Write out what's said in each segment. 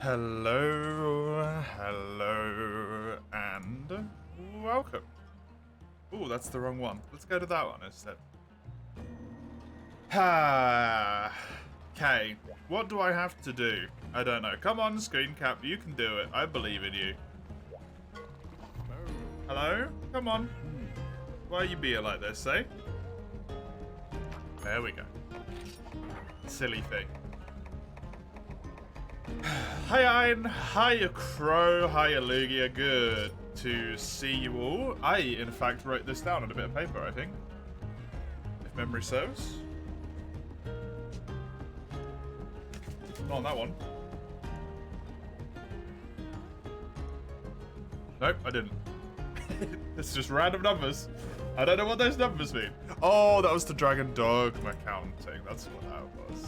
Hello, hello, and welcome. Oh, that's the wrong one. Let's go to that one instead. Okay, what do I have to do? I don't know. Come on, screen cap, you can do it. I believe in you. Hello? Come on. Why you being like this, eh? There we go. Silly thing. Hi Ein, hiya Crow, hiya Lugia, good to see you all. I, in fact, wrote this down on a bit of paper, I think. If memory serves. Not on that one. Nope, I didn't. It's just random numbers. I don't know what those numbers mean. Oh, that was the Dragon Dogma counting. That's what that was.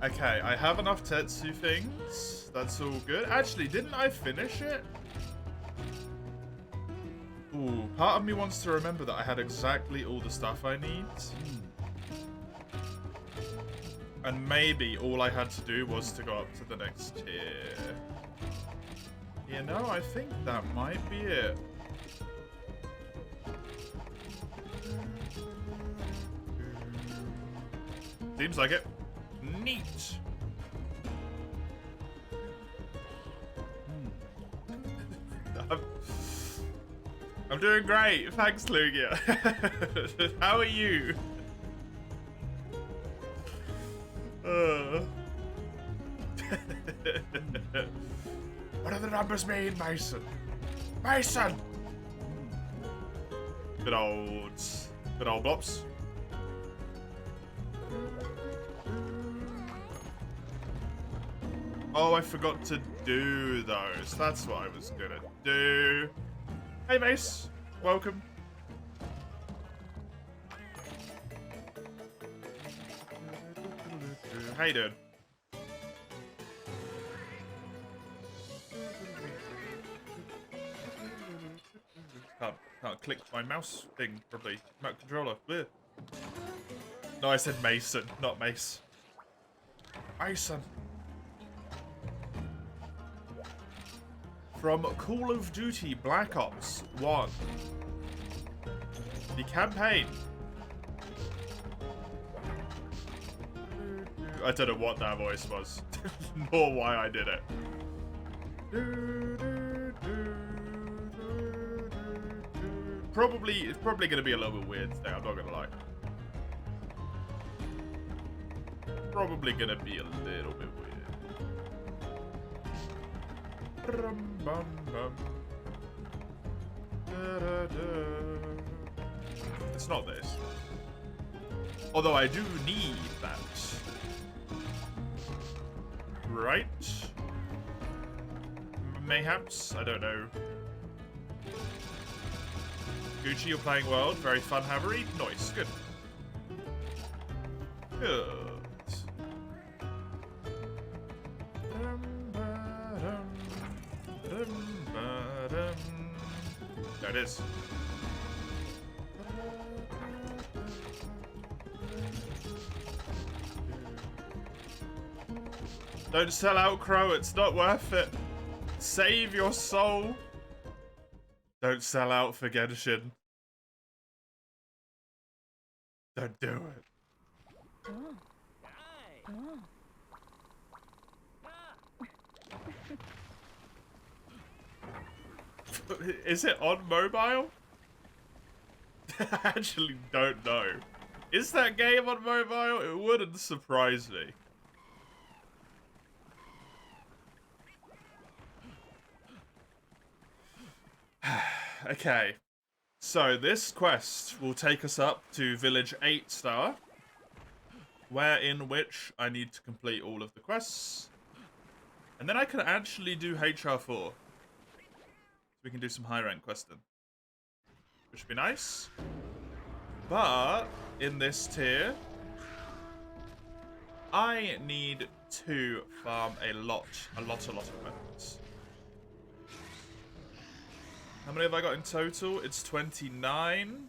Okay, I have enough Tetsu things. That's all good. Actually, didn't I finish it? Ooh, part of me wants to remember that I had exactly all the stuff I need. And maybe all I had to do was to go up to the next tier. You know, I think that might be it. Seems like it. Neat. I'm doing great. Thanks, Lugia. How are you? What do the numbers mean, Mason? Mason! Good old Bops. Oh, I forgot to do those. That's what I was gonna do. Hey, Mace. Welcome. How you doing? Can't click my mouse thing properly. Remote controller. Bleh. No, I said Mason, not Mace. Mason. From Call of Duty Black Ops 1. The campaign. I don't know what that voice was, nor why I did it. It's probably going to be a little bit weird today, I'm not going to lie. Probably going to be a little bit weird. It's not this. Although I do need that. Right? Mayhaps? I don't know. Gucci, you're playing World. Very fun, Havery. Nice. Good. Good. There it is. Don't sell out, Crow. It's not worth it. Save your soul. Don't sell out for Genshin. Don't do it. Is it on mobile? I actually don't know. Is that game on mobile? It wouldn't surprise me. Okay. So this quest will take us up to Village 8 star. In which I need to complete all of the quests. And then I can actually do HR4. We can do some high rank questing, which would be nice. But in this tier, I need to farm a lot of weapons. How many have I got in total? It's 29.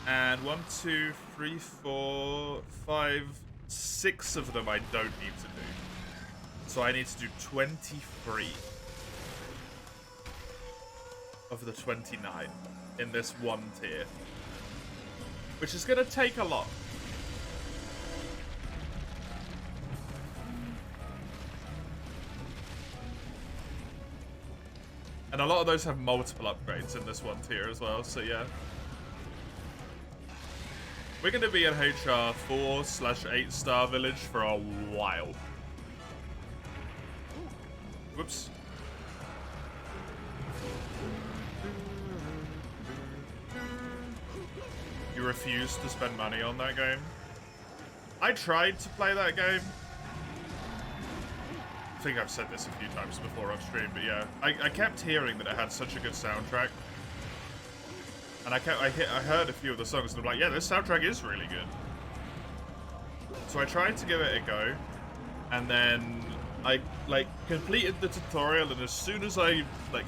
And 1, 2, 3, 4, 5, 6 of them I don't need to do. So I need to do 23 of the 29 in this one tier. Which is going to take a lot. And a lot of those have multiple upgrades in this one tier as well, so yeah. We're going to be in HR 4/8 star village for a while. Whoops. You refuse to spend money on that game? I tried to play that game. I think I've said this a few times before on stream, but yeah. I kept hearing that it had such a good soundtrack. And I heard a few of the songs and I'm like, yeah, this soundtrack is really good. So I tried to give it a go. And then I, completed the tutorial, and as soon as I,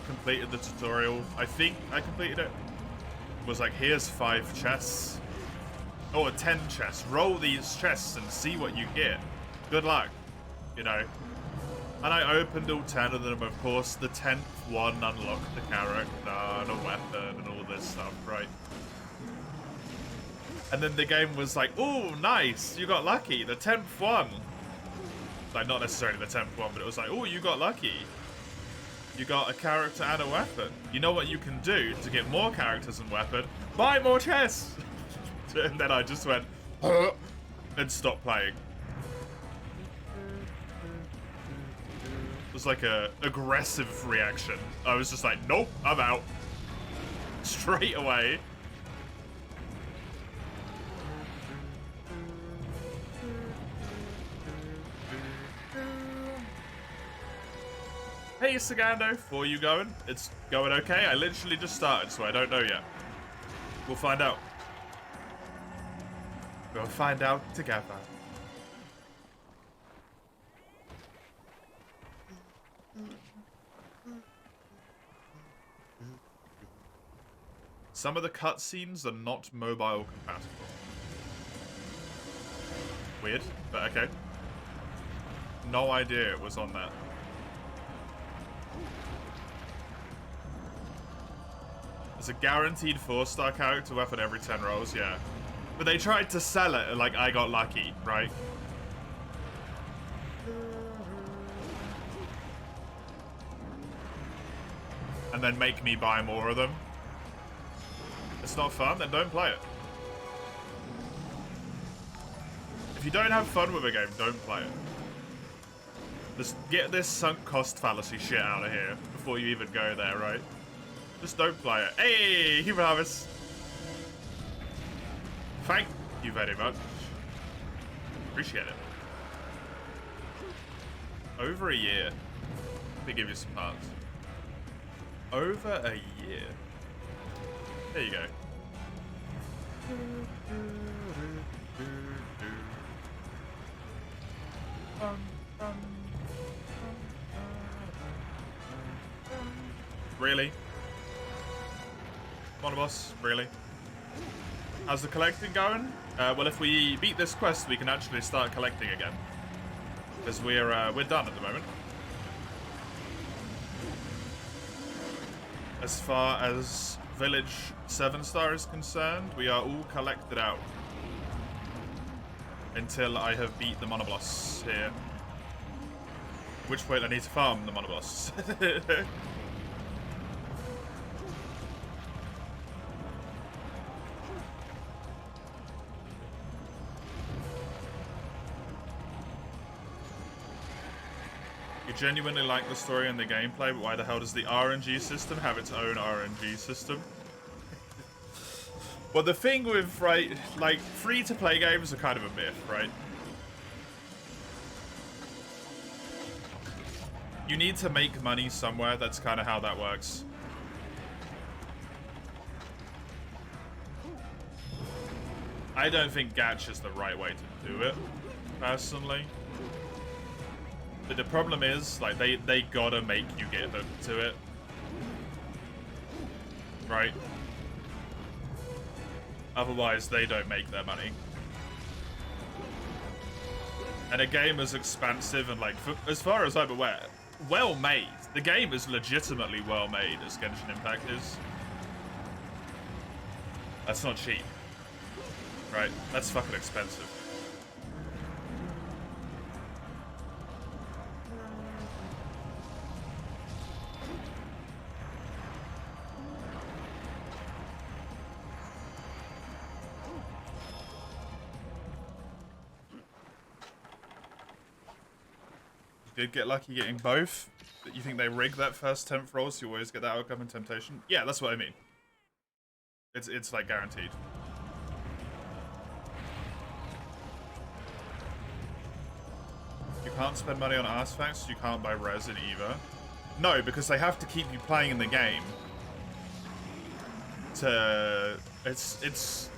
completed the tutorial, I think I completed it, was like, here's 5 chests. Or 10 chests. Roll these chests and see what you get. Good luck. You know. And I opened all 10 of them, of course. The 10th one unlocked the character and a weapon and all this stuff, right? And then the game was like, oh, nice, you got lucky. The 10th one. Like, not necessarily the 10th one, but it was like, oh, you got lucky. You got a character and a weapon. You know what you can do to get more characters and weapon? Buy more chests! And then I just went, huh? And stopped playing. It was like a aggressive reaction. I was just like, nope, I'm out. Straight away. Hey, Sagando, before you going? It's going okay. I literally just started, so I don't know yet. We'll find out. We'll find out together. Some of the cutscenes are not mobile compatible. Weird, but okay. No idea it was on that. It's a guaranteed 4-star character weapon every 10 rolls, yeah. But they tried to sell it like I got lucky, right? And then make me buy more of them. It's not fun, then don't play it. If you don't have fun with a game, don't play it. Just get this sunk cost fallacy shit out of here before you even go there, right? Just don't play it. Hey, human harvest. Thank you very much. Appreciate it. Over a year. Let me give you some parts. Over a year. There you go. Really? Monoboss? Really? How's the collecting going? Well, if we beat this quest, we can actually start collecting again. Because we're done at the moment. As far as Village 7-star is concerned, we are all collected out. Until I have beat the monoboss here. At which point I need to farm the monoboss. You genuinely like the story and the gameplay, but why the hell does the RNG system have its own RNG system? Well, the thing with, right, like, free-to-play games are kind of a myth, right? You need to make money somewhere, that's kind of how that works. I don't think gacha is the right way to do it, personally. But the problem is, like, they gotta make you get hooked to it. Right? Otherwise, they don't make their money. And a game as expansive and, like, as far as I'm aware, well made. The game is legitimately well made as Genshin Impact is. That's not cheap. Right? That's fucking expensive. Did get lucky getting both. But you think they rig that first 10th roll so you always get that outcome in Temptation? Yeah, that's what I mean. It's like guaranteed. You can't spend money on artifacts, you can't buy resin either. No, because they have to keep you playing in the game. It's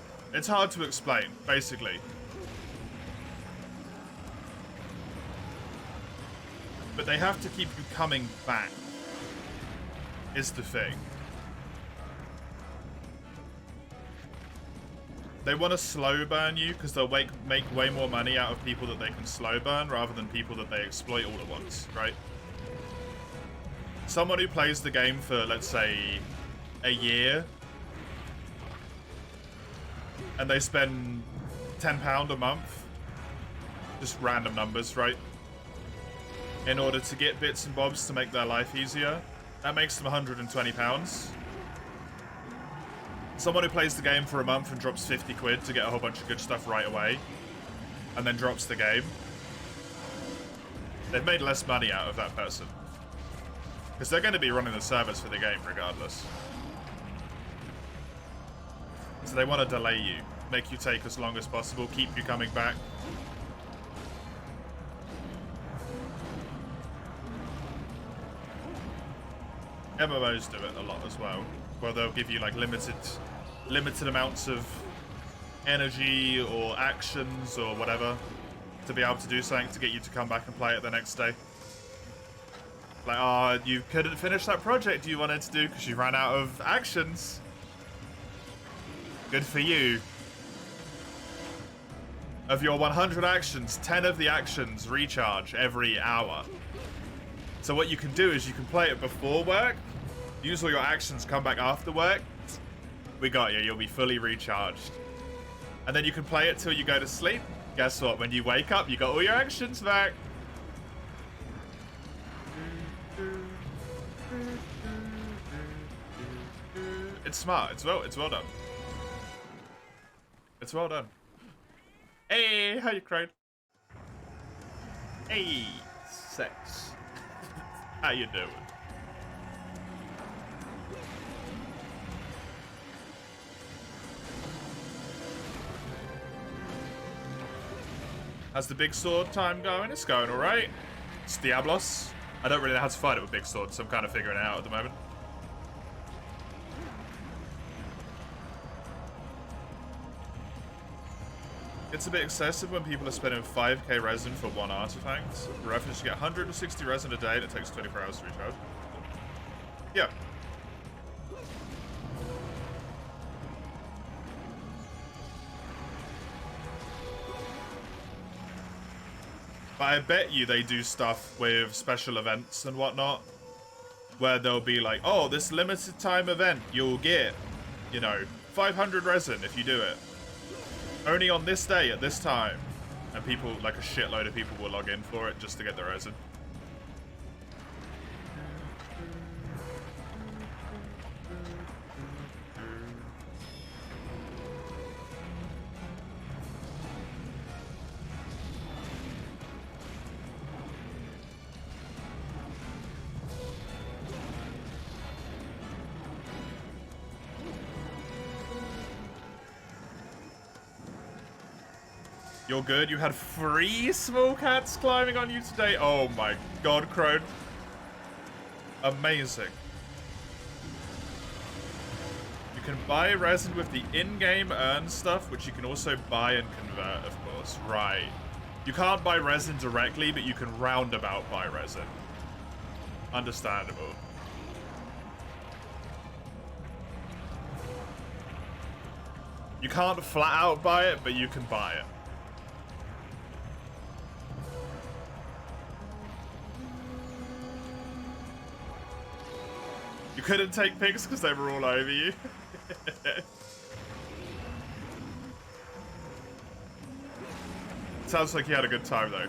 hard to explain, basically. But they have to keep you coming back, is the thing. They want to slow burn you because they'll make way more money out of people that they can slow burn rather than people that they exploit all at once, right? Someone who plays the game for, let's say, a year, and they spend £10 a month, just random numbers, right? In order to get bits and bobs to make their life easier, that makes them £120. Someone who plays the game for a month and drops 50 quid to get a whole bunch of good stuff right away, and then drops the game, they've made less money out of that person. Because they're going to be running the servers for the game regardless. So they want to delay you, make you take as long as possible, keep you coming back. MMOs do it a lot as well, where they'll give you like limited amounts of energy or actions or whatever to be able to do something to get you to come back and play it the next day. Like, oh, you couldn't finish that project you wanted to do because you ran out of actions. Good for you. Of your 100 actions, 10 of the actions recharge every hour. So what you can do is you can play it before work, use all your actions, come back after work. We got you, you'll be fully recharged. And then you can play it till you go to sleep. Guess what? When you wake up, you got all your actions back. It's smart. It's well done. It's well done. Hey, how you crying? Hey, sex. How you doing? How's the big sword time going? It's going alright. It's Diablos. I don't really know how to fight it with big swords, so I'm kind of figuring it out at the moment. It's a bit excessive when people are spending 5k resin for one artifact. For reference, you get 160 resin a day and it takes 24 hours to recharge. Yeah. But I bet you they do stuff with special events and whatnot, where they'll be like, oh, this limited time event, you'll get, you know, 500 resin if you do it. Only on this day at this time. And people, like a shitload of people will log in for it just to get the resin. You're good? You had 3 small cats climbing on you today? Oh my god, Crone. Amazing. You can buy resin with the in-game earn stuff, which you can also buy and convert, of course. Right. You can't buy resin directly, but you can roundabout buy resin. Understandable. You can't flat out buy it, but you can buy it. You couldn't take pics because they were all over you. Sounds like you had a good time though.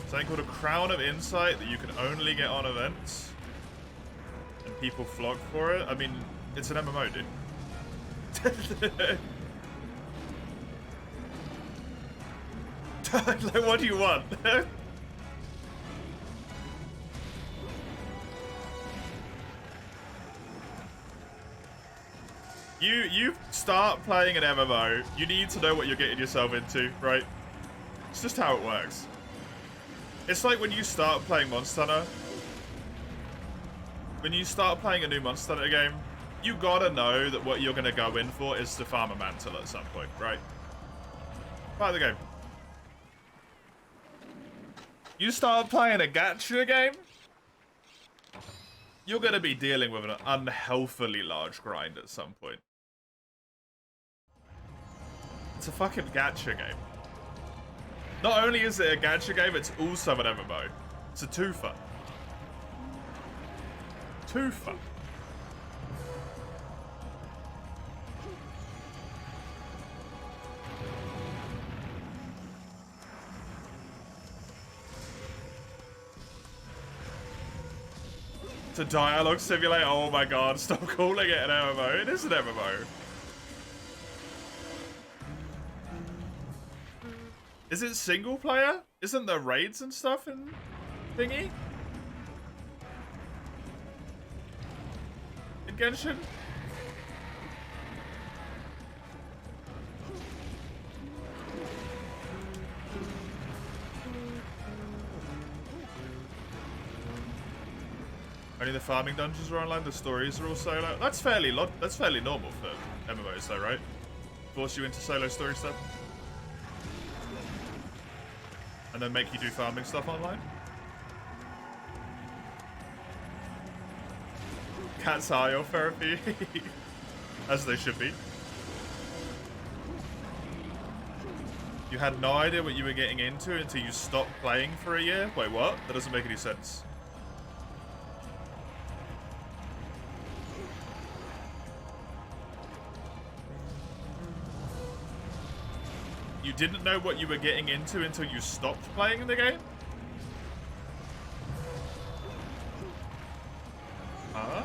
Something called a Crown of Insight that you can only get on events. And people flock for it. I mean, it's an MMO, dude. Like, what do you want? You start playing an MMO, you need to know what you're getting yourself into, right? It's just how it works. It's like when you start playing Monster Hunter. When you start playing a new Monster Hunter game, you gotta know that what you're gonna go in for is to farm a mantle at some point, right? Part of the game. You start playing a gacha game, you're gonna be dealing with an unhealthily large grind at some point. It's a fucking gacha game. Not only is it a gacha game, it's also an MMO. It's a twofer. Twofer. It's a dialogue simulator. Oh my god, stop calling it an MMO. It is an MMO. Is it single player? Isn't there raids and stuff in thingy? In Genshin? Only the farming dungeons are online, the stories are all solo. That's fairly normal for MMOs though, right? Force you into solo story stuff. And then make you do farming stuff online. Cats are your therapy. As they should be. You had no idea what you were getting into until you stopped playing for a year? Wait, what? That doesn't make any sense. You didn't know what you were getting into until you stopped playing the game? Huh?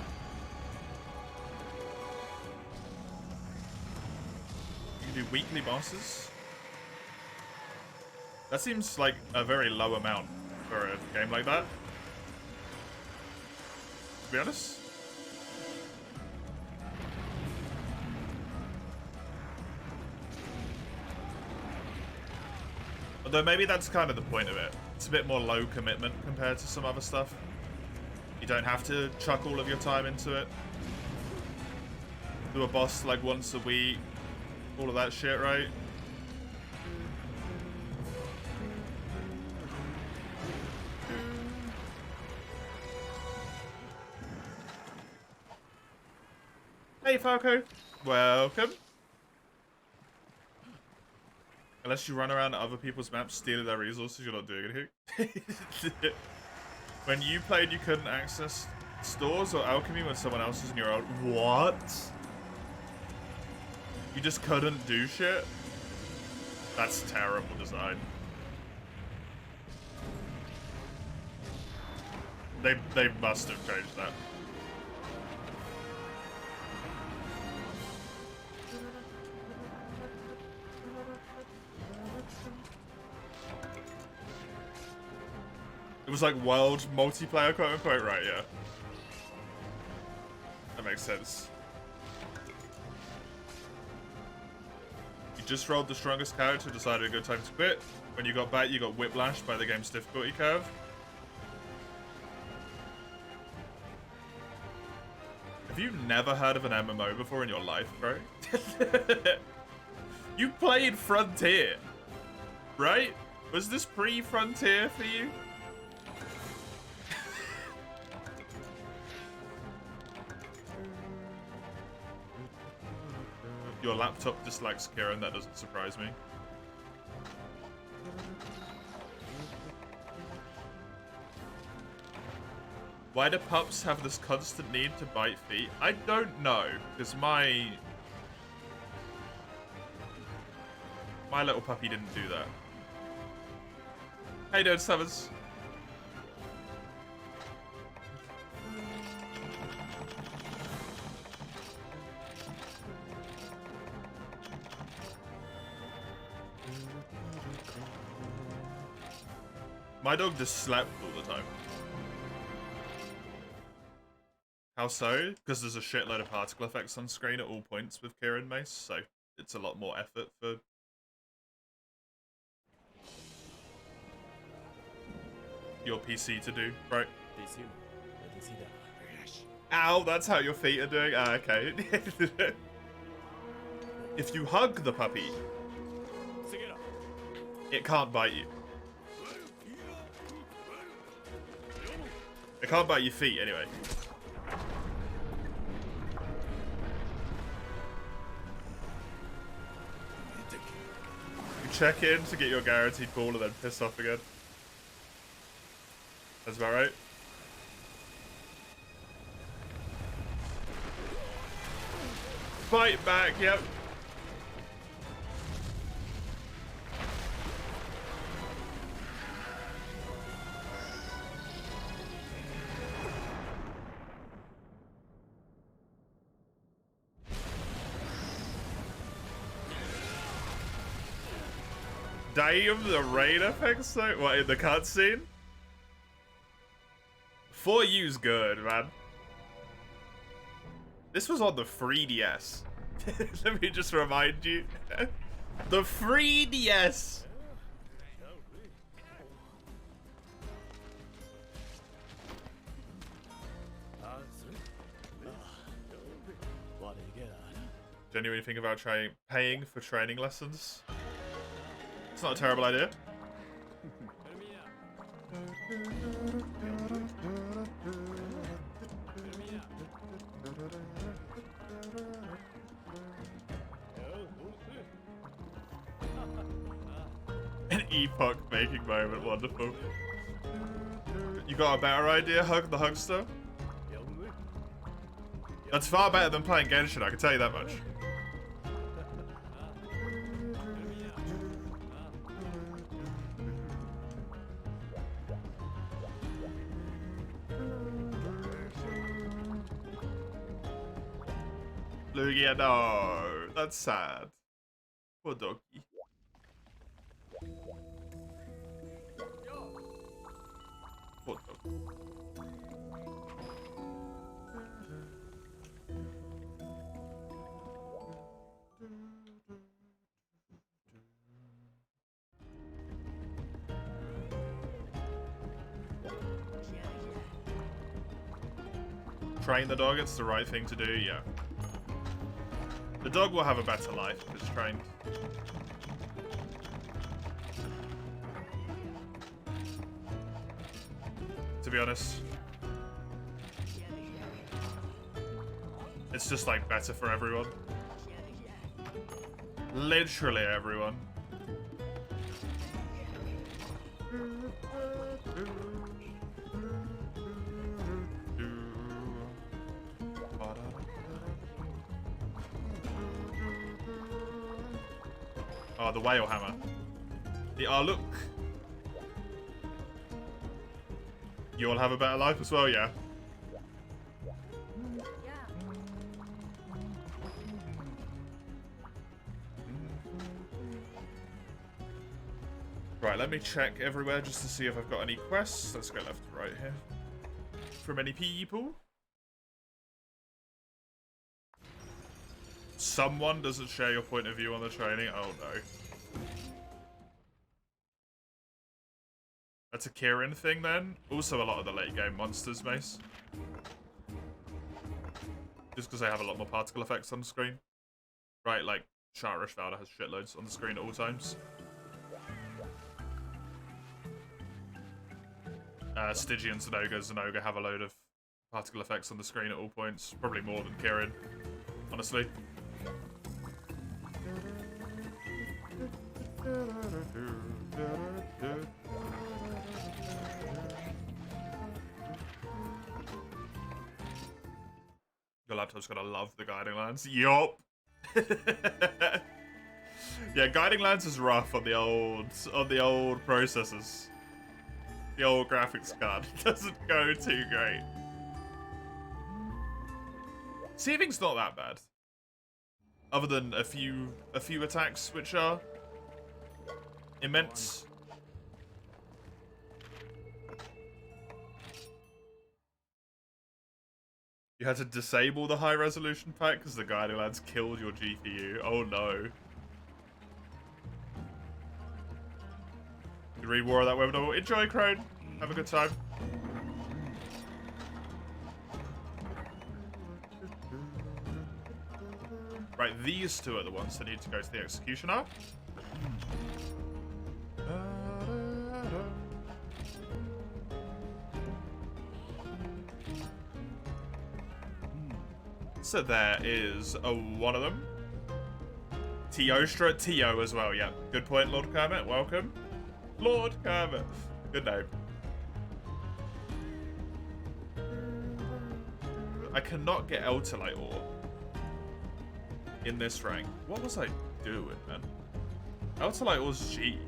You can do weekly bosses? That seems like a very low amount for a game like that. To be honest. Although maybe that's kind of the point of it. It's a bit more low commitment compared to some other stuff. You don't have to chuck all of your time into it. Do a boss like once a week. All of that shit, right? Hey Falco, welcome. Unless you run around other people's maps stealing their resources, you're not doing anything. When you played, you couldn't access stores or alchemy when someone else was in your own. What? You just couldn't do shit? That's terrible design. They must have changed that. It was like world multiplayer, quote unquote, right? Yeah. That makes sense. You just rolled the strongest character, decided a good time to quit. When you got back, you got whiplashed by the game's difficulty curve. Have you never heard of an MMO before in your life, bro? You played Frontier, right? Was this pre-Frontier for you? Your laptop dislikes Kieran, that doesn't surprise me. Why do pups have this constant need to bite feet? I don't know, because my little puppy didn't do that. How you doing, Summers? My dog just slept all the time. How so? Because there's a shitload of particle effects on screen at all points with Kieran Mace, so it's a lot more effort for your PC to do, right? Ow, that's how your feet are doing? Ah, okay. If you hug the puppy, it can't bite you. It can't bite your feet, anyway. You check in to get your guaranteed call and then piss off again. That's about right. Fight back, yep. Damn, the rain effects though? What, in the cutscene? 4U's good, man. This was on the 3DS. Let me just remind you. The 3DS! Genuinely think about paying for training lessons? It's not a terrible idea. An epoch making moment, wonderful. You got a better idea, Hug the Hugster? That's far better than playing Genshin, I can tell you that much. Lugia, no, that's sad. Poor doggy. Poor dog. Train the dog, it's the right thing to do, yeah. The dog will have a better life if it's trained. To be honest. It's just like better for everyone. Literally everyone. Oh, the whale hammer. Oh, look. You all have a better life as well, yeah? Right, let me check everywhere just to see if I've got any quests. Let's go left to right here. From any people? Someone doesn't share your point of view on the training? Oh no. That's a Kieran thing then? Also a lot of the late game monsters, Mace. Just because they have a lot more particle effects on the screen. Right, like Sharish Valda has shitloads on the screen at all times. Stygian and Zenoga have a load of particle effects on the screen at all points. Probably more than Kieran, honestly. Your laptop's gonna love the guiding lines. Yup. Yeah, guiding lines is rough on the old processors. The old graphics card doesn't go too great. Saving's not that bad. Other than a few attacks which are immense. You had to disable the high resolution pack because the guiding lines killed your GPU. Oh no. You read more of that web novel. Enjoy, Crone. Have a good time. Right, these two are the ones that need to go to the executioner. So there is one of them. Teostra, Teo as well, yeah. Good point, Lord Kermit. Welcome. Lord Kermit. Good name. I cannot get Eltalite ore in this rank. What was I doing, man? Eltalite ore's G.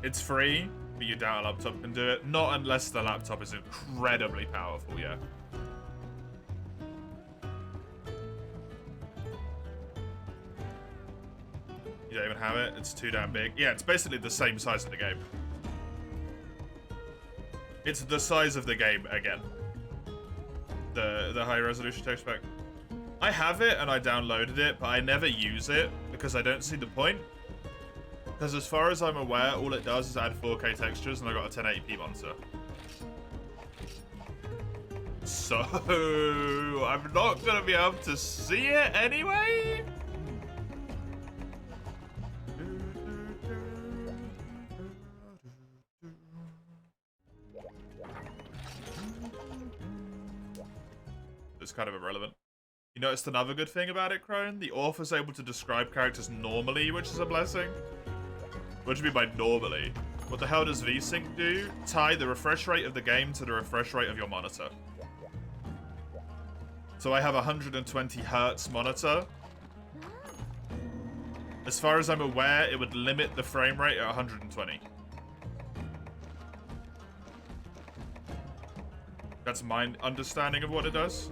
It's free, but you doubt a laptop can do it. Not unless the laptop is incredibly powerful, yeah. You don't even have it? It's too damn big. Yeah, it's basically the same size of the game. It's the size of the game again. The high resolution text pack. I have it and I downloaded it, but I never use it because I don't see the point. Because as far as I'm aware, all it does is add 4K textures and I got a 1080p monitor. So, I'm not going to be able to see it anyway? It's kind of irrelevant. You noticed another good thing about it, Crone? The author's able to describe characters normally, which is a blessing. What do you mean by normally? What the hell does VSync do? Tie the refresh rate of the game to the refresh rate of your monitor. So I have a 120 Hertz monitor. As far as I'm aware, it would limit the frame rate at 120. That's my understanding of what it does.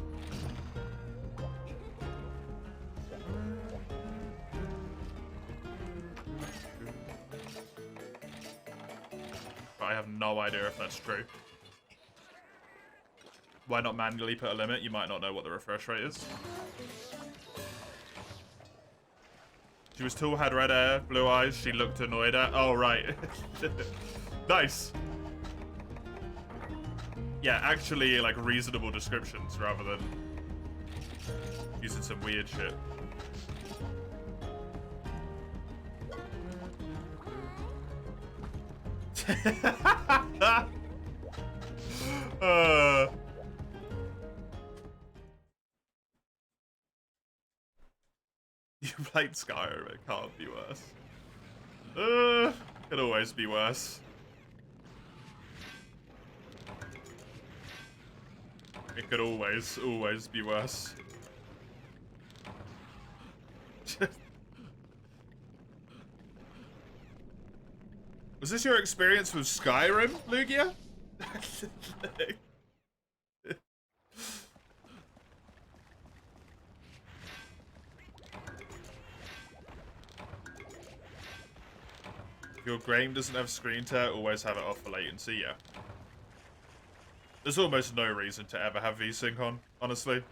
I have no idea if that's true. Why not manually put a limit? You might not know what the refresh rate is. She was tall, had red hair, blue eyes. She looked annoyed at. Oh, right. Nice. Yeah, actually, like, reasonable descriptions rather than using some weird shit. You played Skyrim, it can't be worse. Could always be worse. It could always be worse. Was this your experience with Skyrim, Lugia? If your game doesn't have screen tear, always have it off for latency, yeah. There's almost no reason to ever have VSync on, honestly.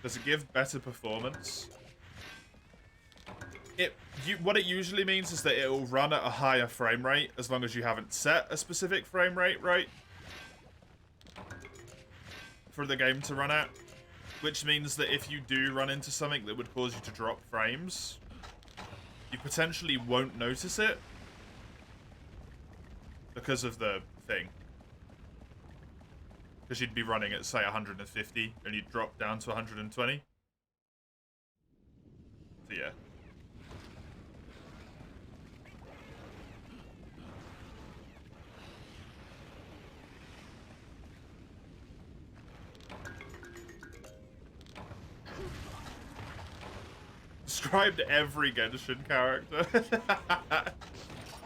Does it give better performance? What it usually means is that it will run at a higher frame rate as long as you haven't set a specific frame rate, right? For the game to run at. Which means that if you do run into something that would cause you to drop frames, you potentially won't notice it because of the thing. Because you'd be running at, say, 150, and you'd drop down to 120. So, yeah. Described every Genshin character.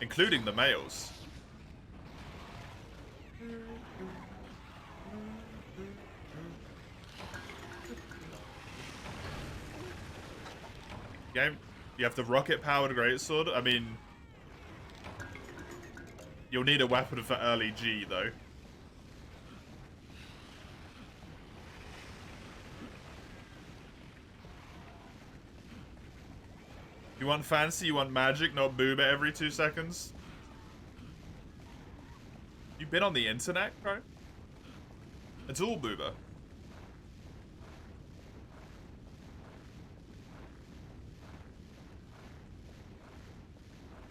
Including the males. Game, you have the rocket-powered greatsword. I mean, you'll need a weapon for early G, though. You want fancy, you want magic, not booba every 2 seconds? You been on the internet, bro? It's all booba.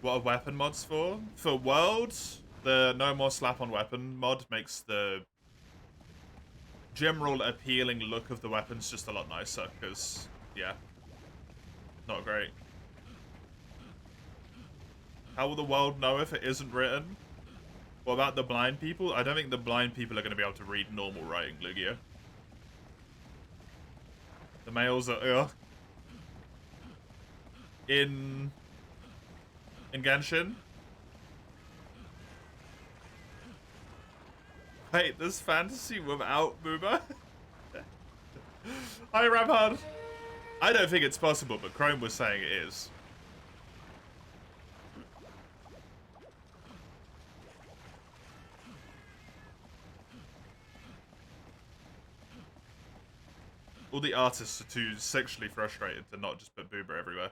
What are weapon mods for? For worlds, the no more slap on weapon mod makes the general appealing look of the weapons just a lot nicer, because, yeah, not great. How will the world know if it isn't written? What about the blind people? I don't think the blind people are going to be able to read normal writing, Lugia. The males are, ugh. In Genshin? Wait, there's fantasy without Booba? Hi, Ramhard. I don't think it's possible, but Chrome was saying it is. All the artists are too sexually frustrated to not just put Booba everywhere.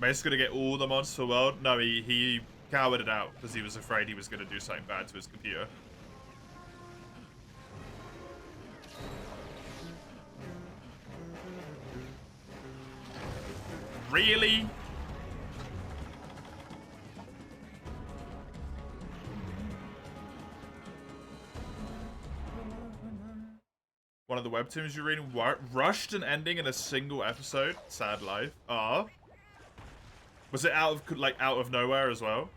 Mace gonna get all the mods for world? No, he cowered it out because he was afraid he was gonna do something bad to his computer. Really? One of the webtoons you're reading rushed an ending in a single episode. Sad life. Ah. Was it out of nowhere as well?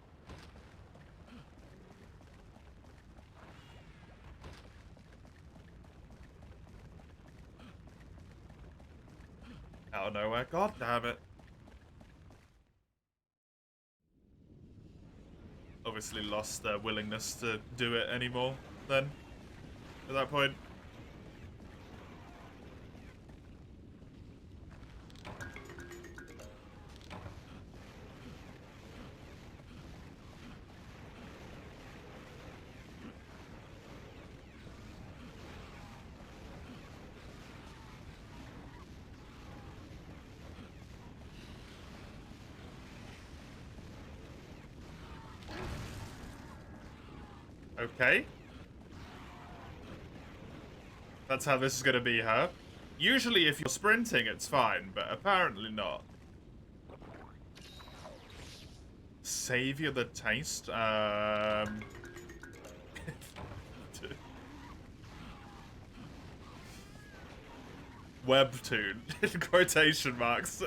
Out of nowhere. God damn it. Obviously lost their willingness to do it anymore then. At that point. Okay. That's how this is gonna be, huh? Usually if you're sprinting, it's fine, but apparently not. Savior the taste? Webtoon, in quotation marks.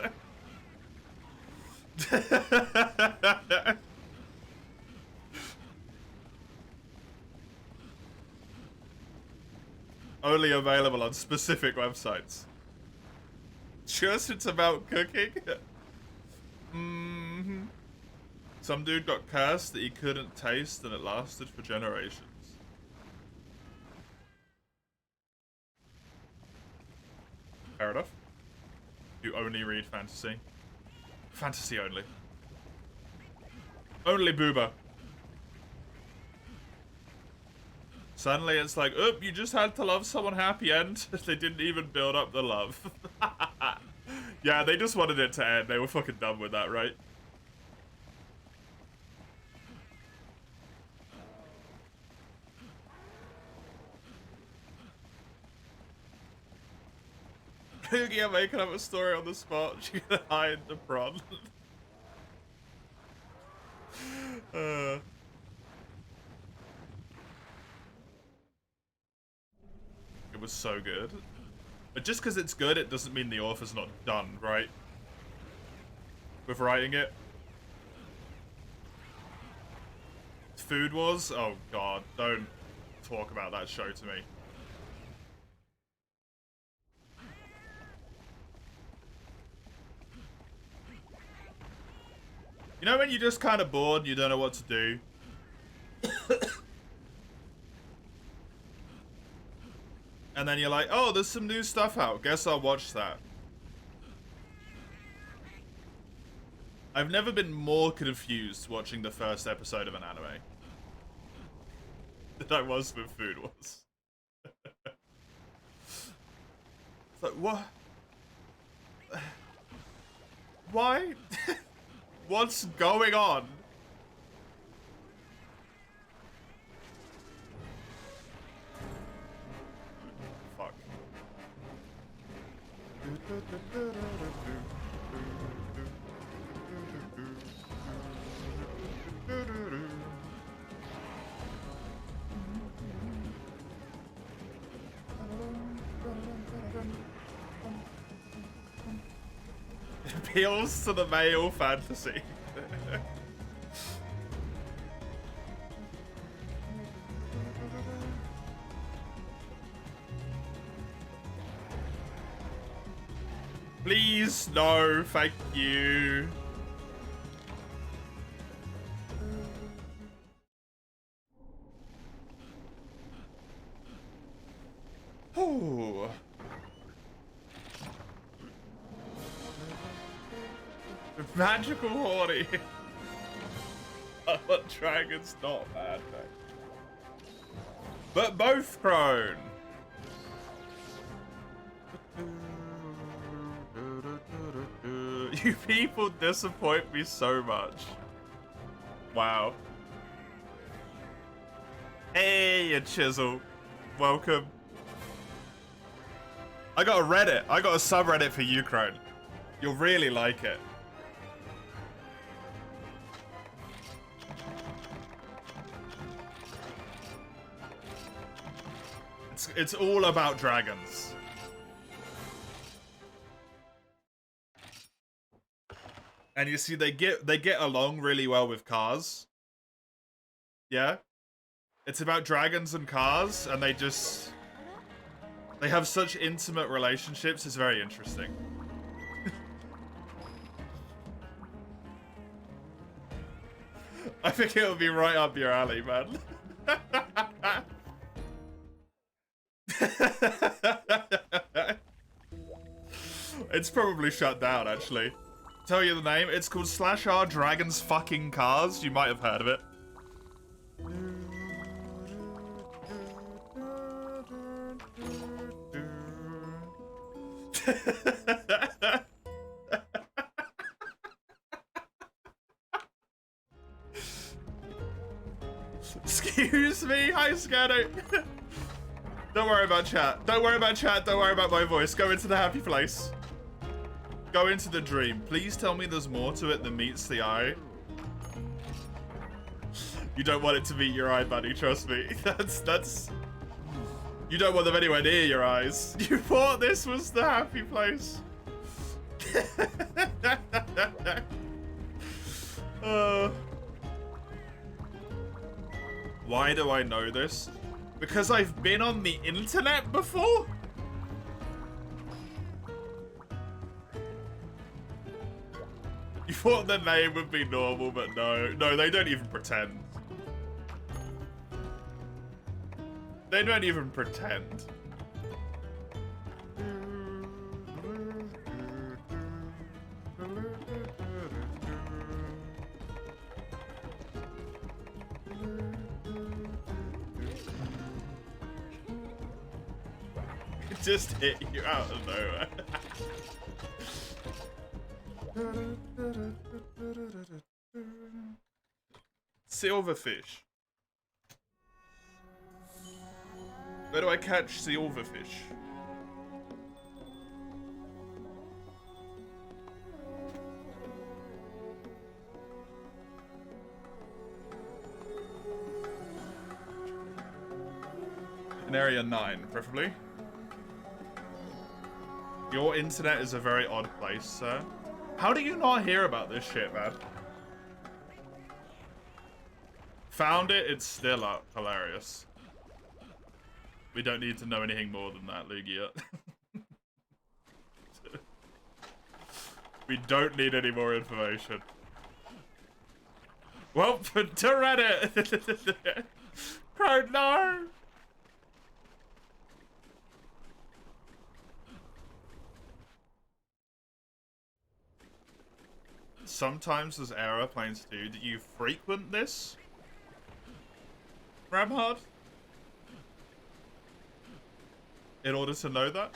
Only available on specific websites. Just it's about cooking? Mm-hmm. Some dude got cursed that he couldn't taste and it lasted for generations. Fair enough. You only read fantasy. Fantasy only. Only booba. Suddenly it's like, oop, you just had to love someone happy end. They didn't even build up the love. Yeah, they just wanted it to end. They were fucking done with that, right? Lugia making up a story on the spot. She gonna hide the prawn. was so good. But just because it's good, it doesn't mean the author's not done, right? With writing it. Food Wars? Oh god, don't talk about that show to me. You know when you're just kind of bored and you don't know what to do? And then you're like, oh, there's some new stuff out. Guess I'll watch that. I've never been more confused watching the first episode of an anime than I was with Food Wars. It's like, what? Why? What's going on? Fuck. It appeals to the male fantasy. Please, no, thank you. Oh. Magical horny. But dragon's not bad, though. But both prone. You people disappoint me so much. Wow. Hey, you chisel. Welcome. I got a Reddit. I got a subreddit for Ukraine. You'll really like it. It's all about dragons. And you see, they get along really well with cars. Yeah? It's about dragons and cars, and they have such intimate relationships, it's very interesting. I think it'll be right up your alley, man. It's probably shut down, actually. Tell you the name, it's called /r Dragons Fucking Cars. You might have heard of it. Excuse me, hi Scanner. Don't worry about chat. Don't worry about chat. Don't worry about my voice. Go into the happy place. Go into the dream. Please tell me there's more to it than meets the eye. You don't want it to meet your eye, buddy. Trust me. That's. You don't want them anywhere near your eyes. You thought this was the happy place. Why do I know this? Because I've been on the internet before? You thought the name would be normal, but no. No, they don't even pretend. They don't even pretend. It just hit you out of nowhere. Silverfish. Where do I catch silverfish? In area 9, preferably. Your internet is a very odd place, sir. How do you not hear about this shit, man? Found it, it's still up. Hilarious. We don't need to know anything more than that, Lugia. We don't need any more information. Well, to Reddit! Oh no! Sometimes as airplanes do, do you frequent this? Ramhard? In order to know that?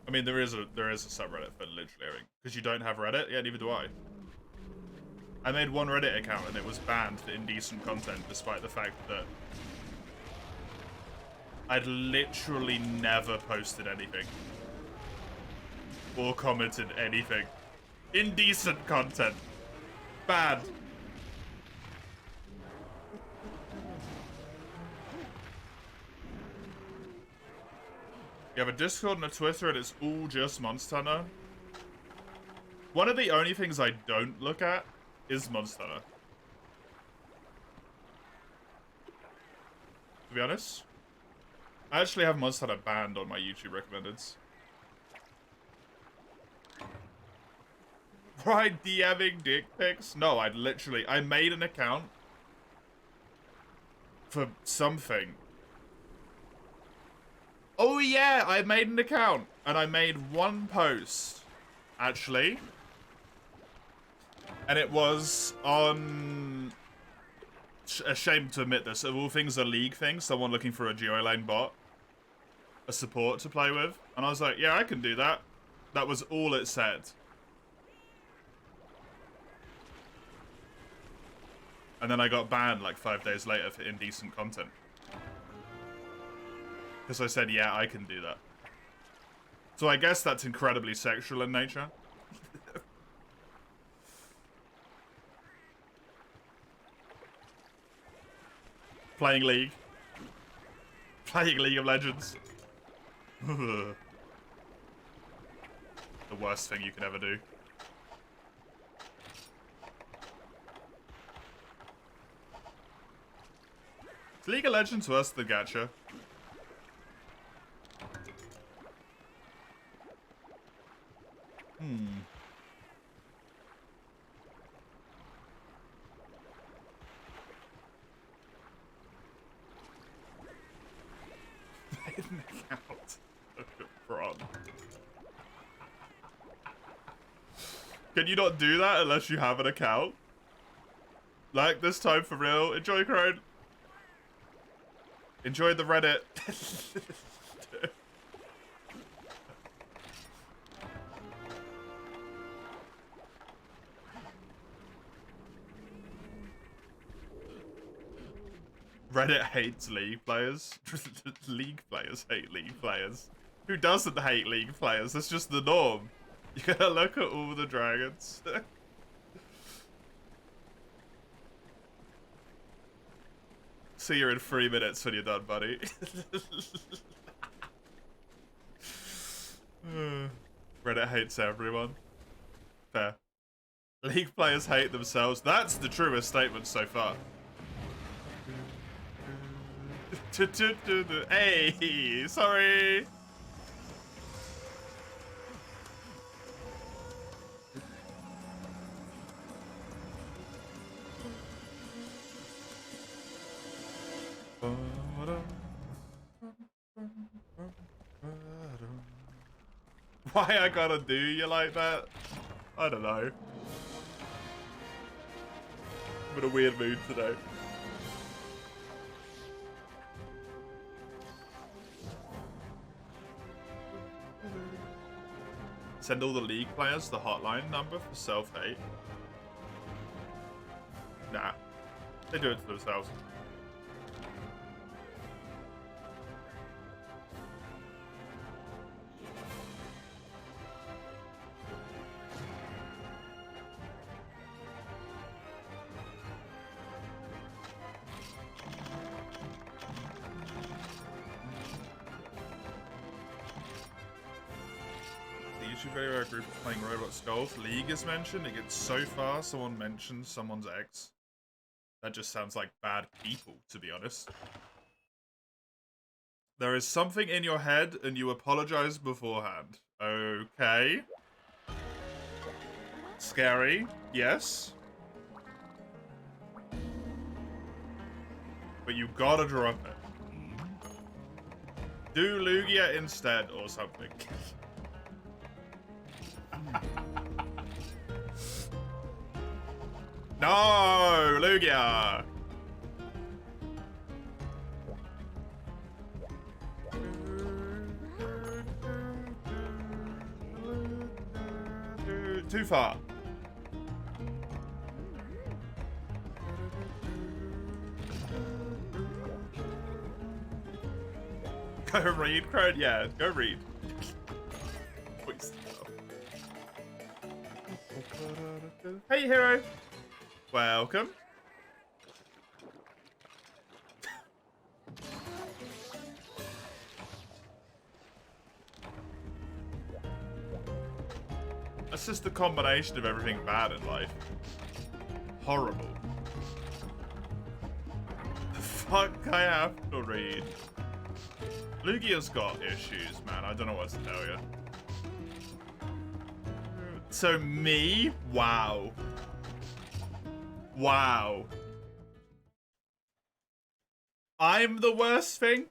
I mean, there is a subreddit for literally everything. Because you don't have Reddit? Yeah, neither do I. I made one Reddit account and it was banned for indecent content, despite the fact that I'd literally never posted anything. Or commented anything. Indecent content. Bad. You have a Discord and a Twitter and it's all just Monster Hunter. One of the only things I don't look at is Monster Hunter. To be honest. I actually have Monster Hunter banned on my YouTube recommendeds. Right, DMing dick pics? No, I made an account for something. Oh yeah, I made an account and I made one post, actually. And it was on, ashamed to admit this, of all things a League thing, someone looking for a Geolane bot, a support to play with. And I was like, yeah, I can do that. That was all it said. And then I got banned like 5 days later for indecent content. Because I said, yeah, I can do that. So I guess that's incredibly sexual in nature. Playing League. Playing League of Legends. The worst thing you can ever do. Is League of Legends worse than Gacha? Can you not do that unless you have an account? Like, this time for real. Enjoy Crone. Enjoy the Reddit. Reddit hates League players. League players hate League players. Who doesn't hate League players? That's just the norm. You gotta look at all the dragons. See you in 3 minutes when you're done, buddy. Reddit hates everyone. Fair. League players hate themselves. That's the truest statement so far. Hey, sorry. Why I gotta do you like that? I don't know. I'm in a weird mood today. Send all the League players the hotline number for self-hate. Nah. They do it to themselves. YouTube video where a group is playing Roblox Golf. League is mentioned. It gets so far someone mentions someone's ex. That just sounds like bad people, to be honest. There is something in your head and you apologize beforehand. Okay. Scary. Yes. But you gotta drop it. Do Lugia instead or something. No, Lugia. Too far. Go read, Crone? Yeah, go read. Hey, hero. Welcome. That's just the combination of everything bad in life. Horrible. The fuck I have to read. Lugia's got issues, man. I don't know what to tell you. So me? Wow. Wow. I'm the worst thing?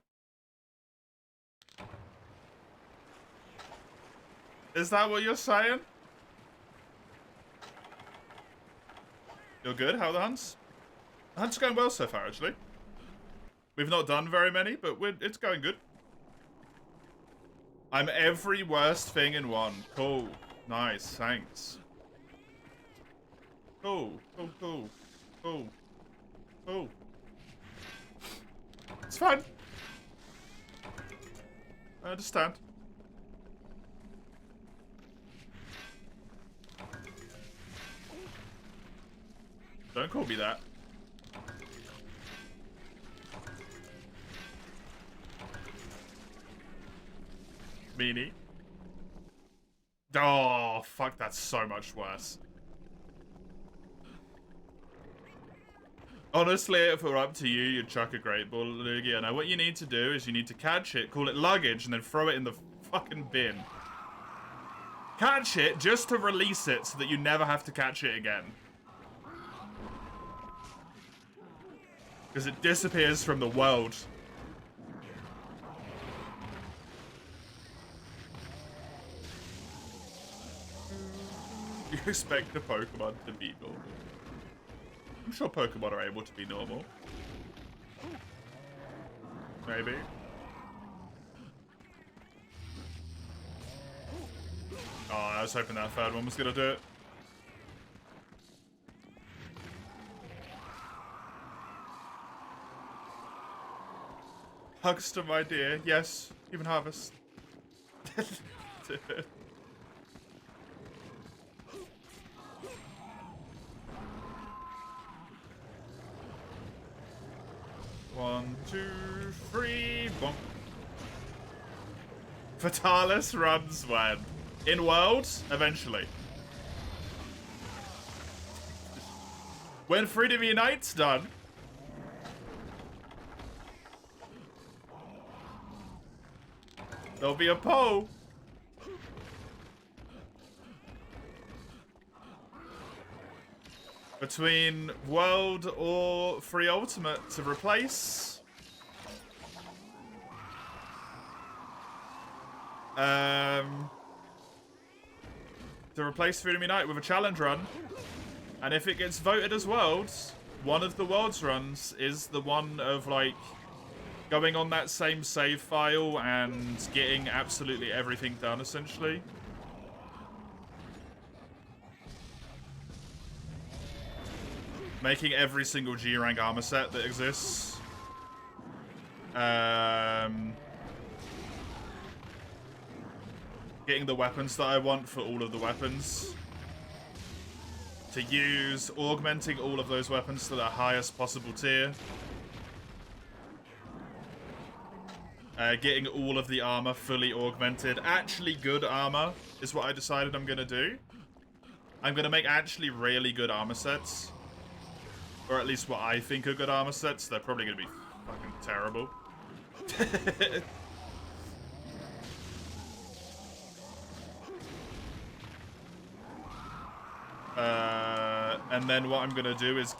Is that what you're saying? You're good? How are the hunts? The hunts are going well so far, actually. We've not done very many, but it's going good. I'm every worst thing in one. Cool. Nice. Thanks. Cool. Cool, cool. Cool. Cool. It's fine. I understand. Don't call me that. Meanie. Oh, fuck, that's so much worse. Honestly, if it were up to you, you'd chuck a great ball at Lugia. Now, what you need to do is you need to catch it, call it luggage, and then throw it in the fucking bin. Catch it just to release it so that you never have to catch it again. Because it disappears from the world. You expect the Pokemon to be normal. I'm sure Pokemon are able to be normal. Maybe. Oh, I was hoping that third one was gonna do it. Hugs my dear. Yes, human harvest. One, two, three, bonk. Fatalis runs when? In Worlds? Eventually. When Freedom Unite's done. There'll be a poll. Between World or Free Ultimate to replace. To replace Freedom Unite with a challenge run. And if it gets voted as Worlds, one of the Worlds runs is the one of, like, going on that same save file and getting absolutely everything done, essentially. Making every single G-rank armor set that exists. Getting the weapons that I want for all of the weapons. To use, augmenting all of those weapons to the highest possible tier. Getting all of the armor fully augmented. Actually good armor is what I decided I'm going to do. I'm going to make actually really good armor sets. Or at least what I think are good armor sets. They're probably going to be fucking terrible. And then what I'm going to do is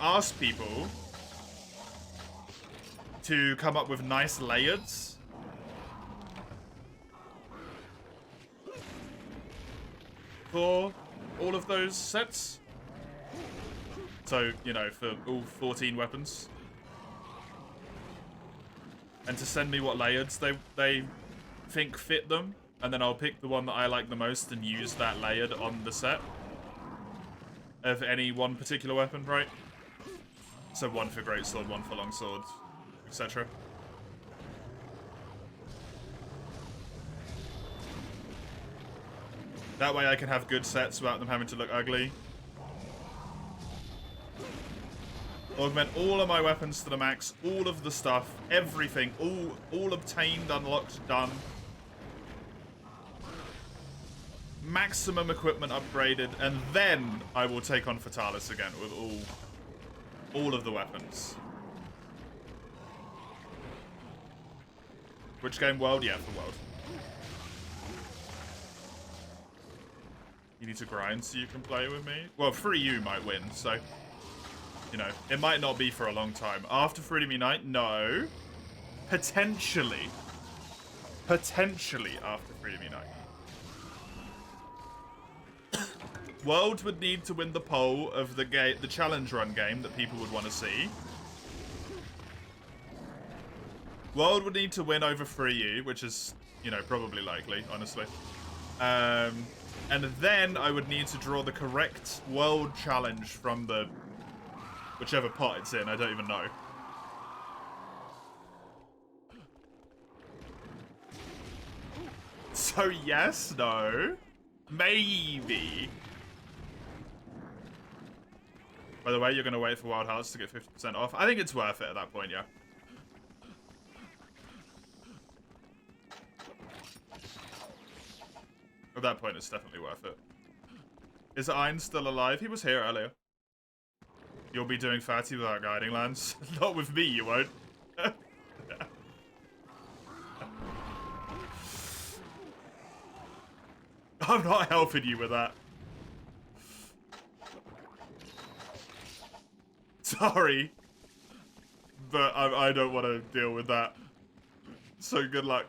ask people to come up with nice layers. For all of those sets. So, you know, for all 14 weapons. And to send me what layers they think fit them. And then I'll pick the one that I like the most and use that layered on the set. Of any one particular weapon, right? So one for greatsword, one for longsword, etc. That way I can have good sets without them having to look ugly. Augment all of my weapons to the max, all of the stuff, everything, all obtained, unlocked, done. Maximum equipment upgraded, and then I will take on Fatalis again with all of the weapons. Which game? World? Yeah, for World. You need to grind so you can play with me? Well, 3U might win, so... You know, it might not be for a long time. After Freedom Unite? No. Potentially. Potentially after Freedom Unite. World would need to win the poll of the challenge run game that people would want to see. World would need to win over 3U, which is, you know, probably likely, honestly. And then I would need to draw the correct world challenge from the... whichever pot it's in, I don't even know. So yes, no, maybe. By the way, you're going to wait for Wild Hearts to get 50% off. I think it's worth it at that point, yeah. At that point, it's definitely worth it. Is Ein still alive? He was here earlier. You'll be doing fatty without guiding lands. Not with me, you won't. I'm not helping you with that. Sorry. But I don't want to deal with that. So good luck.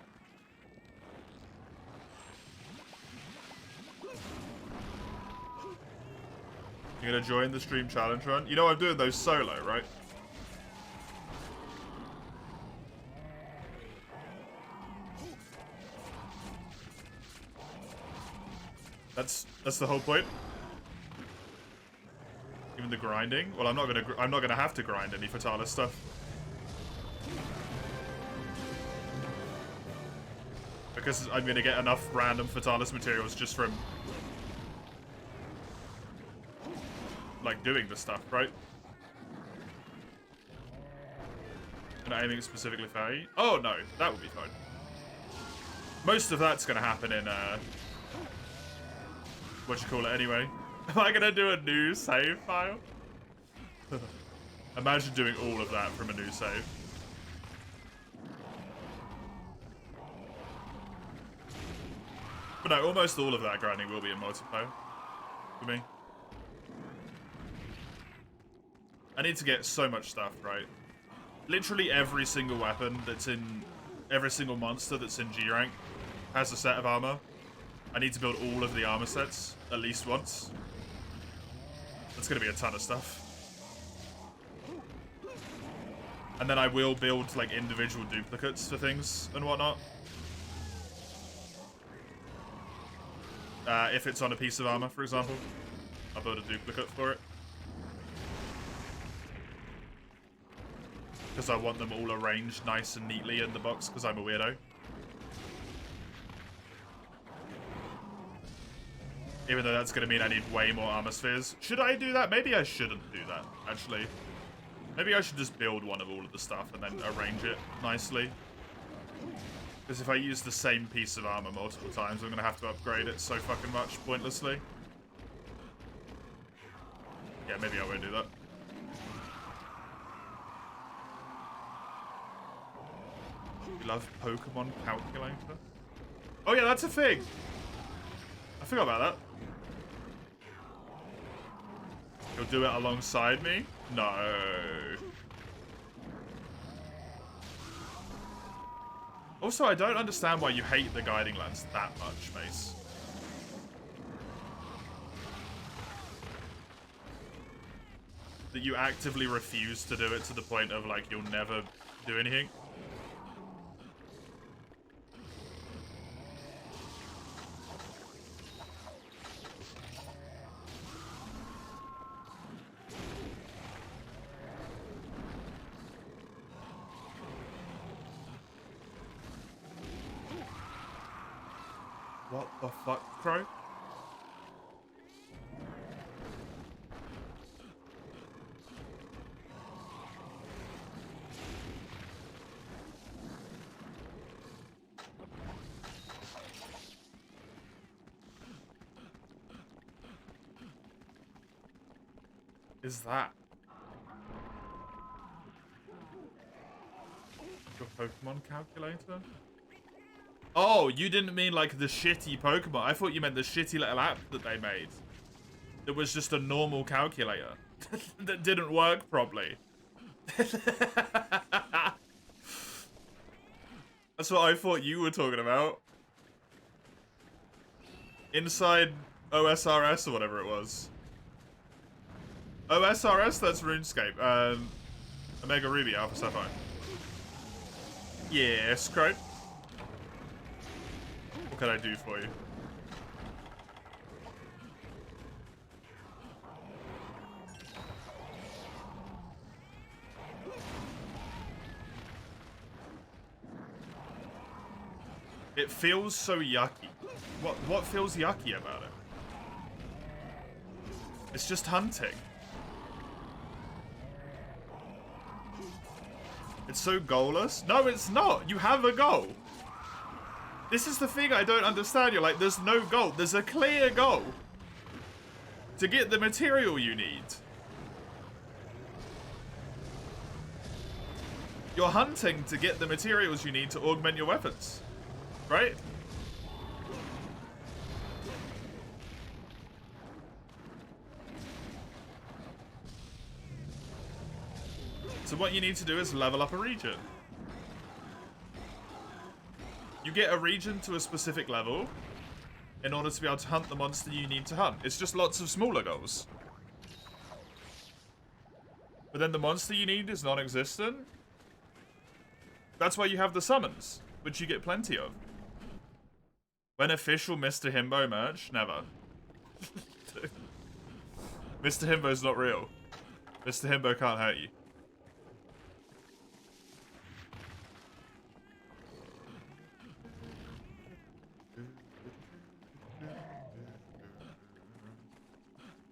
You're gonna join the stream challenge run? You know I'm doing those solo, right? That's the whole point. Even the grinding. Well, I'm not gonna have to grind any Fatalis stuff. Because I'm gonna get enough random Fatalis materials just from like doing the stuff, right? And aiming specifically for A. Oh no, that would be fine. Most of that's gonna happen in what you call it anyway. Am I gonna do a new save file? Imagine doing all of that from a new save. But no, almost all of that grinding will be in multiplayer for me. I need to get so much stuff, right? Literally every single weapon that's in... every single monster that's in G rank has a set of armor. I need to build all of the armor sets at least once. That's going to be a ton of stuff. And then I will build like individual duplicates for things and whatnot. If it's on a piece of armor, for example, I'll build a duplicate for it. Because I want them all arranged nice and neatly in the box, because I'm a weirdo. Even though that's going to mean I need way more armor spheres. Should I do that? Maybe I shouldn't do that, actually. Maybe I should just build one of all of the stuff and then arrange it nicely. Because if I use the same piece of armor multiple times, I'm going to have to upgrade it so fucking much pointlessly. Yeah, maybe I won't do that. You love Pokemon Calculator? Oh yeah, that's a thing! I forgot about that. You'll do it alongside me? No. Also, I don't understand why you hate the guiding lens that much, Mace. That you actively refuse to do it to the point of, like, you'll never do anything. What the fuck, Crow? Is that? Your Pokemon calculator? Oh, you didn't mean like the shitty Pokemon. I thought you meant the shitty little app that they made. It was just a normal calculator that didn't work properly. That's what I thought you were talking about. Inside OSRS or whatever it was. OSRS, that's RuneScape. Omega Ruby, Alpha Sapphire. Yes, Crow. What can I do for you? It feels so yucky. What feels yucky about it? It's just hunting. It's so goalless. No, it's not. You have a goal. This is the thing I don't understand. You're like, there's no goal. There's a clear goal. To get the material you need. You're hunting to get the materials you need to augment your weapons. Right? So what you need to do is level up a region. You get a region to a specific level in order to be able to hunt the monster you need to hunt. It's just lots of smaller goals. But then the monster you need is non-existent. That's why you have the summons, which you get plenty of. When official Mr. Himbo merch? Never. Mr. Himbo's not real. Mr. Himbo can't hurt you.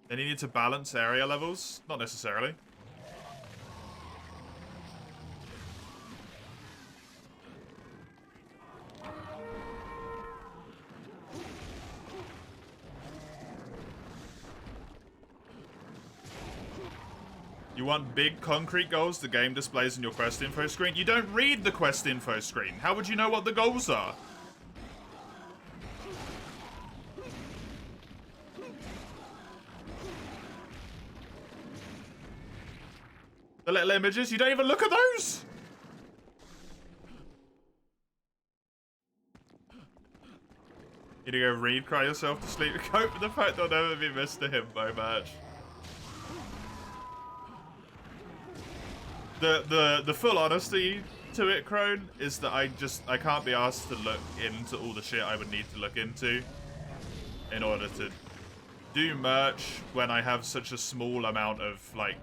They need to balance area levels? Not necessarily. You want big concrete goals the game displays in your quest info screen? You don't read the quest info screen. How would you know what the goals are? The little images, you don't even look at those! You need to go read, cry yourself to sleep, cope with the fact there'll never be Mr. Himbo match. The full honesty to it, Crone, is that I can't be asked to look into all the shit I would need to look into in order to do merch when I have such a small amount of, like,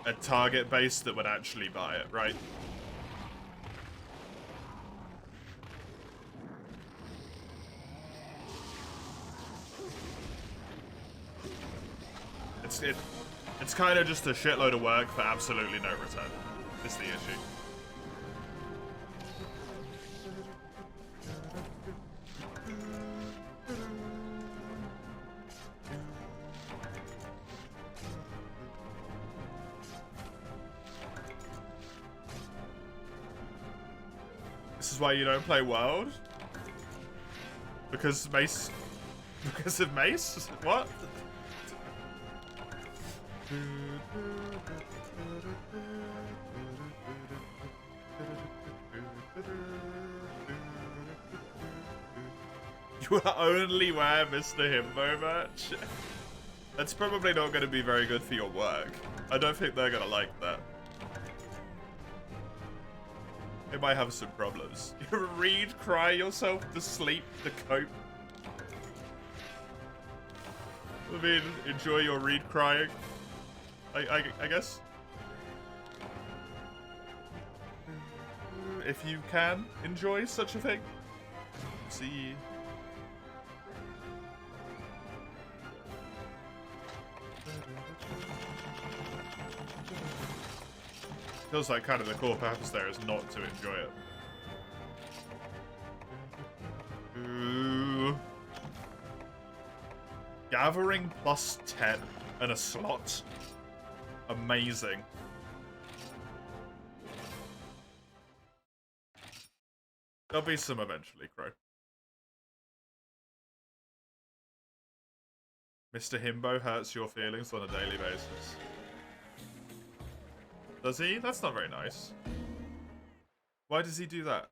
a target base that would actually buy it, right? It's kind of just a shitload of work for absolutely no return. Is the issue. This is why you don't play World? Because Mace... Because of Mace? What? You will only wear Mr. Himbo merch? That's probably not going to be very good for your work. I don't think they're going to like that. It might have some problems. You read, cry yourself to sleep to cope. I mean, enjoy your read crying. I guess. If you can enjoy such a thing. See. Feels like kind of the core purpose there is not to enjoy it. Ooh. Gathering plus 10 and a slot. Amazing. There'll be some eventually, Crow. Mr. Himbo hurts your feelings on a daily basis. Does he? That's not very nice. Why does he do that?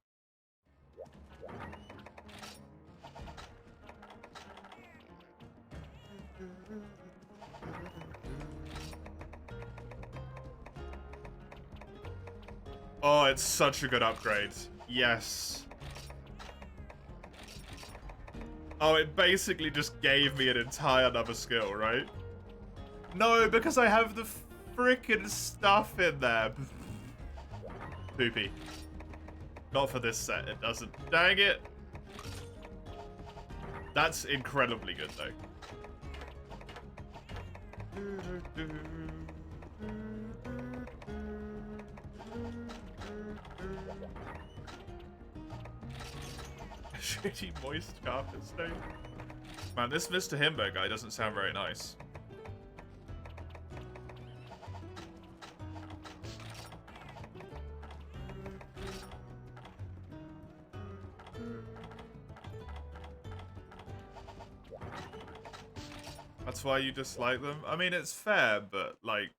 Oh, it's such a good upgrade. Yes. Oh, it basically just gave me an entire other skill, right? No, because I have the frickin' stuff in there. Poopy. Not for this set, it doesn't. Dang it. That's incredibly good, though. Shitty moist carpet stain. Man, this Mr. Himbo guy doesn't sound very nice. That's why you dislike them? I mean, it's fair, but, like...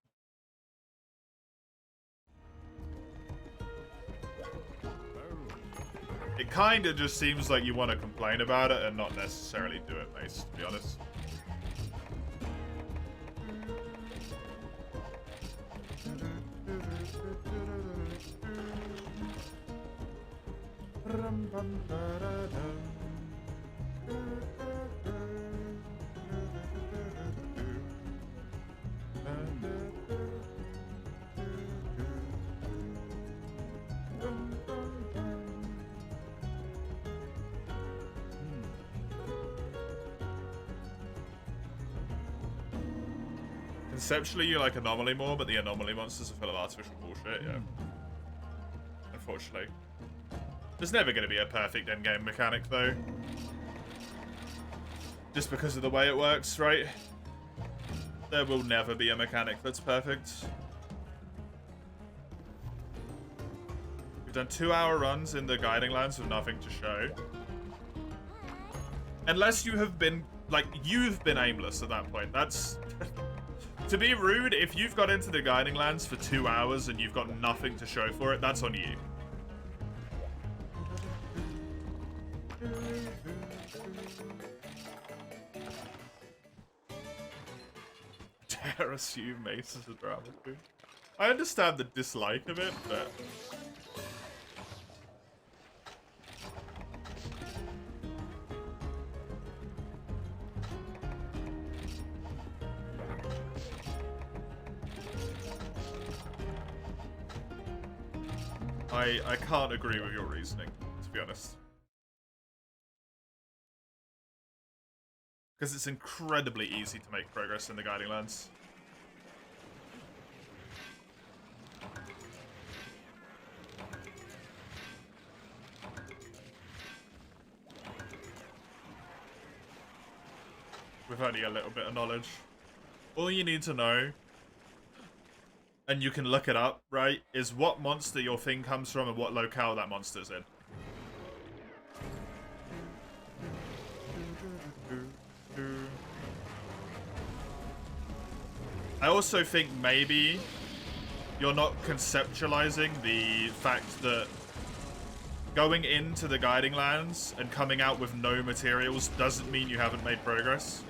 It kinda just seems like you want to complain about it and not necessarily do it, Mace, to be honest. Conceptually, you like Anomaly more, but the Anomaly monsters are full of artificial bullshit, yeah. Unfortunately. There's never going to be a perfect endgame mechanic, though. Just because of the way it works, right? There will never be a mechanic that's perfect. We've done 2-hour runs in the Guiding Lands with nothing to show. Unless you have been, like, you've been aimless at that point. That's... To be rude, if you've got into the Guiding Lands for 2 hours and you've got nothing to show for it, that's on you. Dare assume Mace is a drama queen. I understand the dislike of it, but... I can't agree with your reasoning, to be honest. Because it's incredibly easy to make progress in the Guiding Lands. With only a little bit of knowledge. All you need to know, and you can look it up, right, is what monster your thing comes from and what locale that monster's in. I also think maybe you're not conceptualizing the fact that going into the Guiding Lands and coming out with no materials doesn't mean you haven't made progress.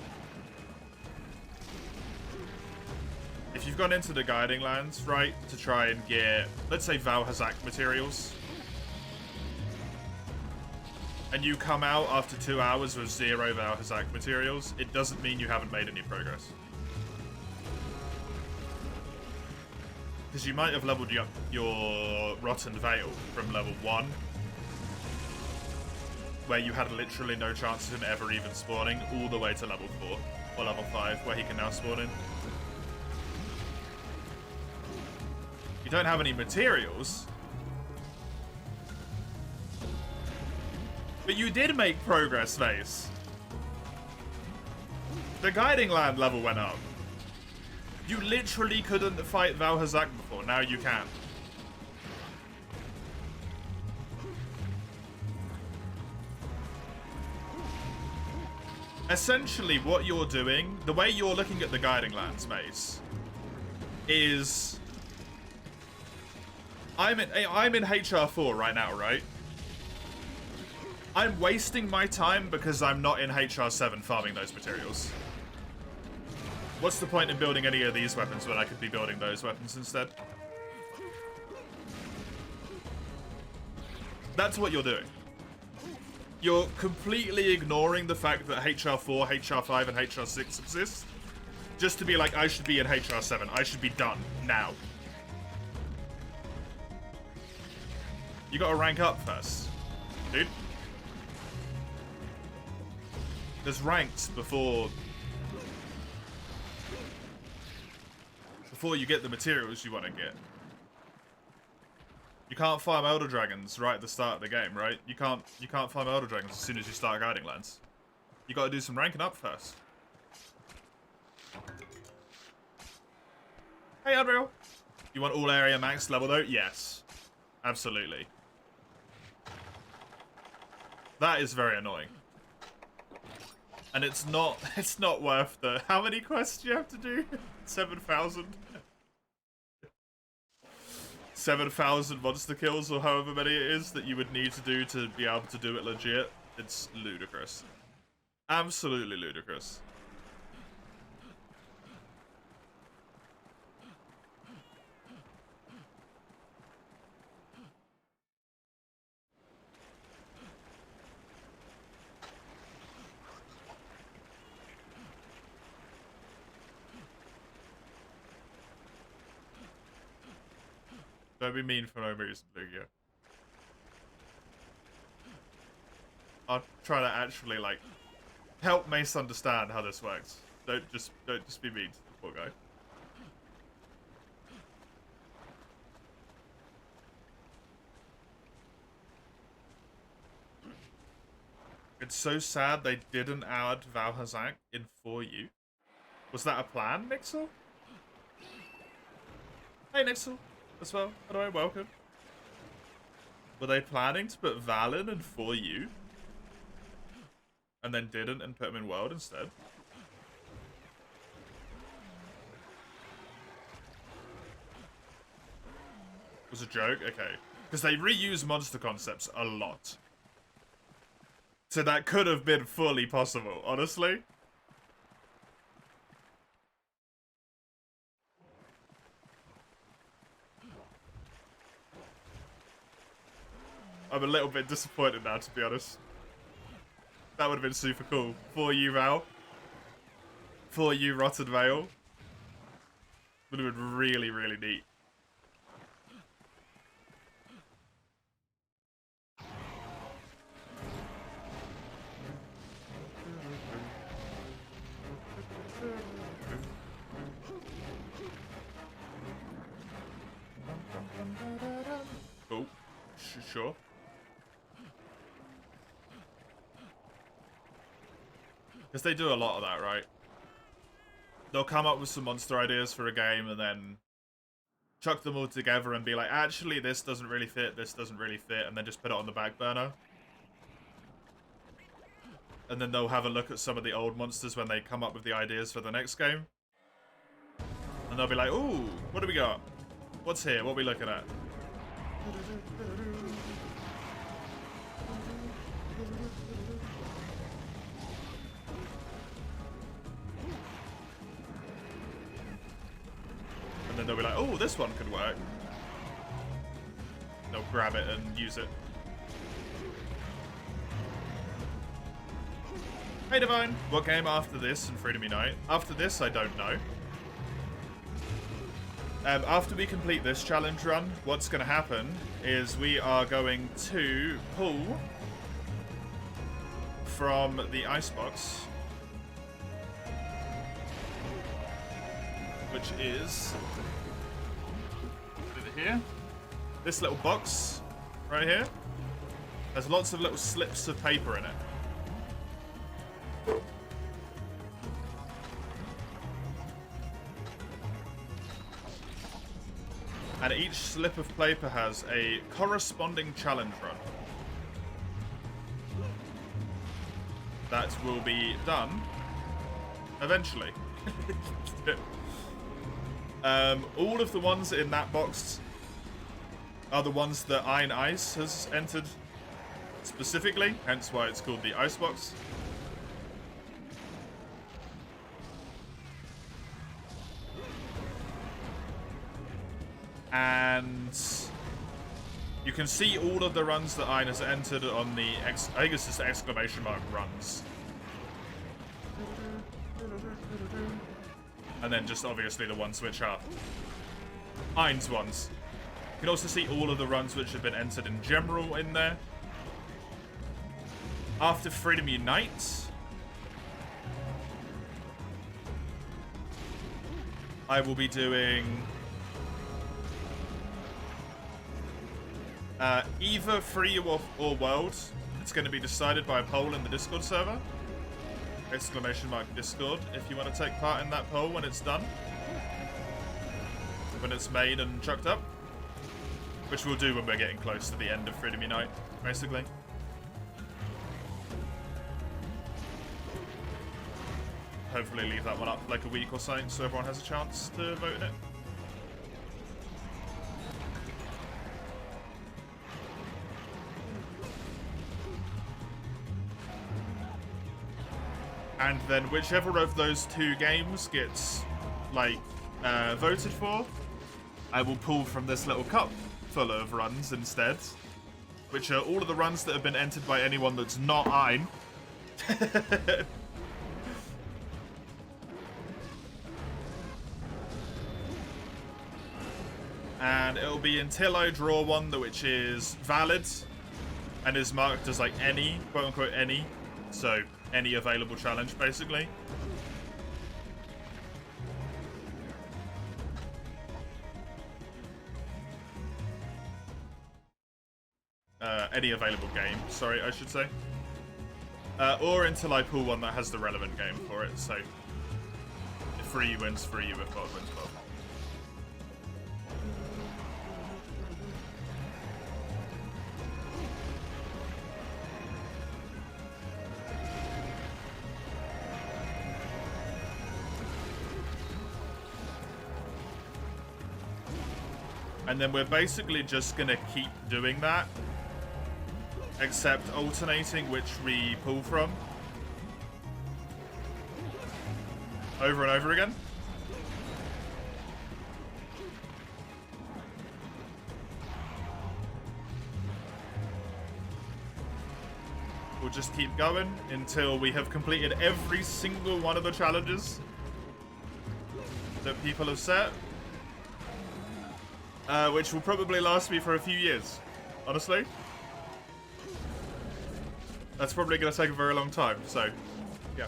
If you've gone into the Guiding Lands, right, to try and get, let's say, Valhazak materials, and you come out after 2 hours with 0 Valhazak materials, it doesn't mean you haven't made any progress. Because you might have leveled up your Rotten Veil from level 1, where you had literally no chance of him ever even spawning, all the way to level 4, or level 5, where he can now spawn in. You don't have any materials, but you did make progress, Mace. The Guiding Land level went up. You literally couldn't fight Valhazak before, now you can. Essentially, what you're doing, the way you're looking at the Guiding Lands, Mace, is... I'm in HR4 right now, right? I'm wasting my time because I'm not in HR7 farming those materials. What's the point in building any of these weapons when I could be building those weapons instead? That's what you're doing. You're completely ignoring the fact that HR4, HR5, and HR6 exist, just to be like, I should be in HR7. I should be done now. You gotta rank up first, dude. There's ranks before you get the materials you want to get. You can't farm Elder Dragons right at the start of the game, right? You can't farm Elder Dragons as soon as you start Guiding Lands. You gotta do some ranking up first. Hey, Unreal. You want all area max level though? Yes. Absolutely. That is very annoying. And it's not worth the... How many quests do you have to do? 7,000? 7,000 monster kills or however many it is that you would need to do to be able to do it legit. It's ludicrous. Absolutely ludicrous. Don't be mean for no reason, Lugia. I'll try to actually, like, help Mace understand how this works. Don't just be mean to the poor guy. It's so sad they didn't add Valhazak in 4U. Was that a plan, Nixel? Hey, Nixel. As well. Hello, welcome. Were they planning to put Valen in 4U? And then didn't and put him in World instead? Was a joke? Okay. Because they reuse monster concepts a lot. So that could have been fully possible, honestly. I'm a little bit disappointed now, to be honest. That would have been super cool. 4U Val. 4U Rotten Veil. Would have been really, really neat. Cool. Sure. Because they do a lot of that, right? They'll come up with some monster ideas for a game and then chuck them all together and be like, actually, this doesn't really fit, this doesn't really fit, and then just put it on the back burner. And then they'll have a look at some of the old monsters when they come up with the ideas for the next game. And they'll be like, ooh, what do we got? What's here? What are we looking at? And then they'll be like, oh, this one could work. They'll grab it and use it. Hey Divine, what game after this and Freedom Unite? After this, I don't know. After we complete this challenge run, what's going to happen is we are going to pull from the icebox, which is here. This little box right here has lots of little slips of paper in it. And each slip of paper has a corresponding challenge run that will be done eventually. All of the ones in that box are the ones that Iron Ice has entered specifically, hence why it's called the Icebox. And you can see all of the runs that Iron has entered on the, I think it's just exclamation mark runs. And then just obviously the ones which are Iron's ones. You can also see all of the runs which have been entered in general in there. After Freedom Unite, I will be doing either Free or World. It's going to be decided by a poll in the Discord server. Exclamation mark Discord if you want to take part in that poll when it's done. When it's made and chucked up. Which we'll do when we're getting close to the end of Freedom Unite, basically. Hopefully leave that one up like a week or so everyone has a chance to vote in it. And then whichever of those two games gets, like, voted for, I will pull from this little cup full of runs instead. Which are all of the runs that have been entered by anyone that's not Ein. And it'll be until I draw one which is valid and is marked as like any, quote unquote any. So any available challenge basically. Any available game, sorry, I should say. Or until I pull one that has the relevant game for it, so if free wins free, if God wins God. And then we're basically just gonna keep doing that, except alternating which we pull from over and over again. We'll just keep going until we have completed every single one of the challenges that people have set. Which will probably last me for a few years, honestly. That's probably going to take a very long time, so, yeah.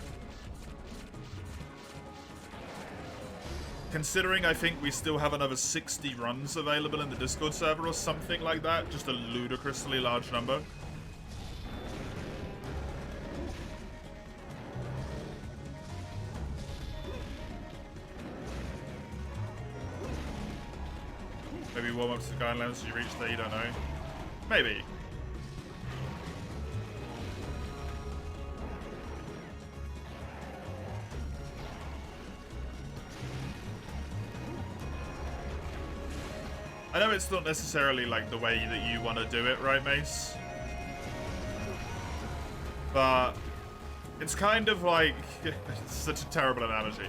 Considering I think we still have another 60 runs available in the Discord server or something like that, just a ludicrously large number. Maybe warm up to the guidelines as you reach there, you don't know. Maybe. I know it's not necessarily like the way that you want to do it, right, Mace? But it's kind of like, it's such a terrible analogy.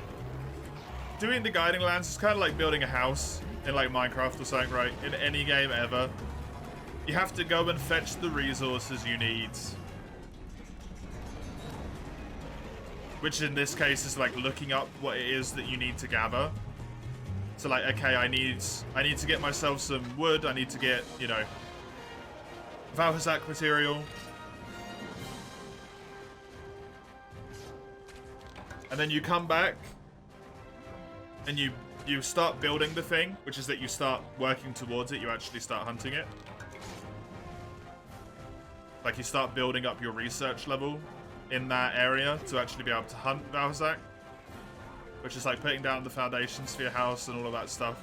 Doing the guiding lands is kind of like building a house in like Minecraft or something, right? In any game ever. You have to go and fetch the resources you need. Which in this case is like looking up what it is that you need to gather. So like, okay, I need to get myself some wood, I need to get, you know, Valhazak material. And then you come back and you start building the thing, which is that you start working towards it, you actually start hunting it. Like you start building up your research level in that area to actually be able to hunt Valhazak. Which is like putting down the foundations for your house and all of that stuff.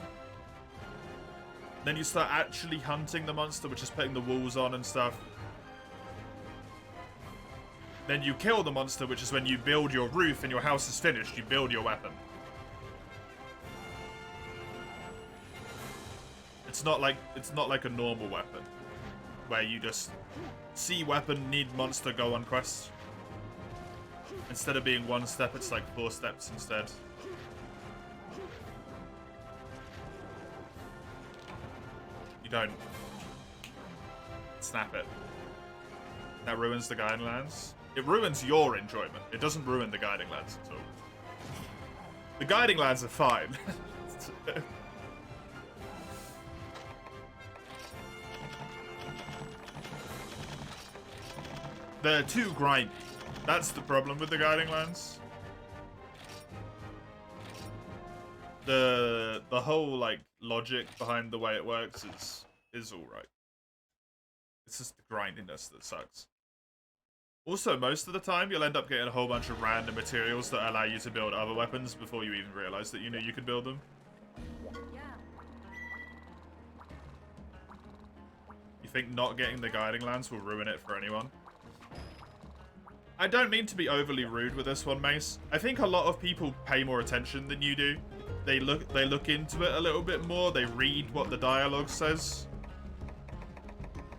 Then you start actually hunting the monster, which is putting the walls on and stuff. Then you kill the monster, which is when you build your roof and your house is finished, you build your weapon. It's not like a normal weapon where you just see weapon, need monster, go on quest. Instead of being 1 step, it's like 4 steps instead. You don't snap it. That ruins the guiding lands. It ruins your enjoyment. It doesn't ruin the guiding lands at all. The guiding lands are fine. They're too grindy. That's the problem with the guiding lands. The whole like logic behind the way it works is all right. It's just the grindiness that sucks. Also, most of the time, you'll end up getting a whole bunch of random materials that allow you to build other weapons before you even realize that you knew you could build them. You think not getting the guiding lands will ruin it for anyone? I don't mean to be overly rude with this one, Mace. I think a lot of people pay more attention than you do. They look into it a little bit more. They read what the dialogue says.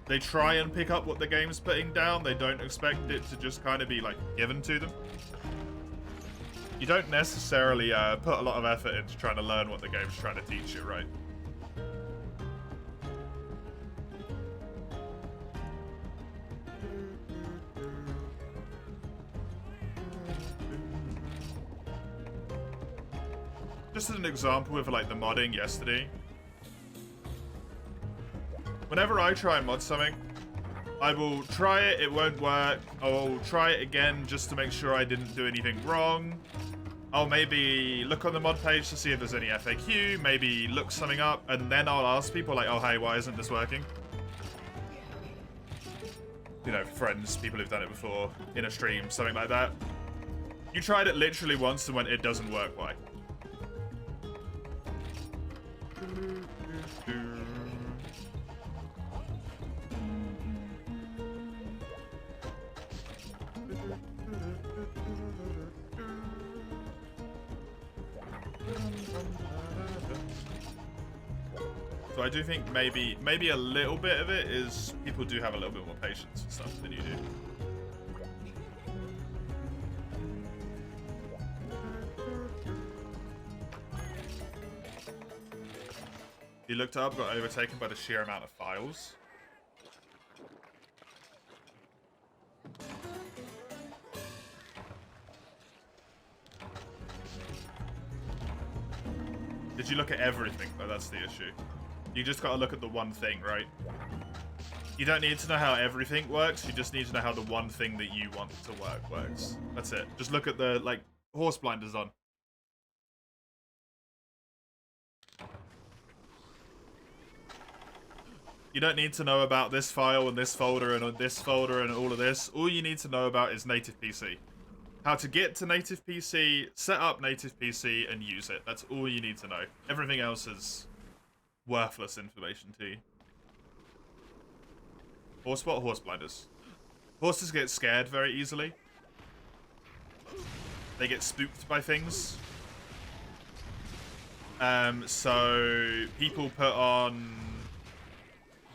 They try and pick up what the game's putting down. They don't expect it to just kind of be like given to them. You don't necessarily put a lot of effort into trying to learn what the game's trying to teach you, right? Just as an example with like the modding yesterday. Whenever I try and mod something, I will try it, it won't work. I'll try it again just to make sure I didn't do anything wrong. I'll maybe look on the mod page to see if there's any FAQ, maybe look something up, and then I'll ask people like, oh hey, why isn't this working? You know, friends, people who've done it before, in a stream, something like that. You tried it literally once and went, it doesn't work, why? So I do think maybe a little bit of it is people do have a little bit more patience for stuff than you do. You looked up, got overtaken by the sheer amount of files. Did you look at everything, though? That's the issue. You just gotta look at the one thing, right? You don't need to know how everything works, you just need to know how the one thing that you want to work works. That's it. Just look at the, like, horse blinders on. You don't need to know about this file and this folder and this folder and all of this. All you need to know about is native PC. How to get to native PC, set up native PC, and use it. That's all you need to know. Everything else is worthless information to you. Horse what? Horse blinders. Horses get scared very easily. They get spooked by things. So people put on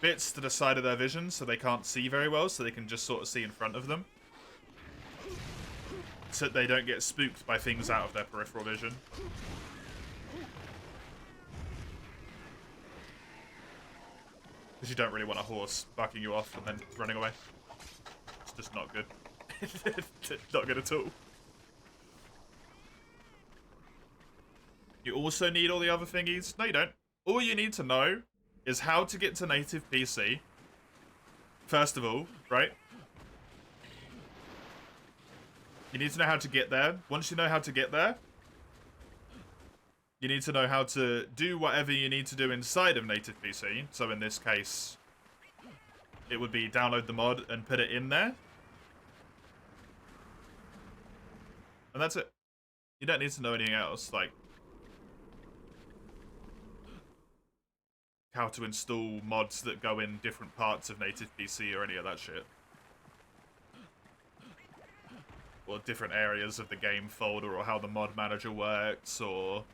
bits to the side of their vision so they can't see very well, so they can just sort of see in front of them. So that they don't get spooked by things out of their peripheral vision. Because you don't really want a horse bucking you off and then running away. It's just not good. Not good at all. You also need all the other thingies. No, you don't. All you need to know is how to get to native PC. First of all, right? You need to know how to get there. Once you know how to get there, you need to know how to do whatever you need to do inside of native PC. So in this case, it would be download the mod and put it in there. And that's it. You don't need to know anything else, like how to install mods that go in different parts of native PC or any of that shit. Or different areas of the game folder, or how the mod manager works, or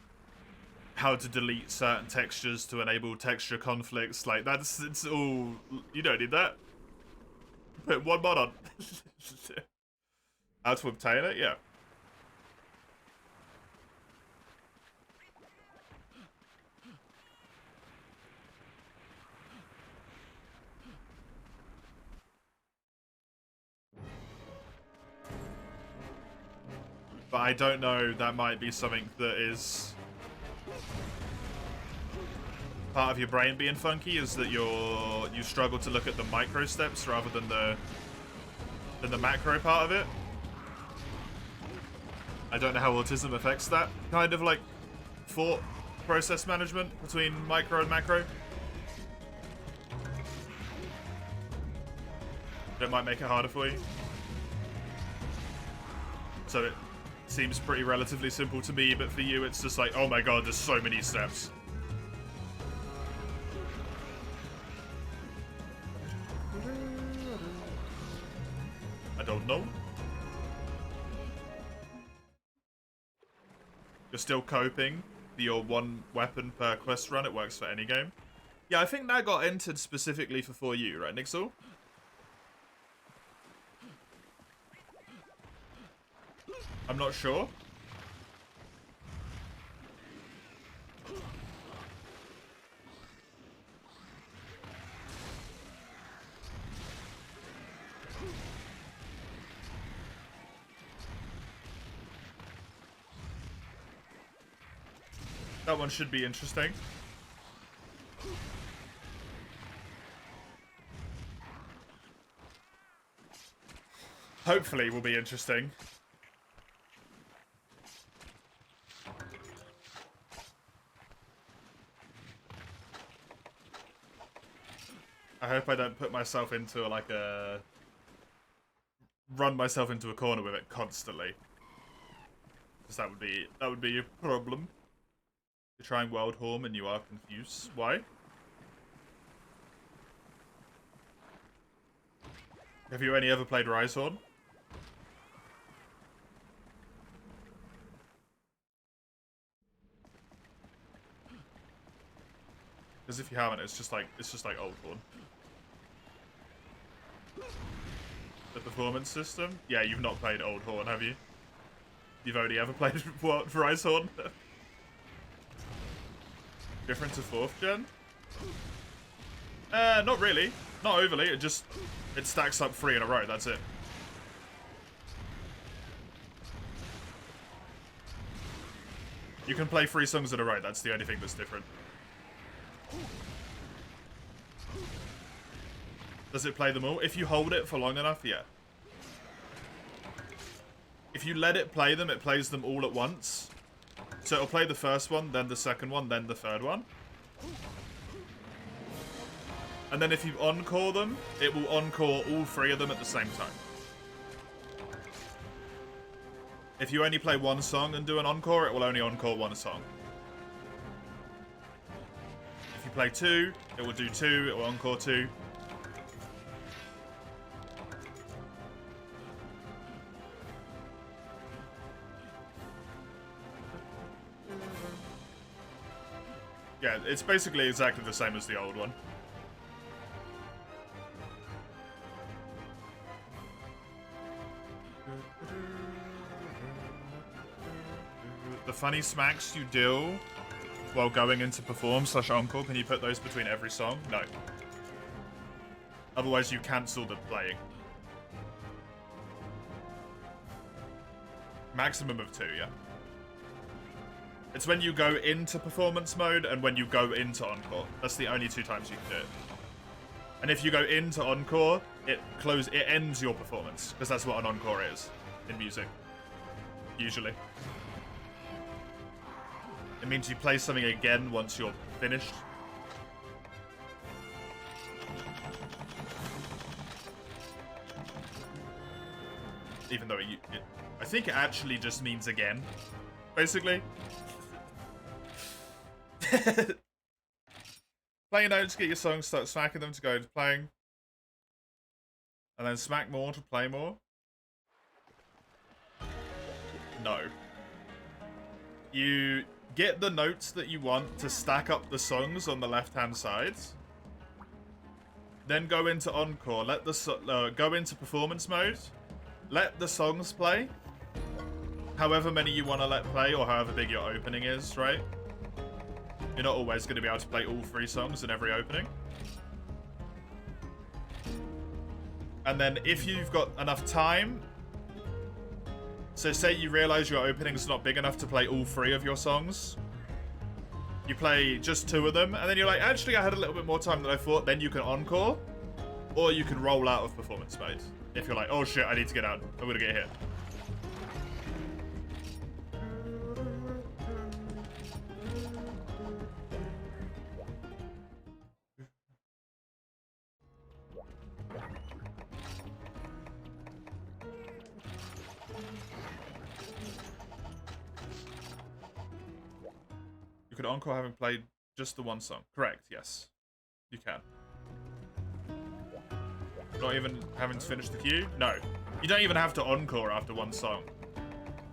how to delete certain textures to enable texture conflicts. Like, it's all... You don't need that. Put one mod on. How to obtain it? Yeah. But I don't know, that might be something that is part of your brain being funky, is that you struggle to look at the micro steps rather than the macro part of it. I don't know how autism affects that kind of like thought process management between micro and macro. That might make it harder for you. So it seems pretty relatively simple to me, but for you it's just like, oh my god, there's so many steps. I don't know. You're still coping for your one weapon per quest run. It works for any game. Yeah, I think that got entered specifically for 4U, right, Nixel? I'm not sure. That one should be interesting. Hopefully will be interesting. I hope I don't put myself into like a... run myself into a corner with it constantly. Because that would be a problem. You're trying World Home and you are confused. Why? Have you ever played Risehorn? Because if you haven't, it's just like Old Horn. The performance system? Yeah, you've not played Old Horn, have you? You've only ever played what, Risehorn? Different to 4th gen? Not really. Not overly. It stacks up 3 in a row, that's it. You can play 3 songs in a row, that's the only thing that's different. Does it play them all? If you hold it for long enough, yeah. If you let it play them, it plays them all at once. So it'll play the first one, then the second one, then the third one. And then if you encore them, it will encore all 3 of them at the same time. If you only play one song and do an encore, it will only encore one song. If you play 2, it will do 2, it will encore 2. Yeah, it's basically exactly the same as the old one. The funny smacks you do while going into perform/encore, can you put those between every song? No. Otherwise you cancel the playing. Maximum of 2, yeah. It's when you go into performance mode and when you go into encore. That's the only 2 times you can do it. And if you go into encore, it ends your performance, because that's what an encore is in music. Usually. It means you play something again once you're finished. Even though I think it actually just means again, basically. Play notes, get your songs, start smacking them to go to playing. And then smack more to play more. No. You get the notes that you want to stack up the songs on the left-hand side. Then go into encore. Let the go into performance mode. Let the songs play. However many you want to let play, or however big your opening is, right? You're not always going to be able to play all 3 songs in every opening. And then if you've got enough time, so say you realize your opening's not big enough to play all 3 of your songs, you play just 2 of them, and then you're like, actually I had a little bit more time than I thought, then you can encore, or you can roll out of performance mode. If you're like, oh shit, I need to get out, I'm gonna get hit. You could encore having played just the 1 song. Correct, yes. You can. Not even having to finish the queue? No. You don't even have to encore after 1 song.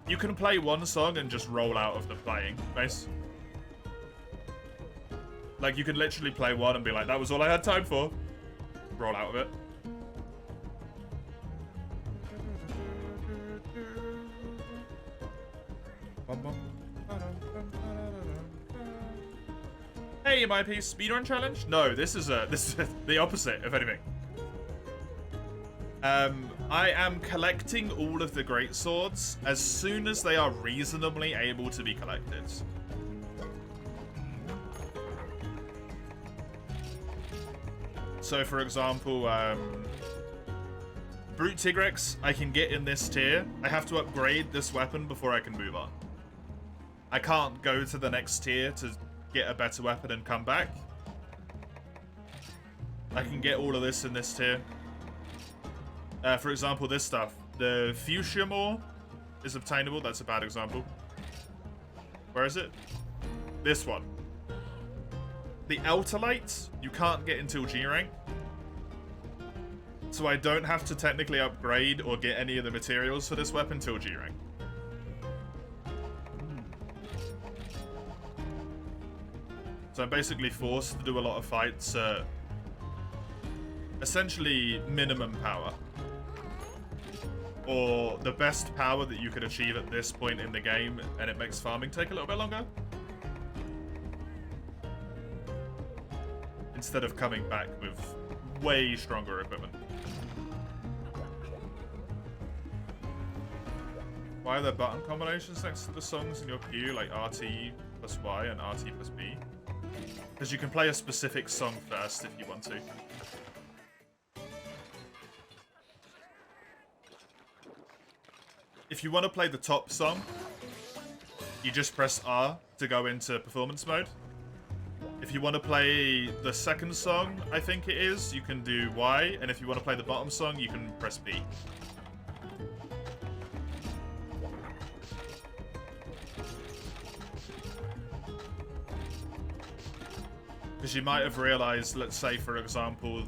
You can play 1 song and just roll out of the playing base. Like, you can literally play 1 and be like, that was all I had time for. Roll out of it. Hey, MIP speedrun challenge? No, this is the opposite, if anything. I am collecting all of the great swords as soon as they are reasonably able to be collected. So, for example, Brute Tigrex, I can get in this tier. I have to upgrade this weapon before I can move on. I can't go to the next tier to get a better weapon and come back. I can get all of this in this tier. For example, this stuff. The Fuchsia Ore is obtainable. That's a bad example. Where is it? This one. The Eltalite, you can't get until G rank. So I don't have to technically upgrade or get any of the materials for this weapon till G rank. So I'm basically forced to do a lot of fights at essentially minimum power. Or the best power that you could achieve at this point in the game, and it makes farming take a little bit longer. Instead of coming back with way stronger equipment. Why are there button combinations next to the songs in your queue, like RT plus Y and RT plus B? Because you can play a specific song first if you want to. If you want to play the top song, you just press R to go into performance mode. If you want to play the second song, I think it is, you can do Y, and if you want to play the bottom song, you can press B. Because you might have realized, let's say, for example,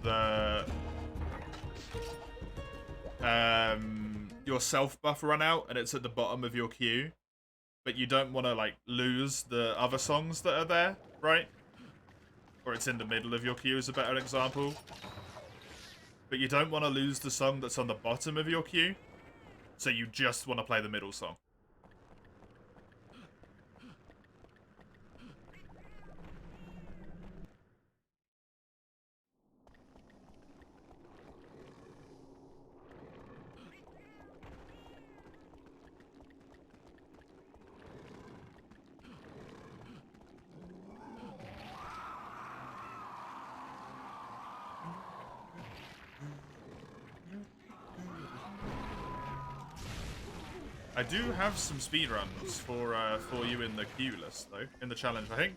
your self buff run out and it's at the bottom of your queue, but you don't want to like lose the other songs that are there, right? Or it's in the middle of your queue is a better example. But you don't want to lose the song that's on the bottom of your queue, so you just want to play the middle song. I do have some speedruns for you in the queue list, though. In the challenge, I think.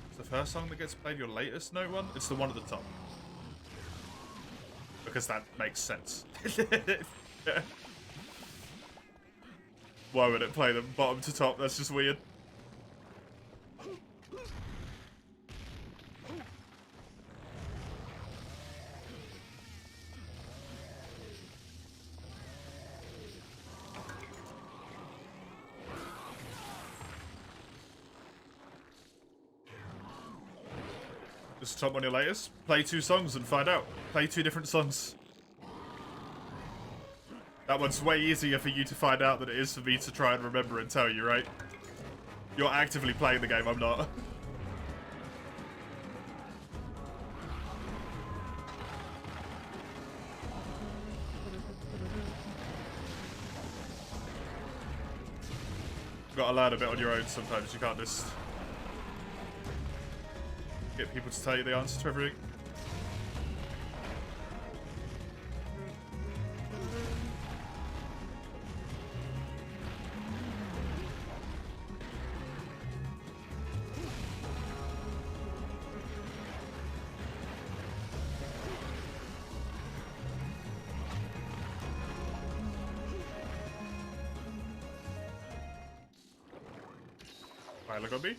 It's the first song that gets played your latest note one? It's the one at the top. Because that makes sense. Why would it play them bottom to top? That's just weird. Just top on your latest. Play 2 songs and find out. Play 2 different songs. That one's way easier for you to find out than it is for me to try and remember and tell you, right? You're actively playing the game, I'm not. You've got to learn a bit on your own sometimes. You can't just get people to tell you the answer to everything. Right, look on me.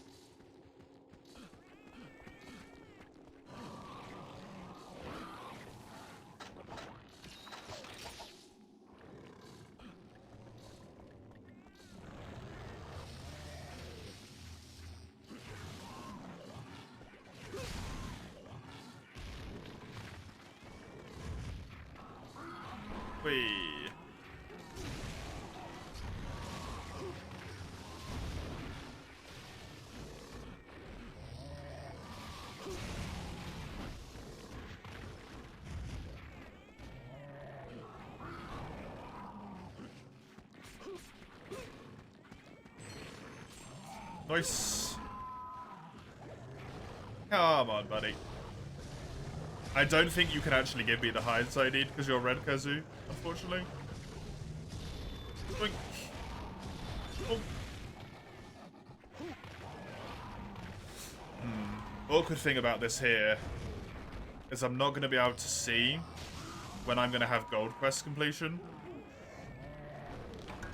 Whee. Nice. Come on, buddy. I don't think you can actually give me the hides I need because you're red Kazoo, unfortunately. Boink. Oh. Awkward thing about this here is I'm not going to be able to see when I'm going to have gold quest completion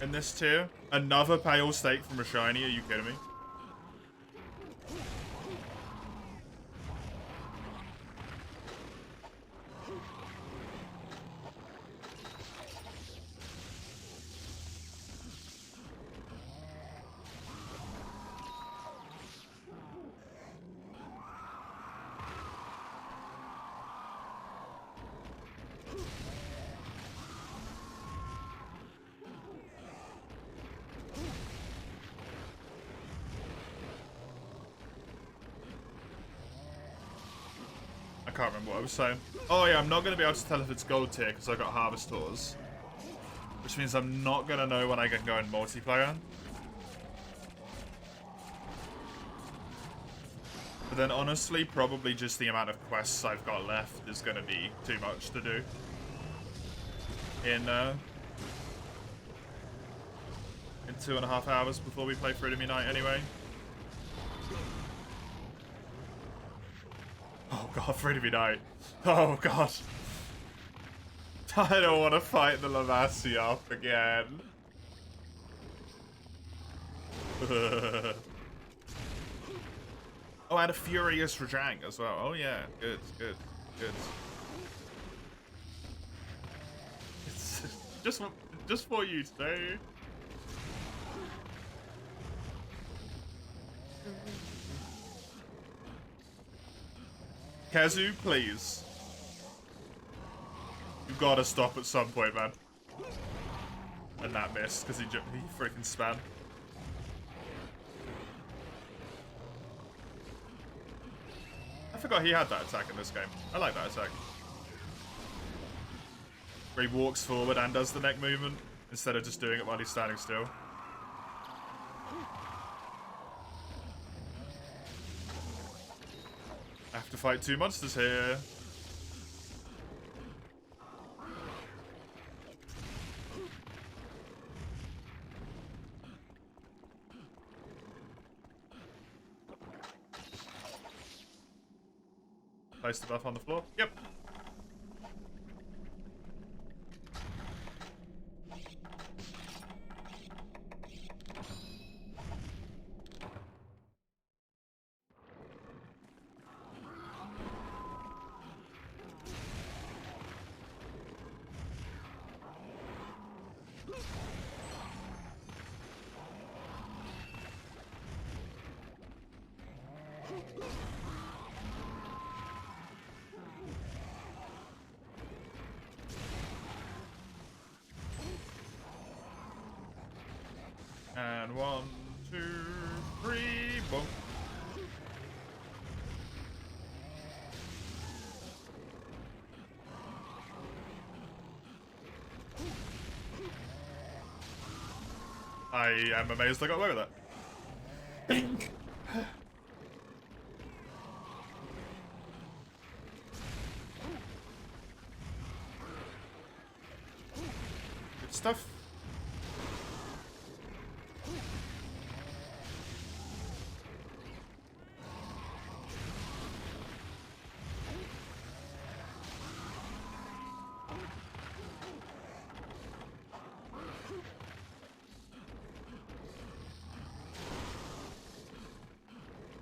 in this tier. Another pale steak from a shiny, are you kidding me? I can't remember what I was saying. Oh yeah, I'm not going to be able to tell if it's gold tier because I got harvest tours. Which means I'm not going to know when I can go in multiplayer. But then honestly, probably just the amount of quests I've got left is going to be too much to do. In 2.5 hours before we play Freedom Unite anyway. Oh god, Freedom Unite. Oh god. I don't want to fight the Lavassi off again. Oh, I had a Furious Rajang as well. Oh yeah, good, good, good. It's just for you today. Kazu, please. You gotta stop at some point, man. And that missed because he freaking spam. I forgot he had that attack in this game. I like that attack. Where he walks forward and does the neck movement instead of just doing it while he's standing still. I have to fight 2 monsters here. Place the buff on the floor. Yep. And 1, 2, 3, boom. I am amazed I got away with that. Bink. Good stuff.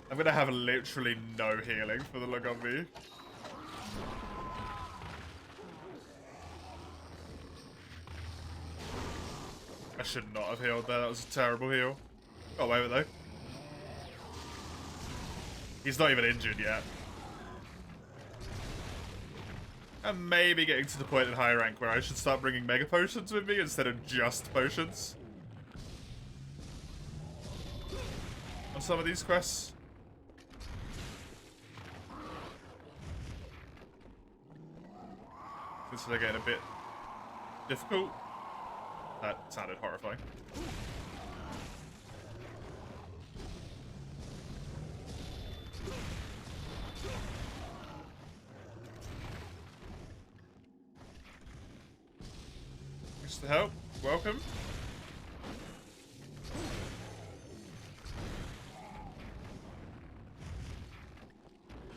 I'm gonna have literally no healing for the look on me. I should not have healed there, that was a terrible heal. Got away with it though. He's not even injured yet. I'm maybe getting to the point in high rank where I should start bringing mega potions with me instead of just potions. On some of these quests. So they're getting a bit difficult. That sounded horrifying. Thanks for the help. Welcome.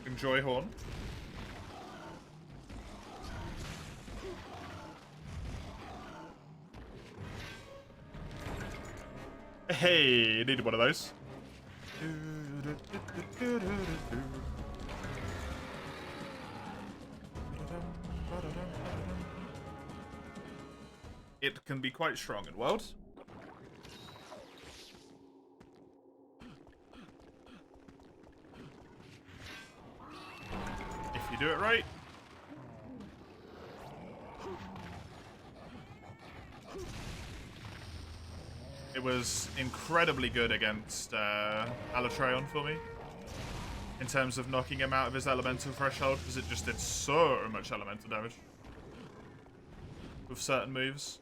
Enjoy Horn. Hey, needed one of those. It can be quite strong in World. If you do it right. It was incredibly good against Alatreon for me. In terms of knocking him out of his elemental threshold, because it just did so much elemental damage. With certain moves.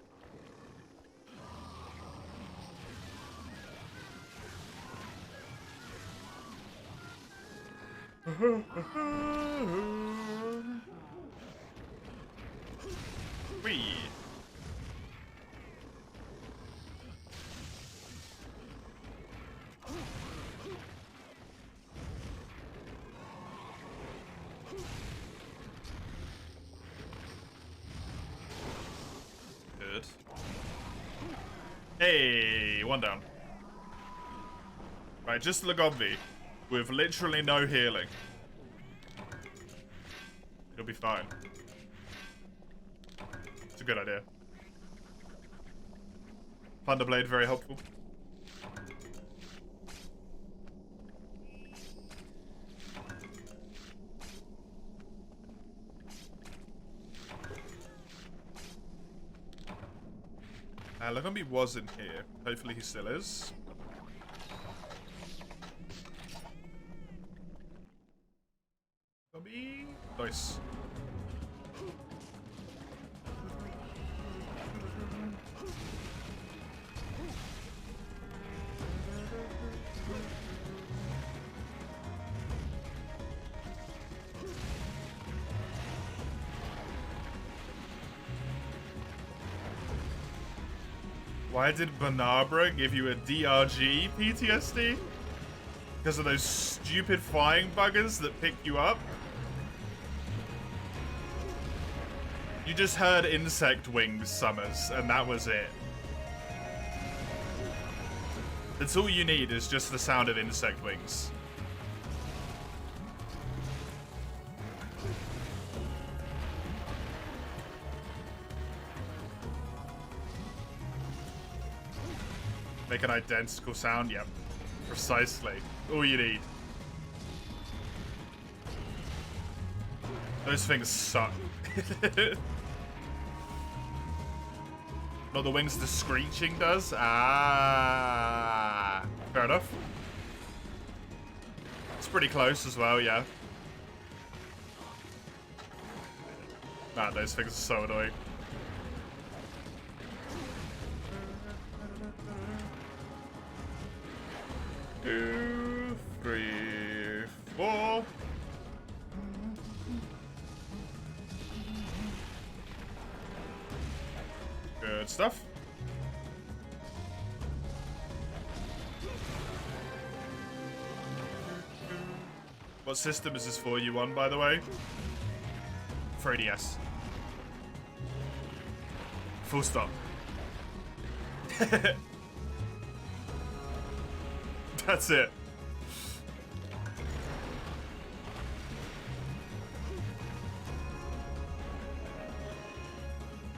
Whee! Good. Hey, one down. Right, just Lagombi with literally no healing. He'll be fine. It's a good idea. Thunderblade, very helpful. Lagombi was in here. Hopefully he still is. Lagombi. Nice. Why did Banabra give you a DRG PTSD? Because of those stupid flying buggers that pick you up? You just heard insect wings summers, and that was it. That's all you need, is just the sound of insect wings. Make an identical sound? Yep. Precisely. All you need. Those things suck. Not the wings the screeching does? Ah. Fair enough. It's pretty close as well, yeah. Man, those things are so annoying. Two, three, four. Good stuff. What system is this for you on, by the way? 3DS. Full stop. That's it.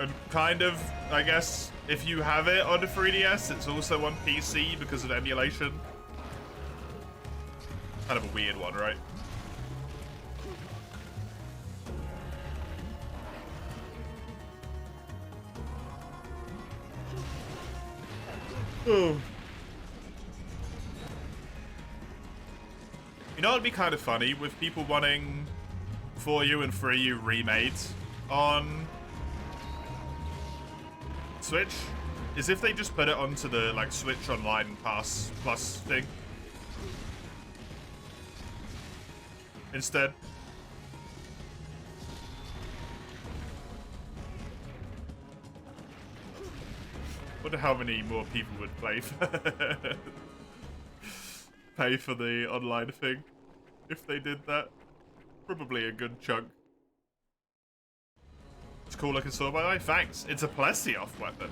And kind of, I guess, if you have it on the 3DS, it's also on PC because of emulation. Kind of a weird one, right? Oh. You know, it'd be kind of funny with people wanting 4U and 3U remade on Switch, is if they just put it onto the like Switch Online Pass Plus thing instead. Wonder how many more people would play for pay for the online thing if they did that. Probably a good chunk. It's cool looking sword, by the way. Thanks. It's a Plesioth weapon.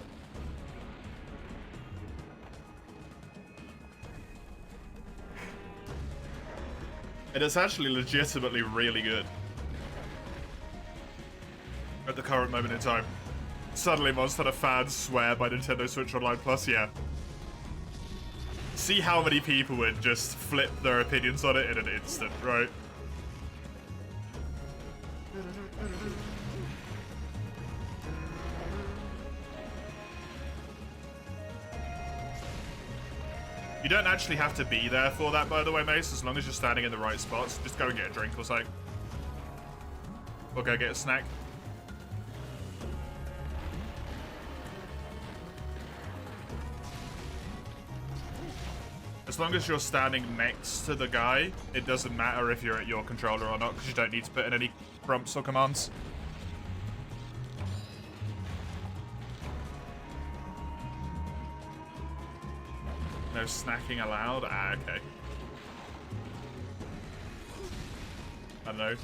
And it's actually legitimately really good. At the current moment in time. Suddenly Monster Hunter fans swear by Nintendo Switch Online Plus, yeah. See how many people would just flip their opinions on it in an instant, right? You don't actually have to be there for that, by the way, Mace, as long as you're standing in the right spots. Just go and get a drink or something. Or go get a snack. As long as you're standing next to the guy, it doesn't matter if you're at your controller or not, because you don't need to put in any prompts or commands. No snacking allowed? Ah, okay. I don't know.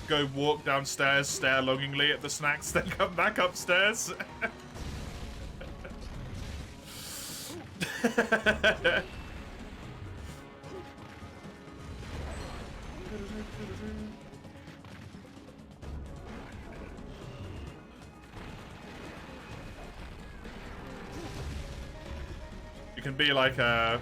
Go walk downstairs, stare longingly at the snacks, then come back upstairs. You can be like a...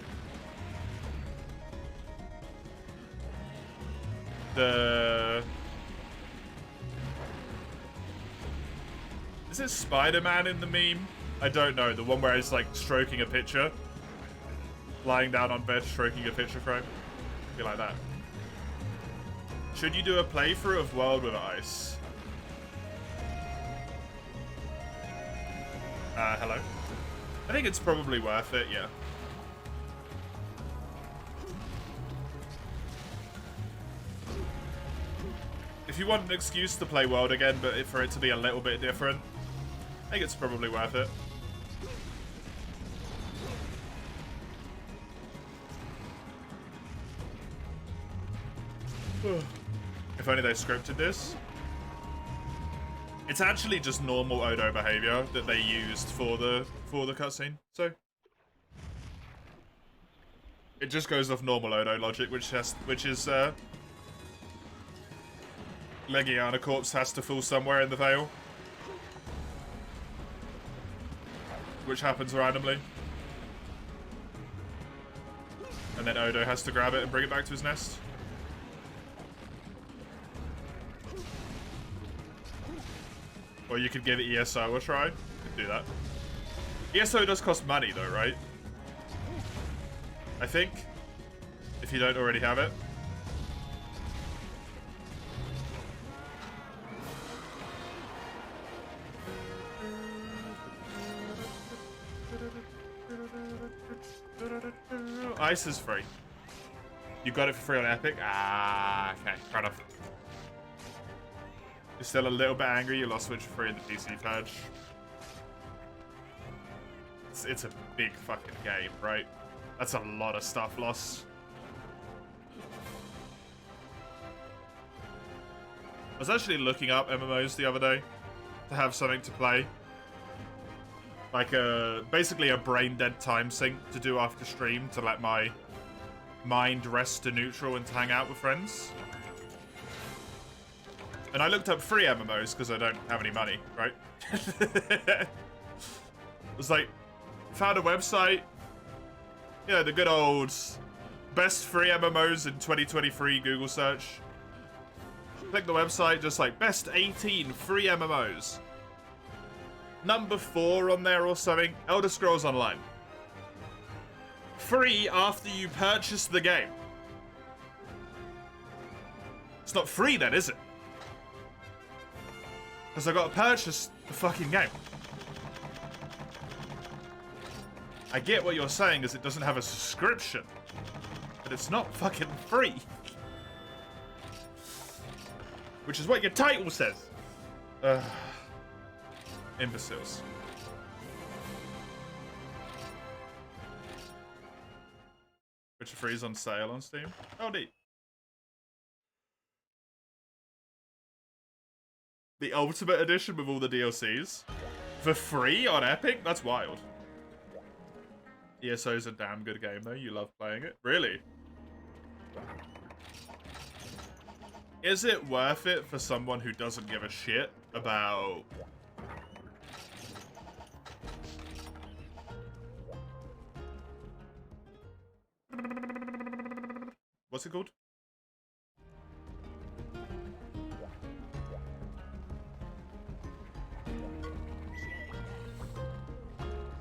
Is it Spider-Man in the meme? I don't know. The one where he's like stroking a picture. Lying down on bed, stroking a picture frame. Be like that. Should you do a playthrough of World with Ice? Hello. I think it's probably worth it, yeah. If you want an excuse to play World again, but for it to be a little bit different, I think it's probably worth it. If only they scripted this. It's actually just normal Odo behavior that they used for the cutscene. So it just goes off normal Odo logic, which is Legiana corpse has to fall somewhere in the Vale, which happens randomly, and then Odo has to grab it and bring it back to his nest. Or you could give ESO a try. You could do that. ESO does cost money though, right? I think. If you don't already have it. Ice is free. You got it for free on Epic? Ah, okay. Fair enough. You're still a little bit angry you lost Switch for free in the PC patch. It's a big fucking game, right? That's a lot of stuff lost. I was actually looking up MMOs the other day to have something to play. Like basically a brain dead time sync to do after stream to let my mind rest to neutral and to hang out with friends. And I looked up free MMOs because I don't have any money, right? It was like, found a website, you know, the good old best free MMOs in 2023 Google search. Click the website, just like best 18 free MMOs. Number 4 on there or something, Elder Scrolls Online. Free after you purchase the game. It's not free then, is it? Because I got to purchase the fucking game. I get what you're saying is it doesn't have a subscription. But it's not fucking free. Which is what your title says. Imbeciles. Witcher 3 is on sale on Steam. Oh, neat. The Ultimate Edition with all the DLCs. For free on Epic? That's wild. ESO's a damn good game, though. You love playing it. Really? Is it worth it for someone who doesn't give a shit about... What's it called?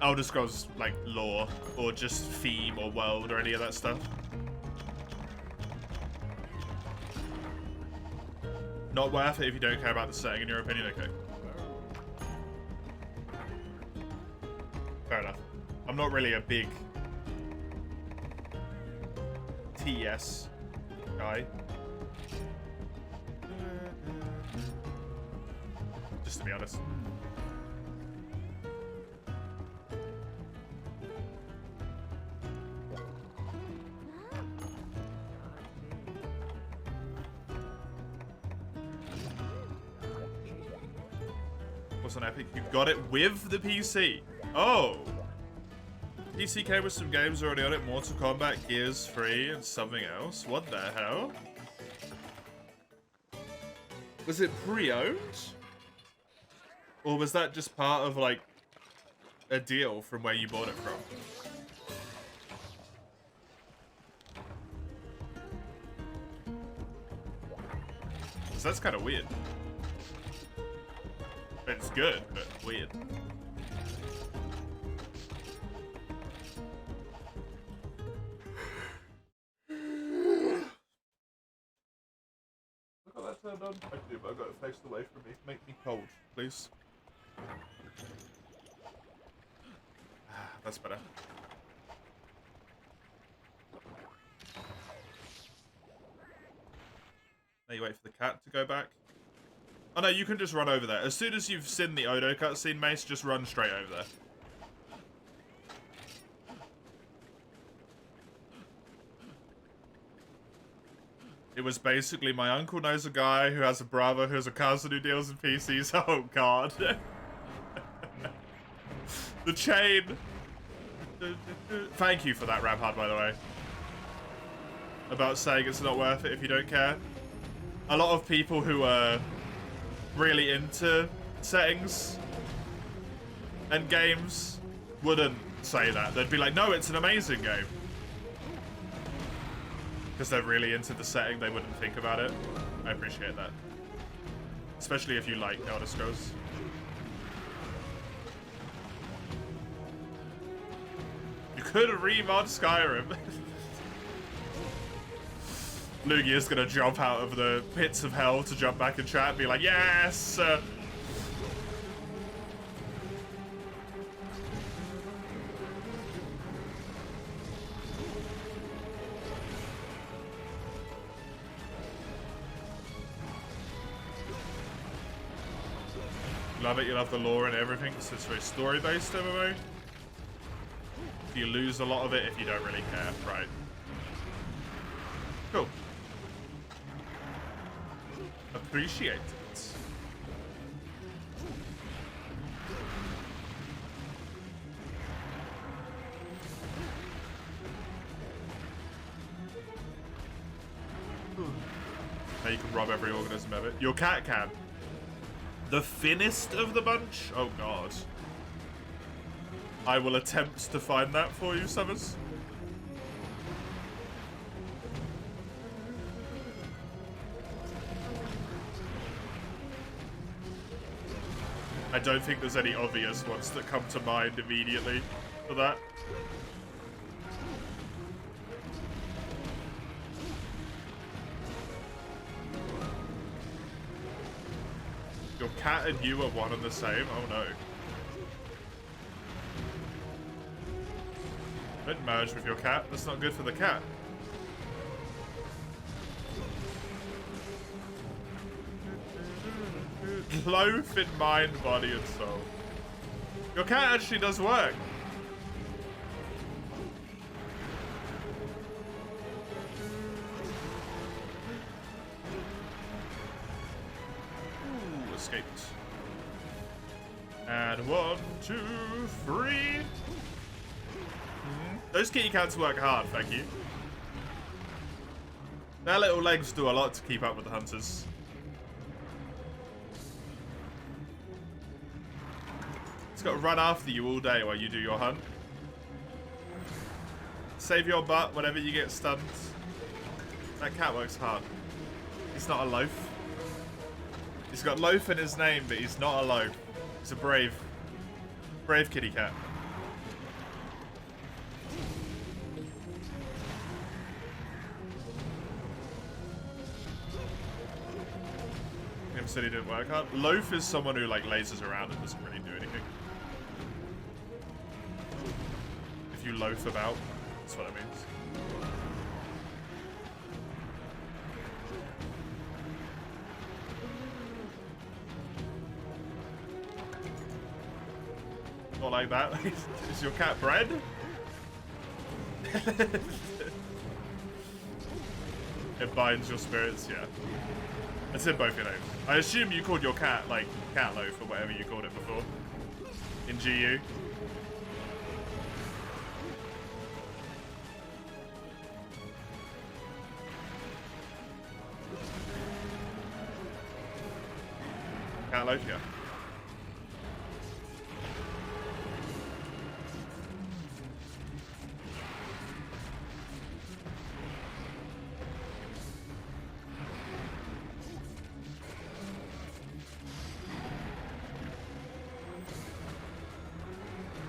Elder Scrolls, like, lore, or just theme or world or any of that stuff. Not worth it if you don't care about the setting, in your opinion? Okay. Fair enough. I'm not really a big TS guy. Just to be honest. What's on Epic? You got it with the PC. Oh. PC came with some games already on it. Mortal Kombat, Gears 3, and something else. What the hell? Was it pre-owned? Or was that just part of, like, a deal from where you bought it from? So that's kind of weird. It's good, but weird. I got that turned on. I do, but I got it faced away from me. Make me cold, please. That's better. Now you wait for the cat to go back. Oh no, you can just run over there. As soon as you've seen the Odo cutscene, Mace, just run straight over there. It was basically my uncle knows a guy who has a brother who has a cousin who deals in PCs. Oh god. The chain. Thank you for that, Ramhard, by the way. About saying it's not worth it if you don't care. A lot of people who are really into settings and games wouldn't say that. They'd be like, no, it's an amazing game. Because they're really into the setting, they wouldn't think about it. I appreciate that. Especially if you like Elder Scrolls. You could remod Skyrim. Lugia's gonna jump out of the pits of hell to jump back in chat and be like, yes! Love it, you love the lore and everything, so it's very story-based MMO. You lose a lot of it if you don't really care, right? Cool. Appreciate it. Now you can rob every organism of it. Your cat can. The thinnest of the bunch? Oh god. I will attempt to find that for you, Summers. I don't think there's any obvious ones that come to mind immediately for that. Your cat and you are one and the same? Oh no. Don't merge with your cat. That's not good for the cat. Loaf in mind, body, and soul. Your cat actually does work. Ooh, escaped. And 1, 2, 3. Those kitty cats work hard, thank you. Their little legs do a lot to keep up with the hunters. It's got to run after you all day while you do your hunt. Save your butt whenever you get stunned. That cat works hard. He's not a loaf. He's got loaf in his name, but he's not a loaf. He's a brave kitty cat. Him said he didn't work hard. Loaf is someone who like lazes around and doesn't really do anything. If you loaf about, that's what it means. Not like that. Is your cat bred? It binds your spirits, yeah. It's in both your names. I assume you called your cat, like, Cat Loaf or whatever you called it before. In GU. Cat Loaf, yeah.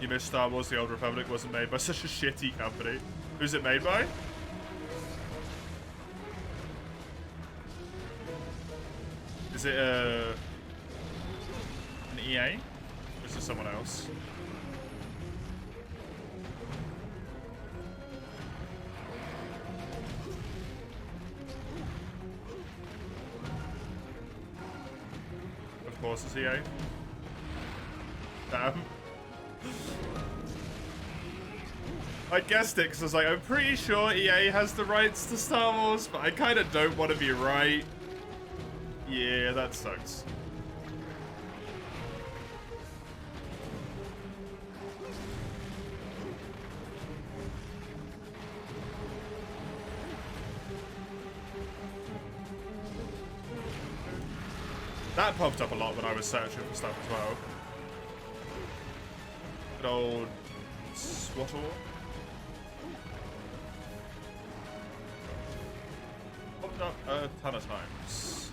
You missed Star Wars The Old Republic wasn't made by such a shitty company. Who's it made by? Is it an EA? Or is it someone else? Of course it's EA. Damn. I guessed it because I was like, I'm pretty sure EA has the rights to Star Wars, but I kind of don't want to be right. Yeah, that sucks. That popped up a lot when I was searching for stuff as well. Good old Swatter. Popped up a ton of times.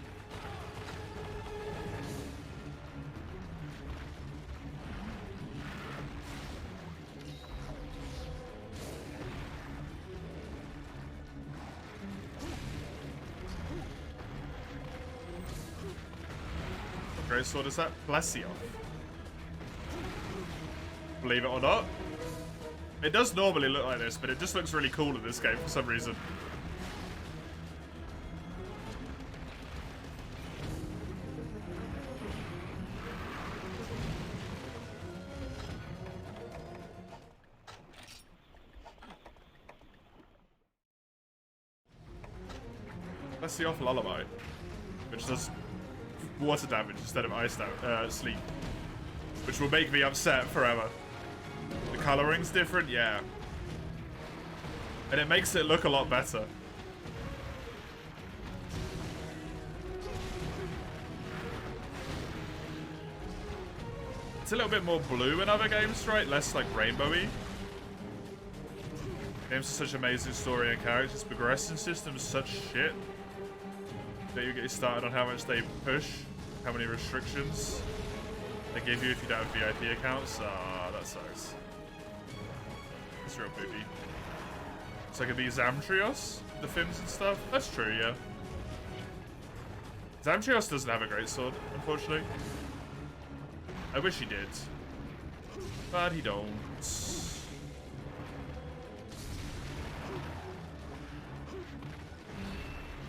What great sword is that? Plesioth. Believe it or not. It does normally look like this, but it just looks really cool in this game for some reason. Plesioth Lullaby, which does water damage instead of ice sleep, which will make me upset forever. The coloring's different, yeah. And it makes it look a lot better. It's a little bit more blue in other games, right? Less like rainbowy. Games are such amazing story and characters. Progression systems such shit that you get started on how much they push, how many restrictions they give you if you don't have VIP accounts. Ah, that sucks. It's real poopy. So I could be Zamtrios, the Fins and stuff. That's true, yeah. Zamtrios doesn't have a great sword, unfortunately. I wish he did, but he don't.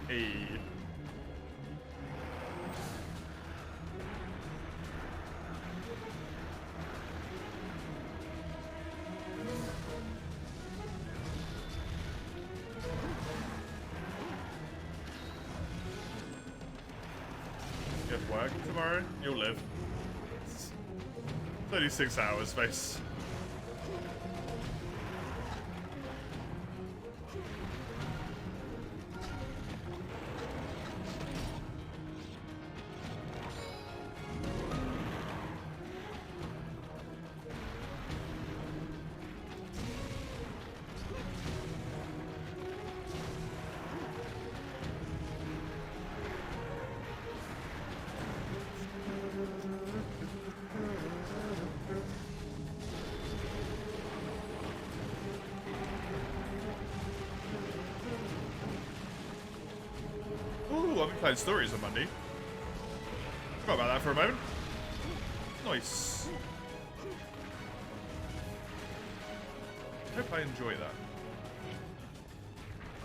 Hey. You have work tomorrow? You'll live. 36 hours, face. Ooh, I've been playing stories on Monday. Forgot about that for a moment. Nice. I hope I enjoy that.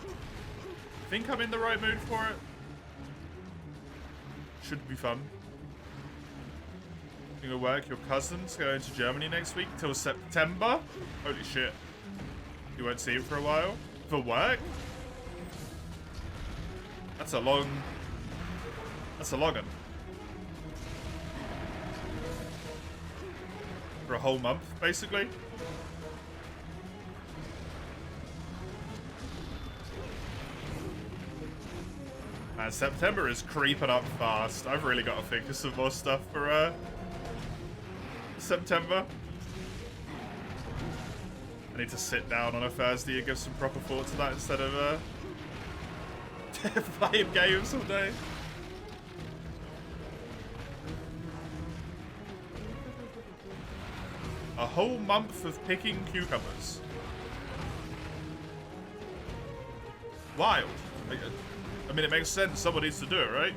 I think I'm in the right mood for it. Should be fun. You gonna work? Your cousin's going to Germany next week till September? Holy shit. You won't see him for a while? For work? That's a long one. For a whole month, basically. Man, September is creeping up fast. I've really got to think of some more stuff for September. I need to sit down on a Thursday and give some proper thought to that instead of playing games all day. A whole month of picking cucumbers. Wild. I mean, it makes sense. Someone needs to do it, right?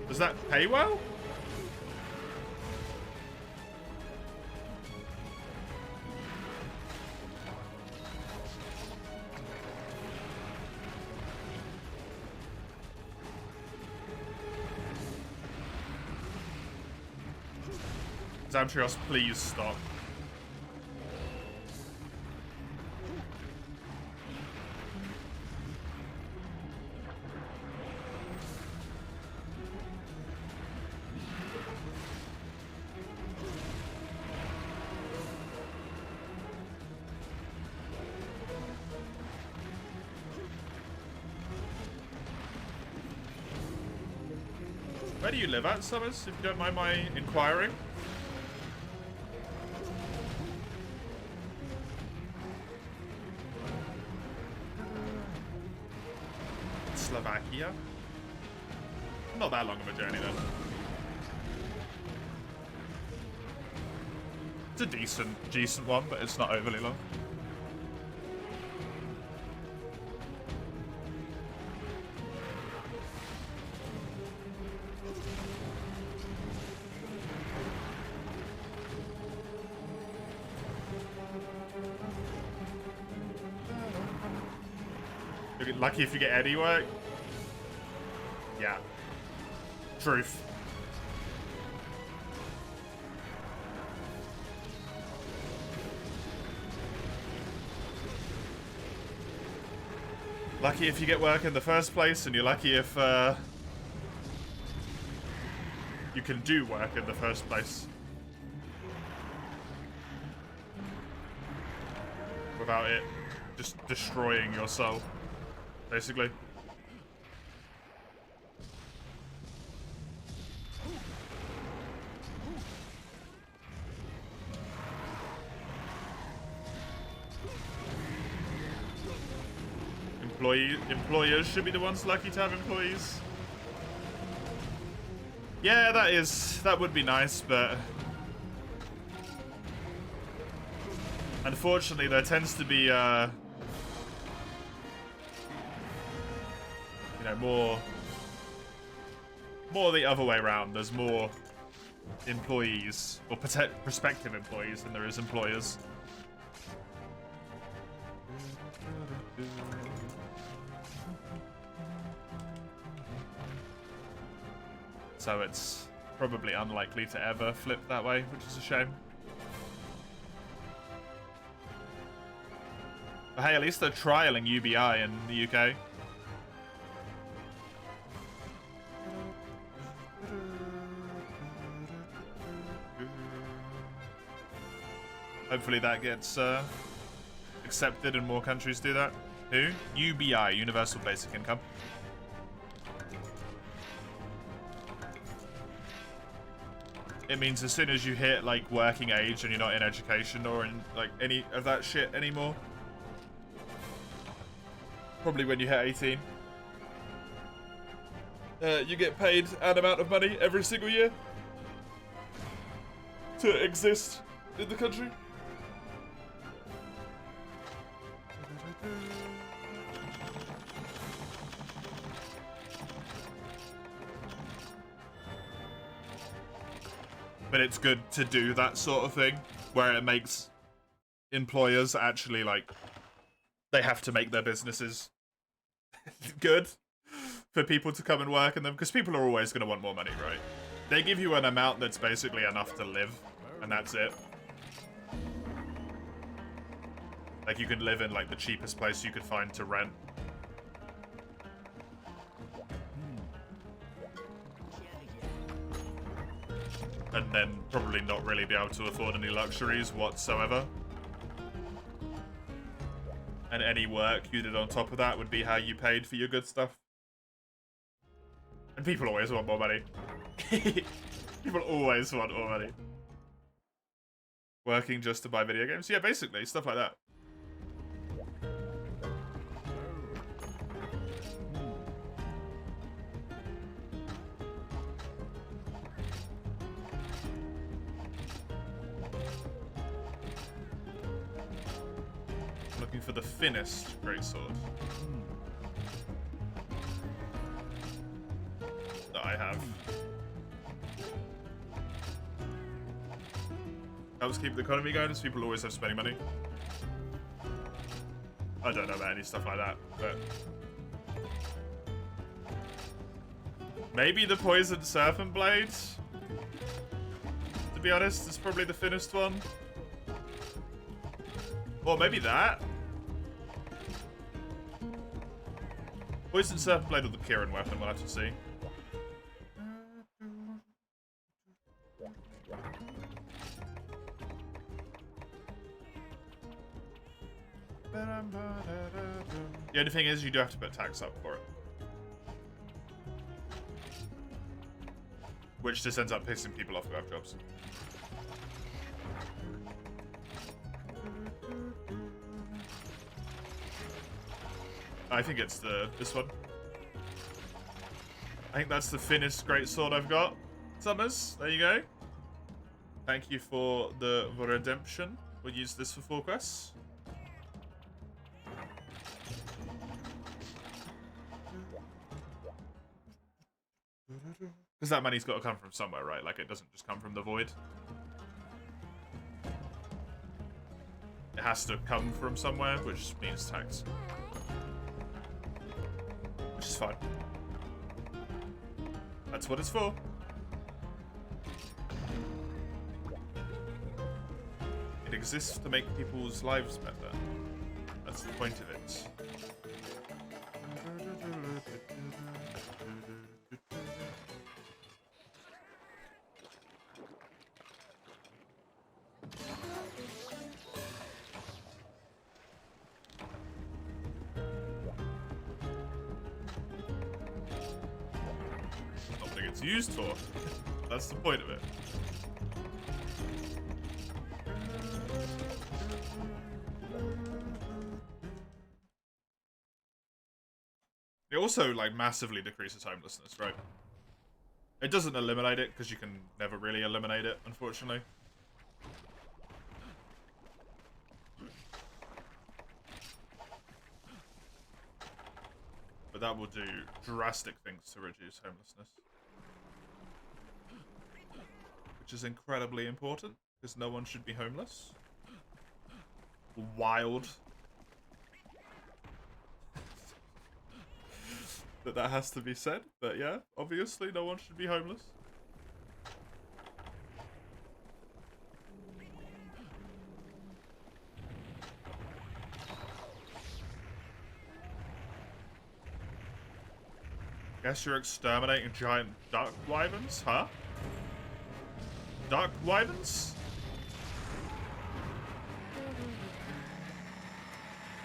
Does that pay well? Zamtrios, please stop. Where do you live at, Summers, if you don't mind my inquiring? Slovakia? Not that long of a journey, then. It's a decent one, but it's not overly long. You're lucky if you get any work. Yeah. Truth. Lucky if you get work in the first place, and you're lucky if you can do work in the first place. Without it just destroying your soul, basically. Employers should be the ones lucky to have employees. Yeah, that would be nice, but unfortunately there tends to be you know, more the other way around. There's more employees or prospective employees than there is employers. So it's probably unlikely to ever flip that way, which is a shame. But hey, at least they're trialing UBI in the UK. Hopefully that gets accepted and more countries do that. Who? UBI, Universal Basic Income. It means as soon as you hit, like, working age and you're not in education or in, like, any of that shit anymore. Probably when you hit 18. You get paid an amount of money every single year to exist in the country. But it's good to do that sort of thing, where it makes employers actually, like, they have to make their businesses good for people to come and work in them, because people are always going to want more money, right? They give you an amount that's basically enough to live, and that's it. Like, you can live in, like, the cheapest place you could find to rent. And then probably not really be able to afford any luxuries whatsoever. And any work you did on top of that would be how you paid for your good stuff. And people always want more money. People always want more money. Working just to buy video games? Yeah, basically, stuff like that. Looking for the thinnest greatsword that I have. Helps keep the economy going, as people always have spending money. I don't know about any stuff like that, but maybe the poisoned serpent blade, to be honest. It's probably the thinnest one. Or maybe that. Poison Serpent Blade or the Kieran weapon, we'll have to see. The only thing is, you do have to put tax up for it. Which just ends up pissing people off who have jobs. I think it's this one. I think that's the thinnest greatsword I've got. Summers, there you go. Thank you for the redemption. We'll use this for 4 quests. Because that money's got to come from somewhere, right? Like, it doesn't just come from the void. It has to come from somewhere, which means tax. Which is fine. That's what it's for. It exists to make people's lives better. That's the point of it. It's used for. That's the point of it. It also, like, massively decreases homelessness, right? It doesn't eliminate it, because you can never really eliminate it, unfortunately. But that will do drastic things to reduce homelessness. Which is incredibly important, because no one should be homeless. Wild. that has to be said, but yeah, obviously no one should be homeless. Guess you're exterminating giant duck wyverns, huh? Duck wyverns?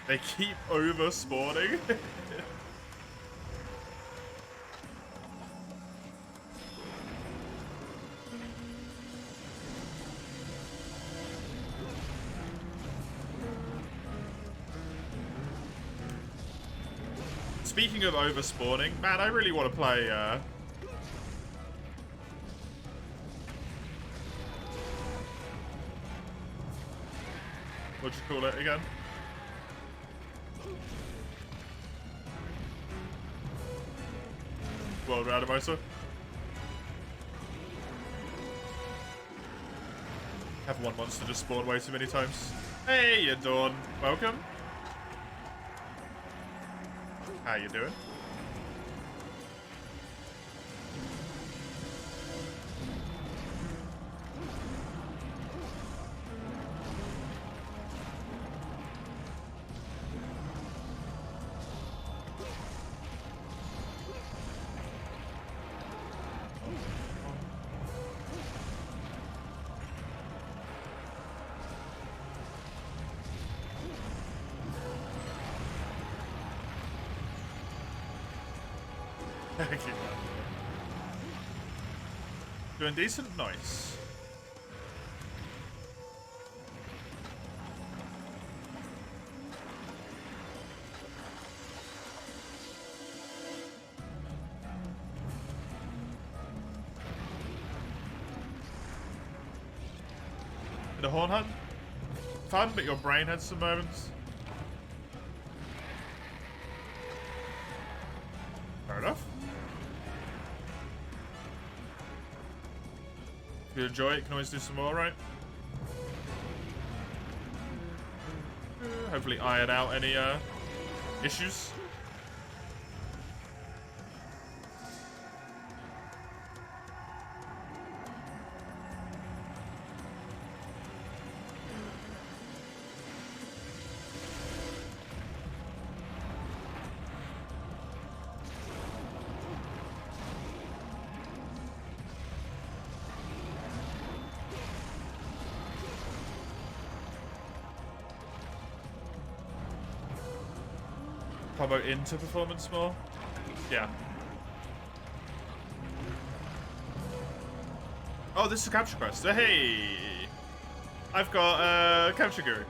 They keep over-spawning. Speaking of over-spawning, man, I really want to play, what'd you call it again? World Randomizer. Have one monster just spawn way too many times. Hey, you Dawn. Welcome. How you doing? Thank you. Doing decent? Nice. The horn hunt? Fun, but your brain had some moments. Fair enough. If you enjoy it, you can always do some more, right? Hopefully iron out any issues. combo into performance more. Yeah. Oh, this is a capture quest. Hey! I've got capture guru.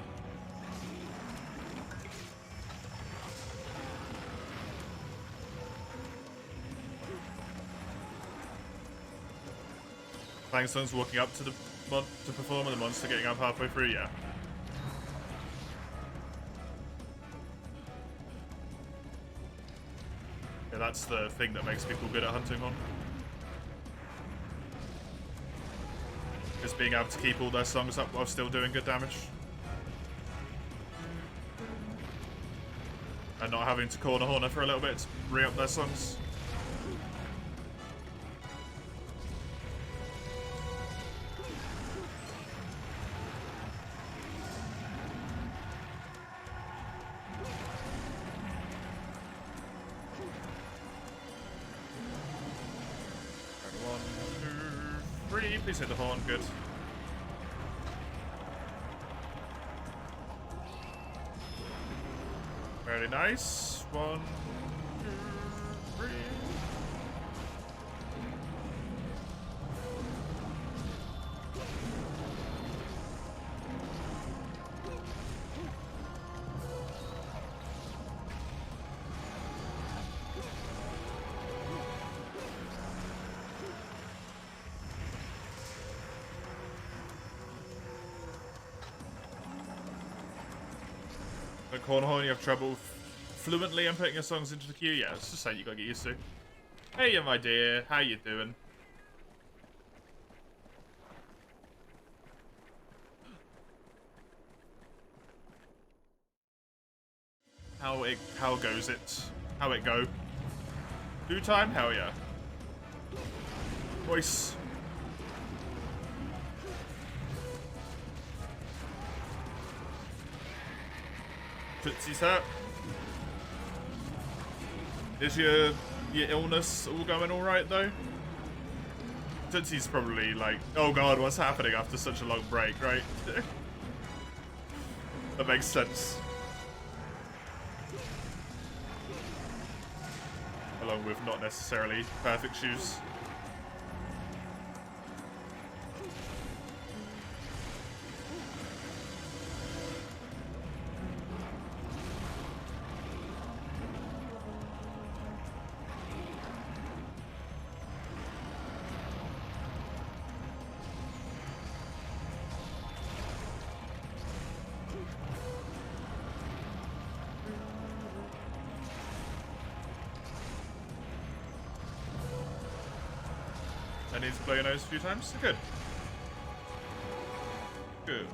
Fangstone's walking up to the to perform and the monster getting up halfway through, yeah. Yeah, that's the thing that makes people good at hunting on. Just being able to keep all their songs up while still doing good damage. And not having to corner horner for a little bit to re-up their songs. Please hit the horn, good. Very nice. 1, 2, 3. At corner horn, you have trouble fluently inputting your songs into the queue. Yeah, it's just something you gotta get used to. Hey, my dear, how you doing? How goes it? How it go? Do time? Hell yeah. Voice. Tootsie's hurt. Is your illness all going alright though? Tootsie's probably like, oh god, what's happening after such a long break, right? That makes sense. Along with not necessarily perfect shoes. I need to blow your nose a few times. Good. Good.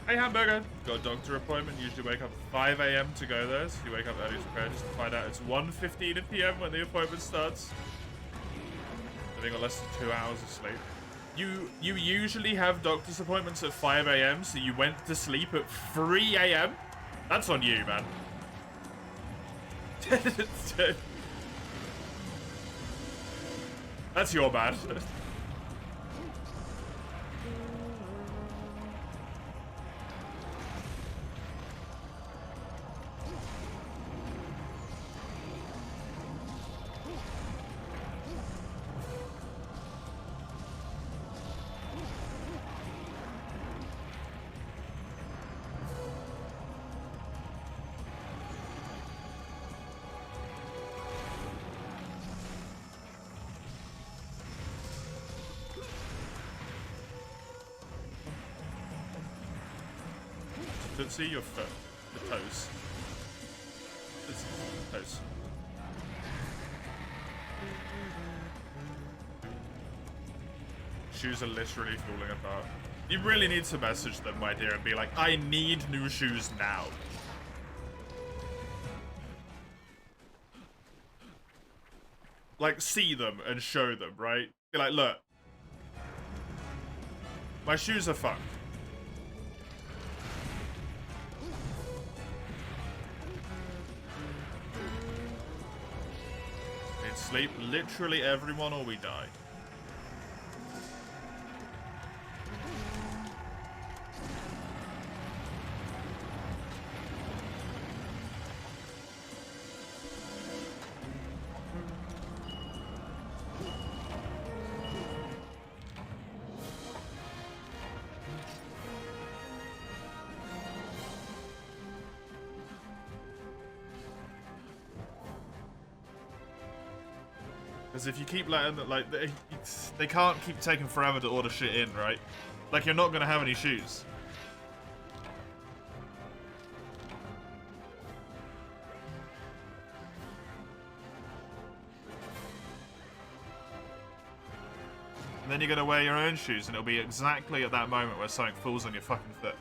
Hey Hamburger, got a doctor appointment, usually wake up at 5 AM to go there, so you wake up early to prepare just to find out it's 1:15 PM when the appointment starts. Living on less than 2 hours of sleep. You usually have doctor's appointments at 5 AM, so you went to sleep at 3 AM? That's on you, man. That's your bad. Don't see your foot, the toes. Toes. Shoes are literally falling apart. You really need to message them, my dear, and be like, I need new shoes now. like, see them and show them, right? Be like, look, my shoes are fucked. Need sleep literally everyone or we die. Because if you keep letting them, like, they can't keep taking forever to order shit in, right? Like, you're not going to have any shoes. And then you're going to wear your own shoes, and it'll be exactly at that moment where something falls on your fucking foot.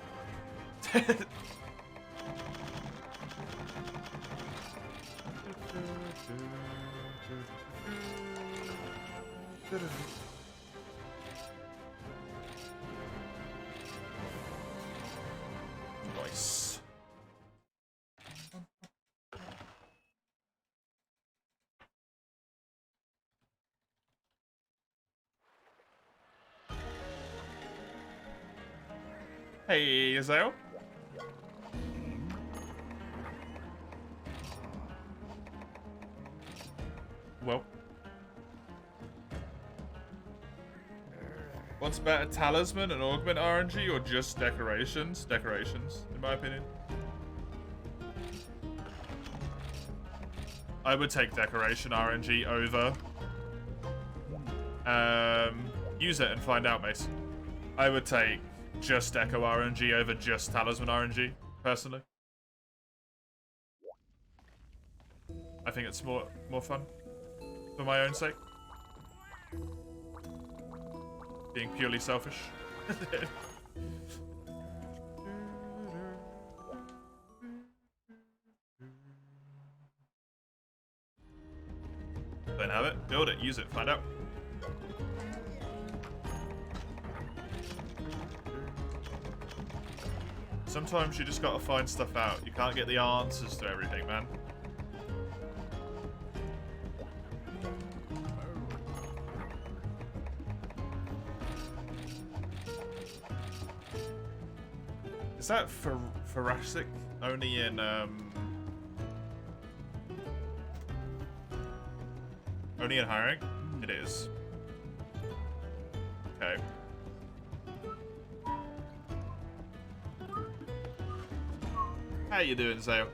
Nice. Hey, Azael. Well. What's better, Talisman and Augment RNG or just Decorations? Decorations, in my opinion. I would take Decoration RNG over. Use it and find out, Mace. I would take just Deco RNG over just Talisman RNG, personally. I think it's more fun, for my own sake. Being purely selfish. Don't have it? Build it, use it, find out. Sometimes you just gotta find stuff out. You can't get the answers to everything, man. Is that thoracic only in high rank? It is. Okay. How you doing, Zale?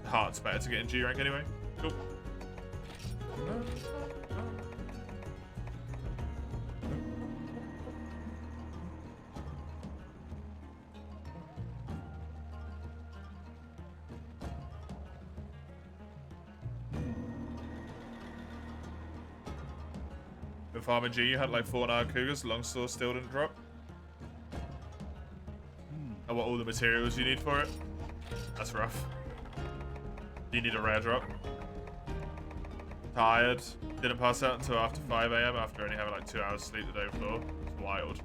Heart's better to get in G rank anyway. Cool. With Farmer G, you had like 4 Nile Cougars, long sword still didn't drop. And what all the materials you need for it? That's rough. You need a rare drop. Tired. Didn't pass out until after 5 AM after only having like 2 hours sleep the day before. It's wild.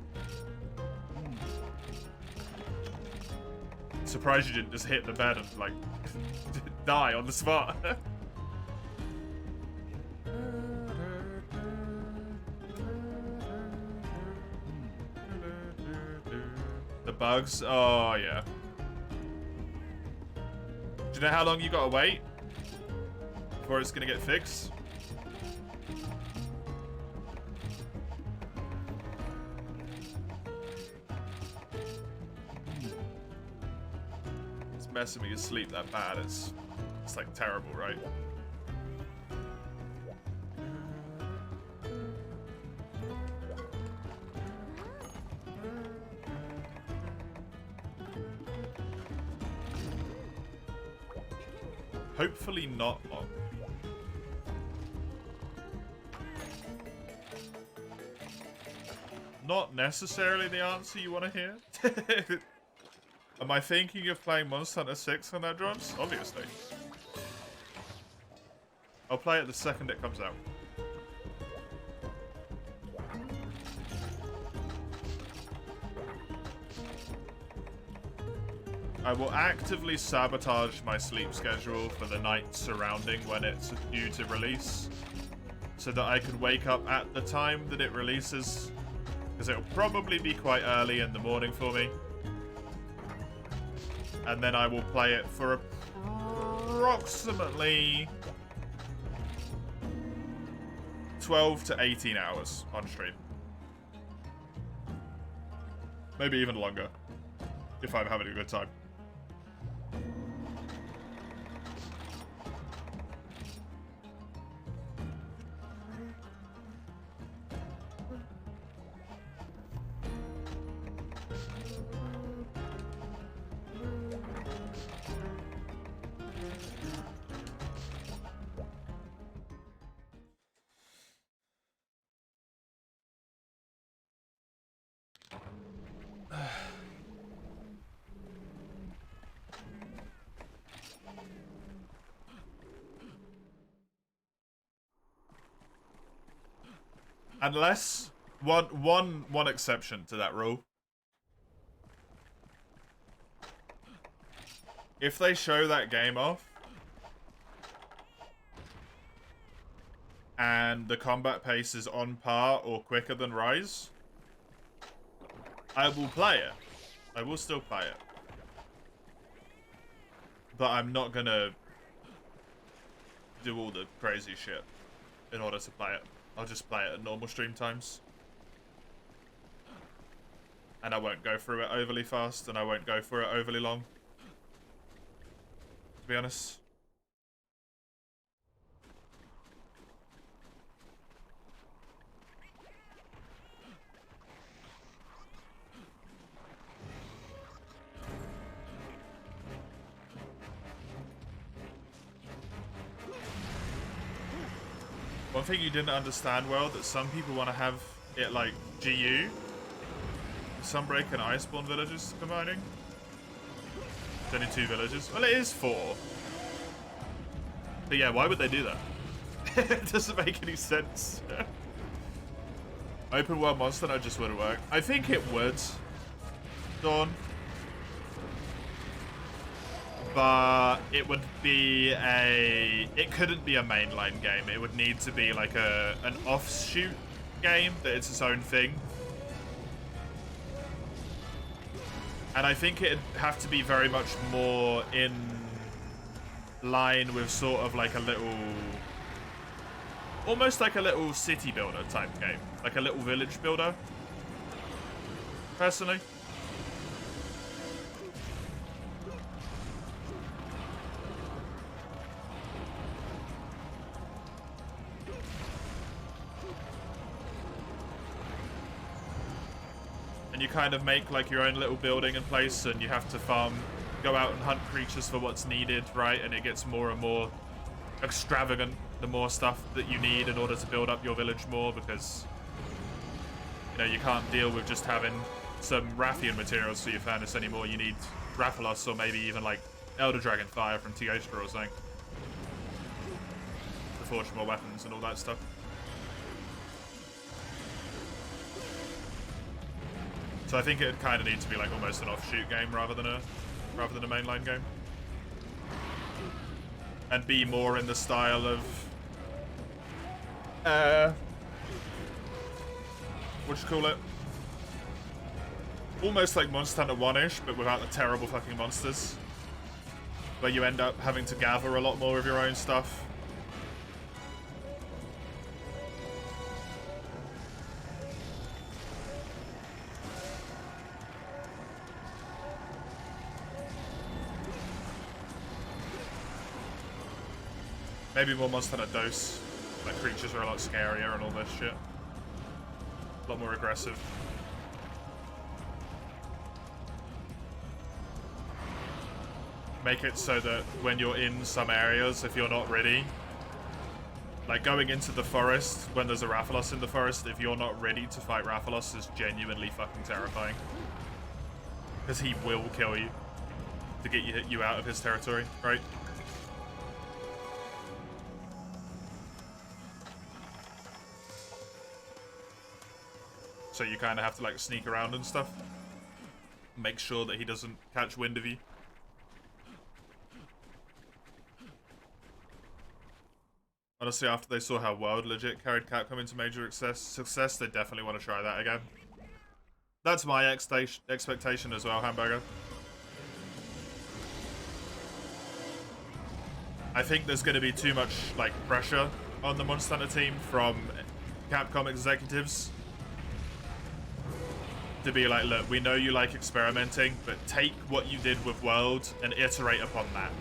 Surprised you didn't just hit the bed and like die on the spot. The bugs? Oh yeah. Do you know how long you gotta wait before it's gonna get fixed? It's messing with your sleep that bad. It's like terrible, right? Hopefully not long. Not necessarily the answer you want to hear. Am I thinking of playing Monster Hunter 6 when that drops? Obviously. I'll play it the second it comes out. I will actively sabotage my sleep schedule for the night surrounding when it's due to release, so that I can wake up at the time that it releases, because it'll probably be quite early in the morning for me. And then I will play it for approximately 12 to 18 hours on stream. Maybe even longer, if I'm having a good time. Unless one exception to that rule. If they show that game off and the combat pace is on par or quicker than Rise, I will play it. I will still play it. But I'm not gonna do all the crazy shit in order to play it. I'll just play it at normal stream times. And I won't go through it overly fast, and I won't go through it overly long. To be honest. One thing you didn't understand well, that some people want to have it like GU. Sunbreak and Iceborne villages combining. There's only 2 villages. Well, it is 4. But yeah, why would they do that? It doesn't make any sense. Open world Monster Hunter just wouldn't work. I think it would, Dawn. But it would be it couldn't be a mainline game. It would need to be like an offshoot game that it's its own thing. And I think it'd have to be very much more in line with sort of like a little, almost like a little city builder type game. Like a little village builder, personally. And you kind of make like your own little building in place, and you have to farm, go out and hunt creatures for what's needed, right? And it gets more and more extravagant the more stuff that you need in order to build up your village more, because you know you can't deal with just having some Rathian materials for your furnace anymore. You need Rathalos, or maybe even like Elder Dragon Fire from Teostra or something to forge more weapons and all that stuff. So I think it kind of needs to be like almost an offshoot game rather than a mainline game, and be more in the style of what you call it? Almost like Monster Hunter 1-ish, but without the terrible fucking monsters, where you end up having to gather a lot more of your own stuff. Maybe more Monster Hunter Dose. Like, creatures are a lot scarier and all this shit. A lot more aggressive. make it so that when you're in some areas, if you're not ready, like going into the forest when there's a Rathalos in the forest, if you're not ready to fight Rathalos, is genuinely fucking terrifying. Because he will kill you to get you out of his territory, right? So you kind of have to like sneak around and stuff. Make sure that he doesn't catch wind of you. Honestly, after they saw how World legit carried Capcom into major success, they definitely want to try that again. That's my expectation as well, Hamburger. I think there's going to be too much like pressure on the Monster Hunter team from Capcom executives to be like, look, we know you like experimenting, but take what you did with World and iterate upon that.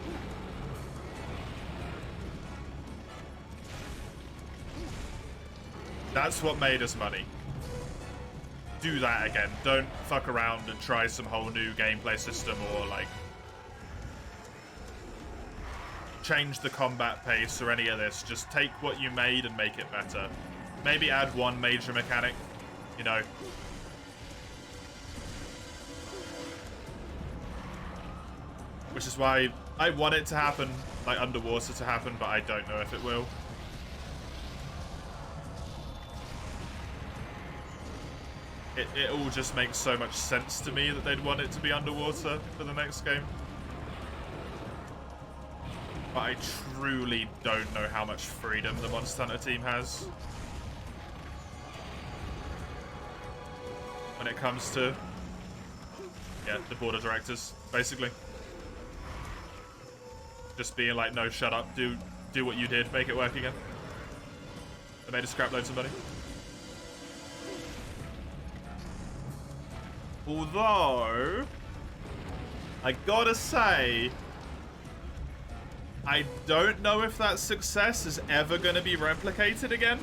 That's what made us money. Do that again. Don't fuck around and try some whole new gameplay system or like change the combat pace or any of this. Just take what you made and make it better. Maybe add one major mechanic, you know. Which is why I want it to happen, like underwater to happen, but I don't know if it will. It all just makes so much sense to me that they'd want it to be underwater for the next game. But I truly don't know how much freedom the Monster Hunter team has when it comes to, yeah, the board of directors, basically. Just being like, no, shut up, do what you did, make it work again. They made a scrap load somebody. Although, I gotta say, I don't know if that success is ever gonna be replicated again.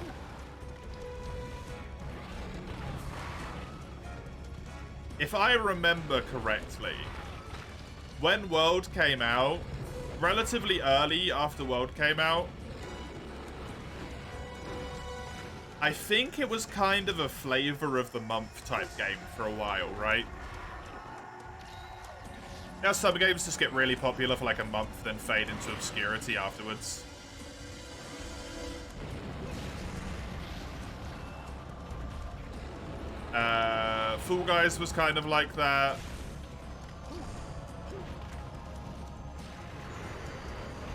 If I remember correctly, when World came out, relatively early after World came out, I think it was kind of a flavor of the month type game for a while, right? Now some games just get really popular for like a month, then fade into obscurity afterwards. Fall Guys was kind of like that.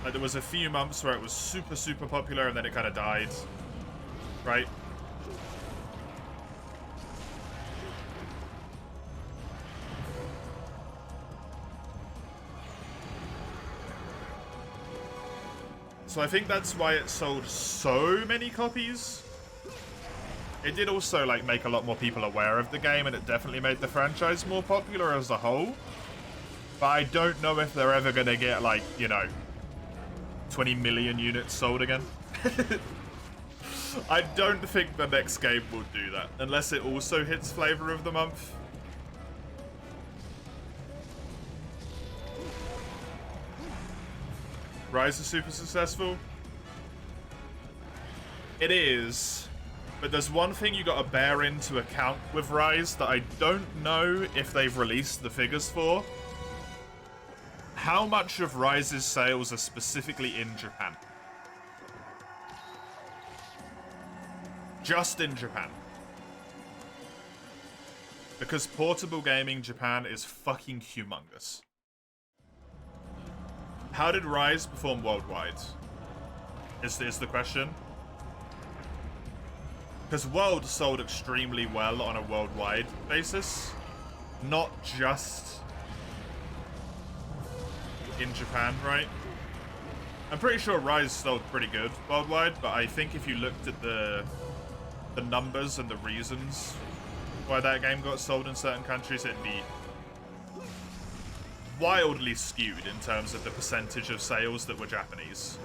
Like there was a few months where it was super, super popular and then it kind of died. Right? So I think that's why it sold so many copies. It did also like make a lot more people aware of the game, and it definitely made the franchise more popular as a whole. But I don't know if they're ever gonna get like, you know, 20 million units sold again. I don't think the next game will do that, unless it also hits flavor of the month. Rise is super successful. It is, but there's one thing you gotta bear into account with Rise that I don't know if they've released the figures for. How much of Rise's sales are specifically in Japan? Just in Japan. Because portable gaming Japan is fucking humongous. How did Rise perform worldwide? Is the question. Because World sold extremely well on a worldwide basis. Not just in Japan, right? I'm pretty sure Rise sold pretty good worldwide, but I think if you looked at the numbers and the reasons why that game got sold in certain countries, it'd be wildly skewed in terms of the percentage of sales that were Japanese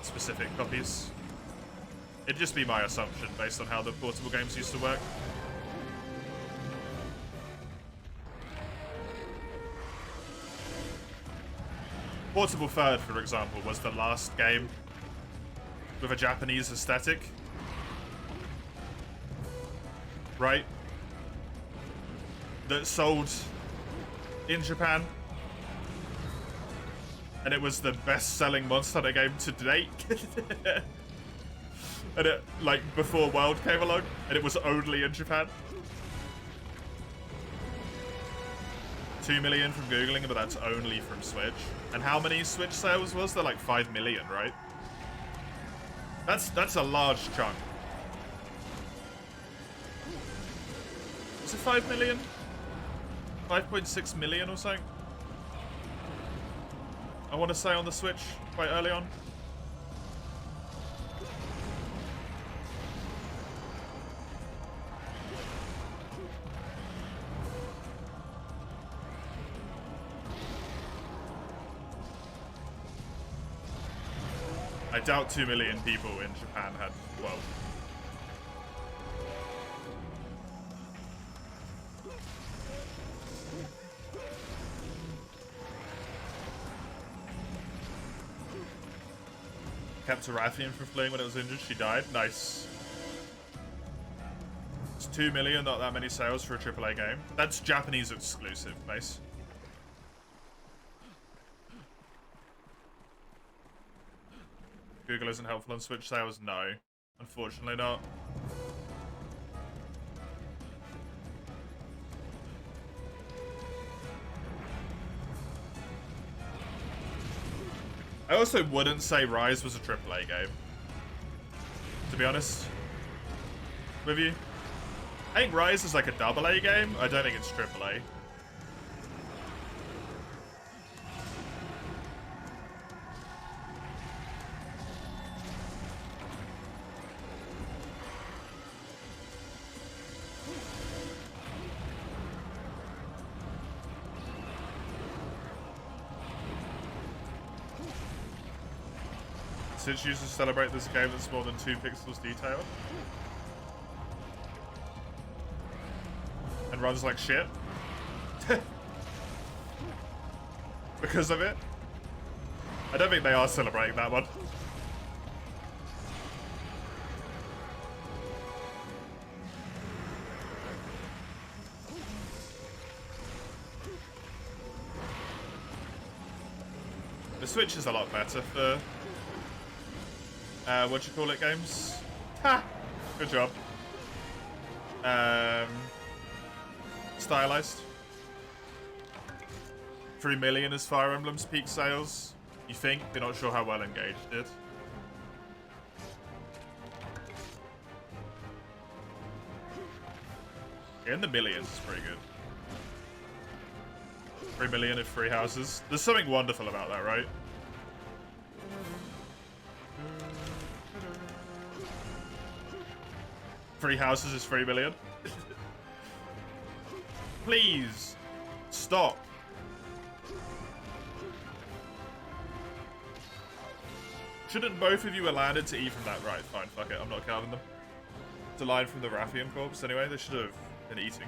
specific copies. It'd just be my assumption based on how the portable games used to work. Portable Third, for example, was the last game with a Japanese aesthetic. Right? That sold in Japan. And it was the best-selling Monster Hunter game to date. And it, like, before World came along, and it was only in Japan. 2 million from Googling, but that's only from Switch. And how many Switch sales was there? Like 5 million, right? That's a large chunk. Is it 5 million? 5.6 million or something? I want to say on the Switch quite early on. I doubt 2 million people in Japan had, well... Kept Tarathian from fleeing when it was injured. She died. Nice. It's 2 million, not that many sales for a AAA game. That's Japanese exclusive, Mace. Google isn't helpful on Switch sales? No. Unfortunately not. I also wouldn't say Rise was a AAA game. To be honest with you. I think Rise is like a AA game. I don't think it's AAA. Since users celebrate this game that's more than 2 pixels detailed. And runs like shit. Because of it. I don't think they are celebrating that one. The Switch is a lot better for what you call it games? Ha! Good job. Stylized. 3 million is Fire Emblem's peak sales. You think? You're not sure how well Engaged did. In the millions is pretty good. 3 million of free houses. There's something wonderful about that, right? Free houses is 3 million. Please stop. Shouldn't both of you have landed to E from that? Right, fine, fuck it. I'm not counting them. It's a line from the Rathian corpse anyway. They should have been eating.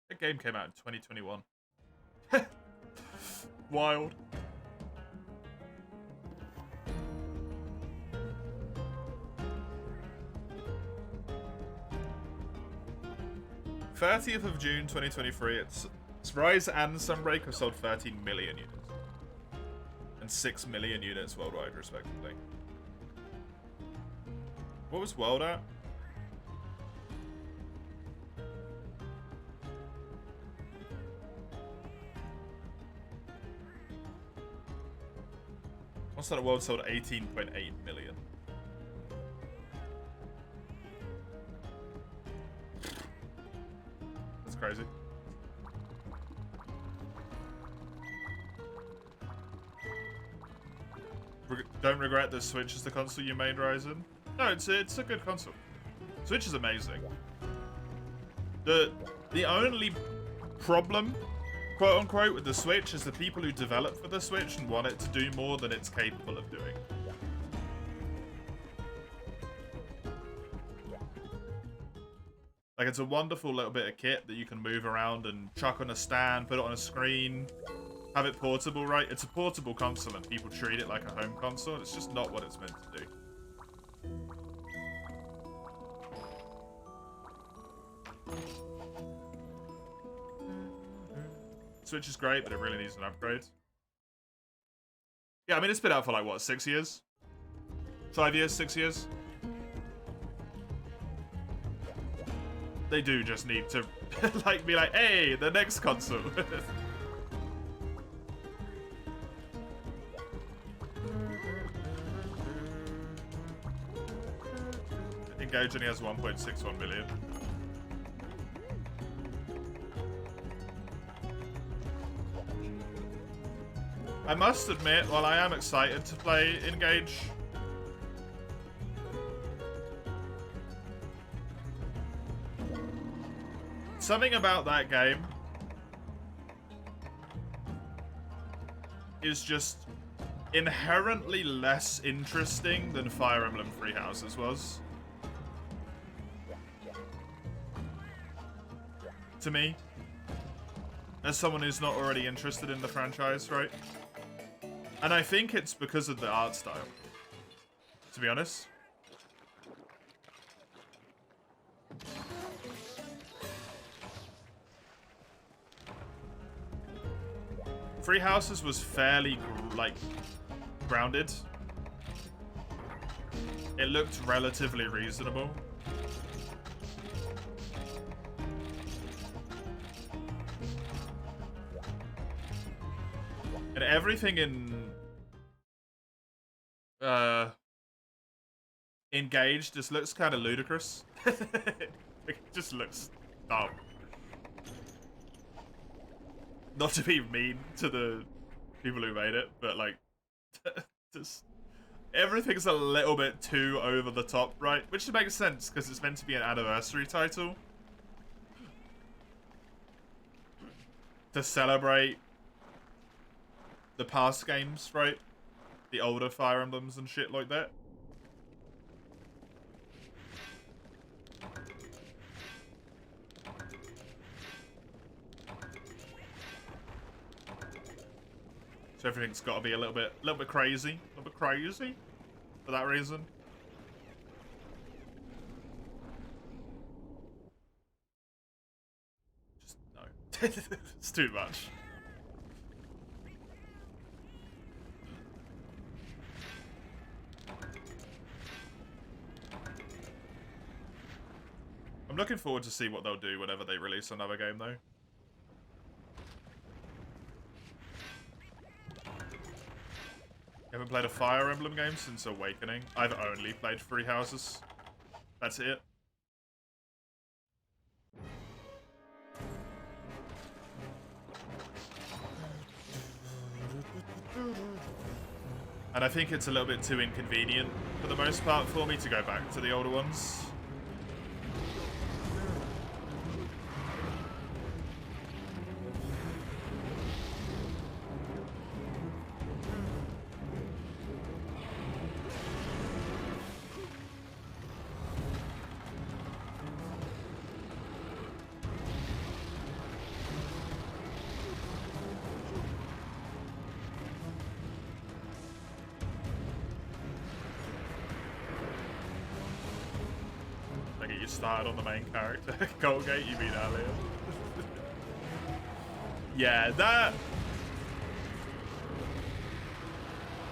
That game came out in 2021. Wild. 30th of June 2023, it's Rise and Sunbreak have sold 13 million units. And 6 million units worldwide, respectively. What was world at? What's that? World sold 18.8 million. That's crazy. Don't regret that Switch is the console you made, Ryzen. No, it's a good console. Switch is amazing. The only problem, quote unquote, with the Switch is the people who develop for the Switch and want it to do more than it's capable of doing. Like, it's a wonderful little bit of kit that you can move around and chuck on a stand, put it on a screen, have it portable, right? It's a portable console and people treat it like a home console. It's just not what it's meant to do. Switch is great, but it really needs an upgrade. Yeah, I mean, it's been out for like, what, 6 years? 5 years, 6 years? They do just need to, like, be like, hey, the next console. Engage only has 1.61 million. I must admit, while I am excited to play Engage, something about that game is just inherently less interesting than Fire Emblem Three Houses was. To me. As someone who's not already interested in the franchise, right? And I think it's because of the art style, to be honest. Three Houses was fairly, like, grounded. It looked relatively reasonable. And everything in Engage just looks kind of ludicrous. It just looks dumb. Not to be mean to the people who made it, but like, just everything's a little bit too over the top, right? Which makes sense because it's meant to be an anniversary title to celebrate the past games, right? The older Fire Emblems and shit like that. So everything's got to be a little bit crazy, for that reason. Just no, it's too much. I'm looking forward to see what they'll do whenever they release another game, though. I haven't played a Fire Emblem game since Awakening. I've only played Three Houses. That's it. And I think it's a little bit too inconvenient, for the most part, for me to go back to the older ones. started on the main character. Colgate, you mean earlier? Yeah, that...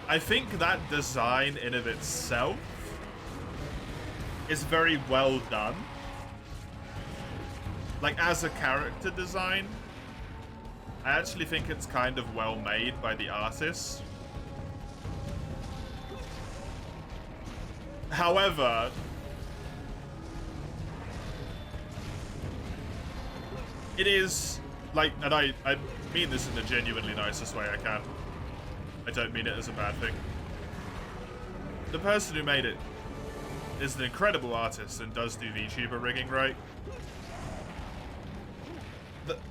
I think that design in of itself is very well done. Like, as a character design, I actually think it's kind of well made by the artist. However, it is, like, and I mean this in the genuinely nicest way I can. I don't mean it as a bad thing. The person who made it is an incredible artist and does do VTuber rigging right.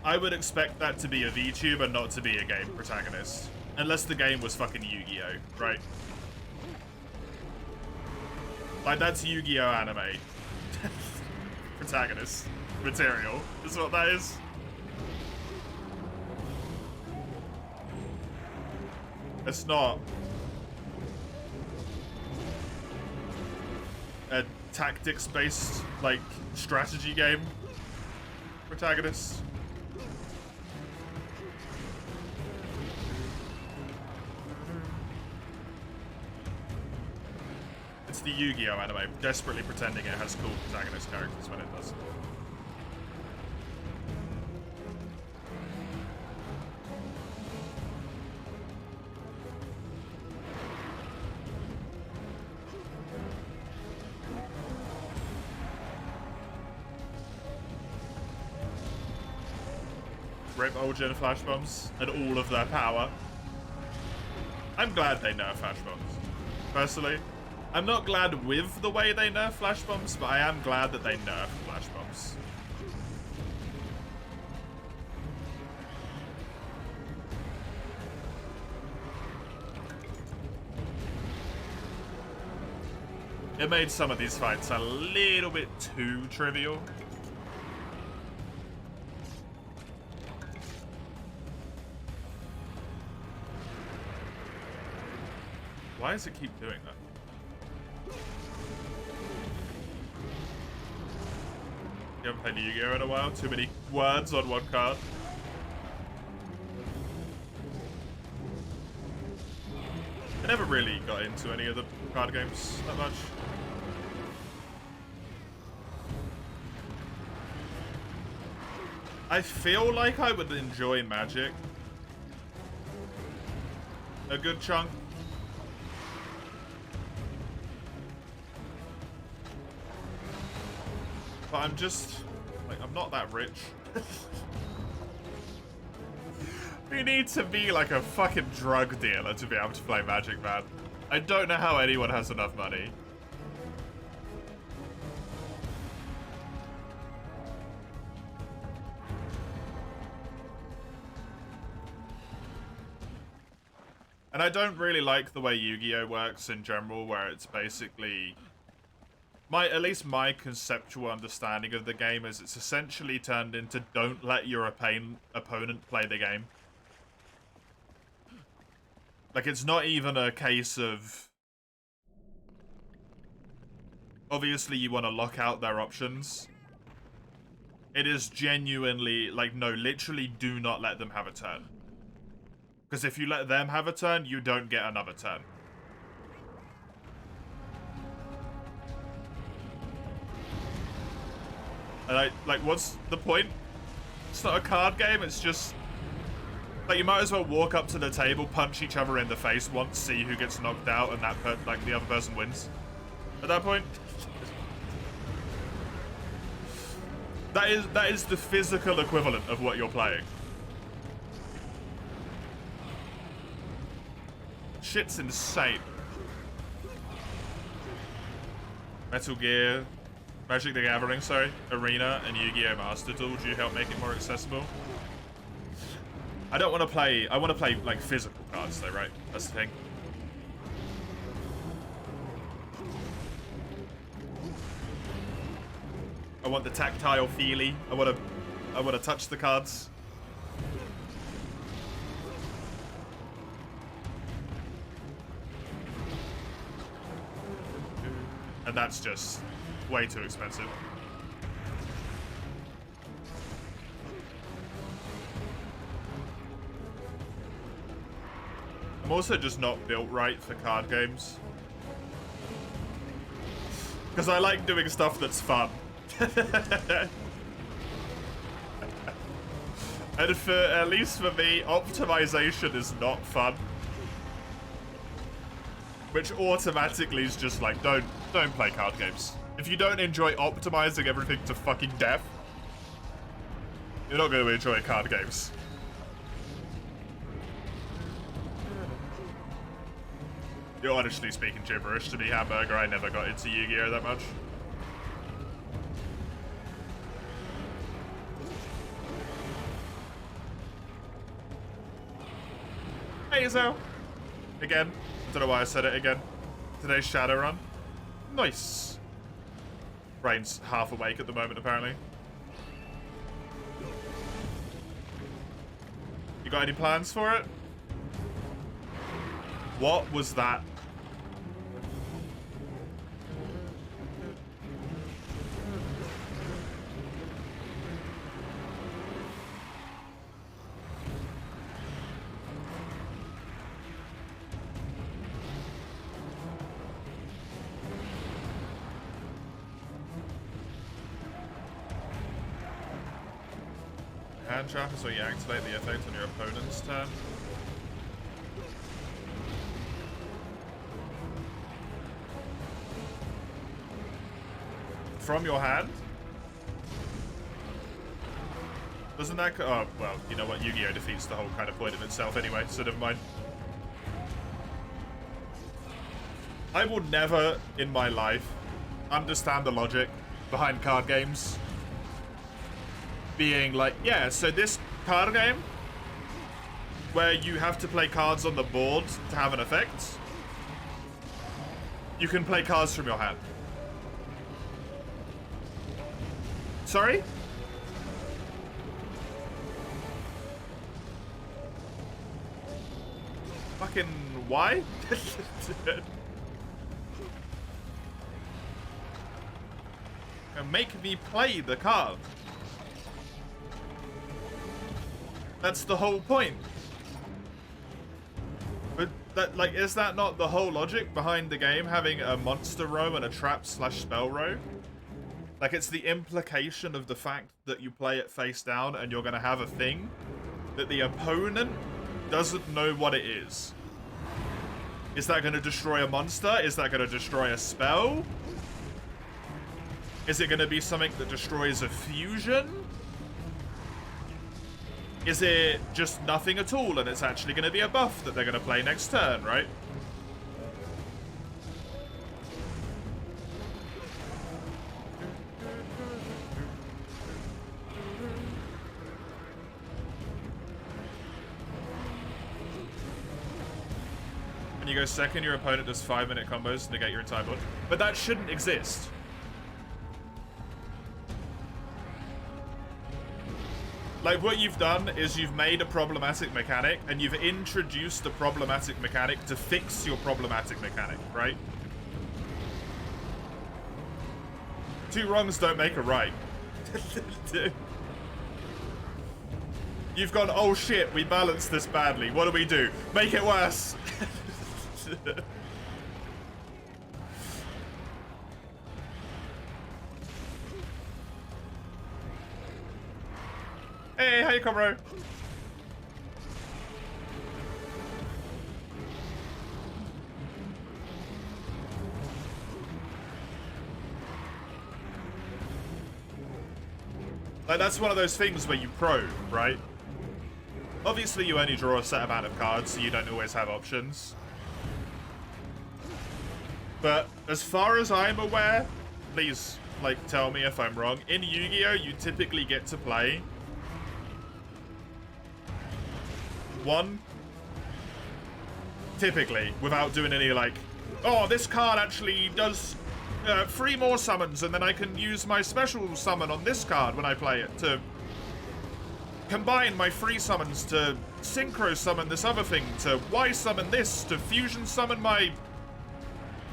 I would expect that to be a VTuber, not to be a game protagonist. Unless the game was fucking Yu-Gi-Oh, right? Like, that's Yu-Gi-Oh anime. Protagonist material is what that is. It's not a tactics-based, like, strategy game protagonist. It's the Yu-Gi-Oh anime, desperately pretending it has cool protagonist characters when it does. Rip old gen flash bombs and all of their power. I'm glad they nerf flash bombs. Personally, I'm not glad with the way they nerf flash bombs, but I am glad that they nerf flash bombs. It made some of these fights a little bit too trivial. Why does it keep doing that? You haven't played Yu-Gi-Oh in a while? Too many words on one card. I never really got into any of the card games that much. I feel like I would enjoy Magic a good chunk. But I'm just, like, I'm not that rich. You need to be like a fucking drug dealer to be able to play Magic, man. I don't know how anyone has enough money. And I don't really like the way Yu-Gi-Oh works in general, where it's basically... at least my conceptual understanding of the game is it's essentially turned into don't let your opponent play the game. Like, it's not even a case of... Obviously, you want to lock out their options. It is genuinely, like, no, literally do not let them have a turn. Because if you let them have a turn, you don't get another turn. And like, what's the point? It's not a card game, it's just... Like, you might as well walk up to the table, punch each other in the face once, see who gets knocked out, and like, the other person wins. At that point... That is the physical equivalent of what you're playing. Shit's insane. Metal Gear... Magic the Gathering, sorry, Arena, and Yu-Gi-Oh! Master Duel. Do you help make it more accessible? I don't want to play... I want to play, like, physical cards, though, right? That's the thing. I want the tactile feely. I want to touch the cards. And that's just... way too expensive. I'm also just not built right for card games. Because I like doing stuff that's fun. And at least for me, optimization is not fun. Which automatically is just like, don't play card games. If you don't enjoy optimizing everything to fucking death, you're not going to enjoy card games. You're honestly speaking gibberish to me, Hamburger. I never got into Yu-Gi-Oh! That much. Hey, Izo. Again. I don't know why I said it again. Today's Shadowrun. Nice. Brain's half awake at the moment, apparently. You got any plans for it? What was that? Hand trap is where you activate the effect on your opponent's turn. From your hand? Doesn't that... Oh, well, you know what? Yu-Gi-Oh! Defeats the whole kind of point of itself anyway, so never mind. I will never, in my life, understand the logic behind card games. Being like, yeah, so this card game, where you have to play cards on the board to have an effect, you can play cards from your hand. Sorry? Fucking why? Make me play the card. That's the whole point. But that, like, is that not the whole logic behind the game, having a monster row and a trap/spell row? Like, it's the implication of the fact that you play it face down and you're gonna have a thing that the opponent doesn't know what it is. Is that gonna destroy a monster? Is that gonna destroy a spell? Is it gonna be something that destroys a fusion? Is it just nothing at all and it's actually gonna be a buff that they're gonna play next turn, right? When you go second, your opponent does 5-minute combos to negate your entire board. But that shouldn't exist. Like, what you've done is you've made a problematic mechanic, and you've introduced a problematic mechanic to fix your problematic mechanic, right? Two wrongs don't make a right. You've gone, oh shit, we balanced this badly. What do we do? Make it worse! Hey, how you come, bro? Like, that's one of those things where you probe, right? Obviously, you only draw a set amount of cards, so you don't always have options. But as far as I'm aware, please, like, tell me if I'm wrong. In Yu-Gi-Oh, you typically get to play one, typically, without doing any, like, oh, this card actually does 3 more summons, and then I can use my special summon on this card when I play it to combine my 3 summons to synchro summon this other thing, to Y summon this, to fusion summon my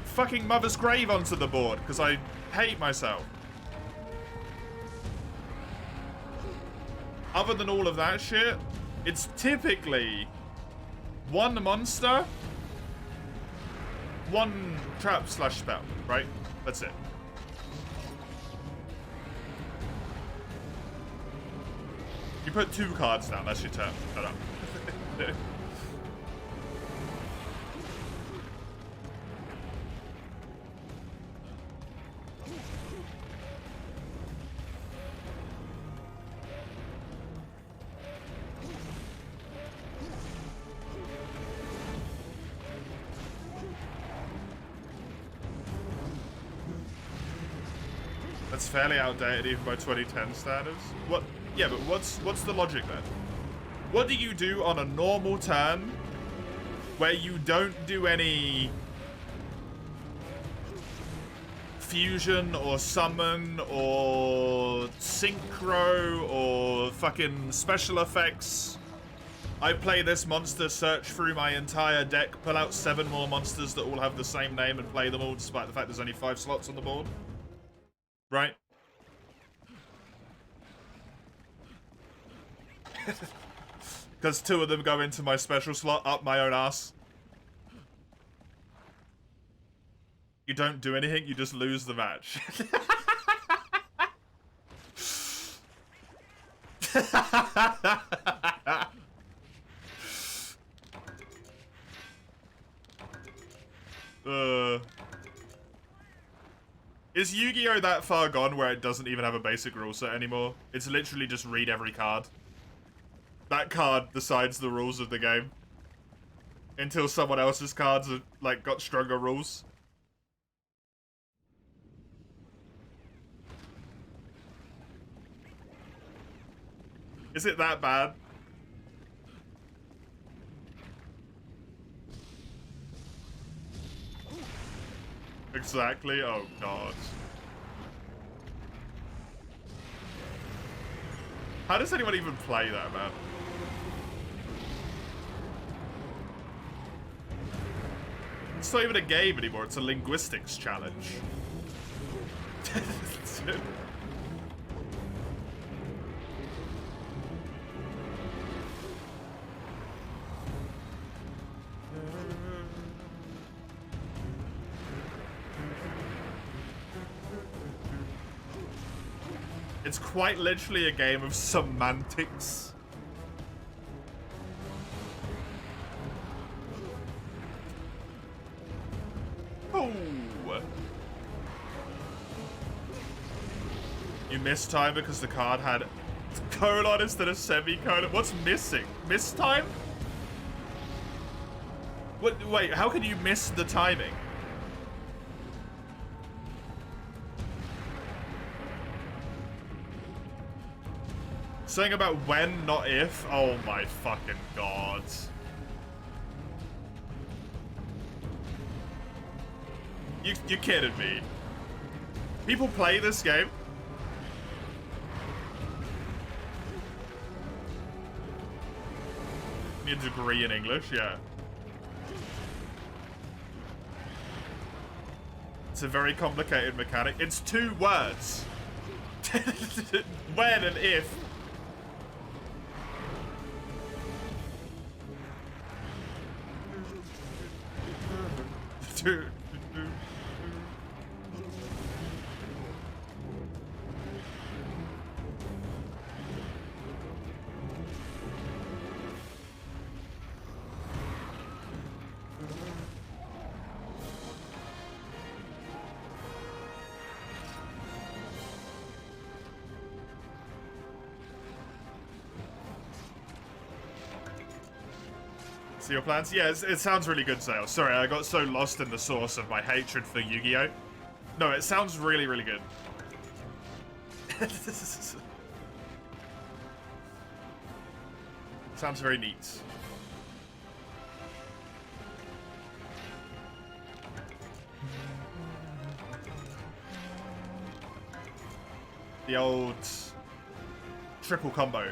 fucking mother's grave onto the board, because I hate myself. Other than all of that shit, it's typically one monster, one trap / spell, right? That's it. You put 2 cards down, that's your turn. Shut up. That's fairly outdated even by 2010 standards. What? Yeah, but what's the logic then? What do you do on a normal turn where you don't do any fusion or summon or synchro or fucking special effects? I play this monster, search through my entire deck, pull out 7 more monsters that all have the same name and play them all despite the fact there's only 5 slots on the board. Right? Because 2 of them go into my special slot up my own ass. You don't do anything, you just lose the match. Is Yu-Gi-Oh! That far gone where it doesn't even have a basic rule set anymore? It's literally just read every card. That card decides the rules of the game. Until someone else's cards have, like, got stronger rules. Is it that bad? Exactly. Oh, God. How does anyone even play that, man? It's not even a game anymore. It's a linguistics challenge. It's quite literally a game of semantics. Oh. You missed time because the card had colon instead of semicolon. What's missing? Miss time? What? Wait, how can you miss the timing? Saying about when, not if. Oh my fucking god. You're kidding me. People play this game? Need a degree in English, yeah. It's a very complicated mechanic. It's 2 words. When and if. See your plans? Yeah, it sounds really good, Sale. Sorry, I got so lost in the source of my hatred for Yu-Gi-Oh! No, it sounds really, really good. Sounds very neat. The old triple combo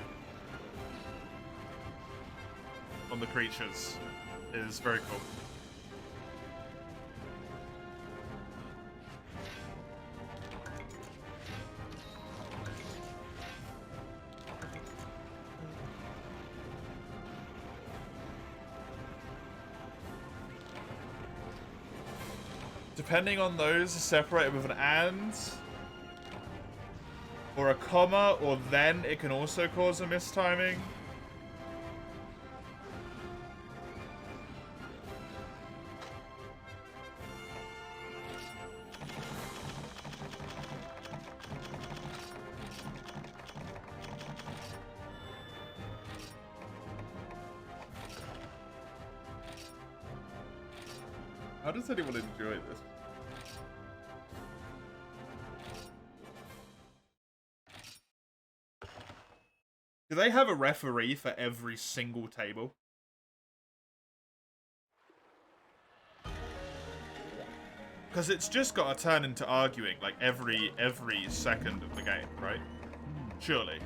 on the creatures is very cool. Depending on those, separated with an and or a comma or then, it can also cause a mistiming. How does anyone enjoy this? Do they have a referee for every single table? Because it's just got to turn into arguing like every second of the game, right? Surely.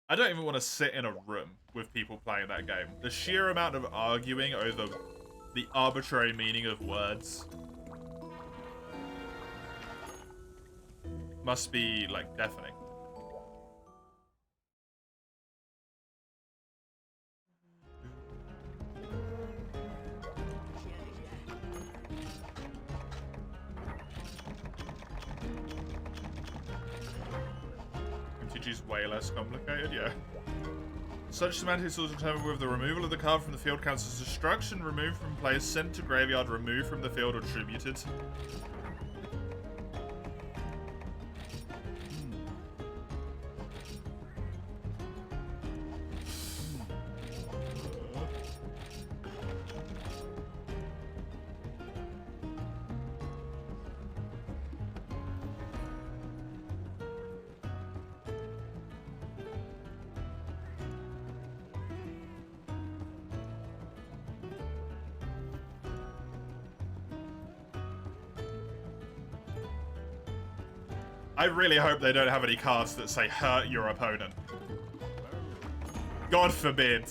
I don't even want to sit in a room with people playing that game. The sheer amount of arguing over the arbitrary meaning of words must be, like, deafening. MTG's way less complicated, yeah. Such semantics will determine whether the removal of the card from the field counts as destruction, removed from play, sent to graveyard, removed from the field, or tributed. I really hope they don't have any cards that say hurt your opponent. God forbid.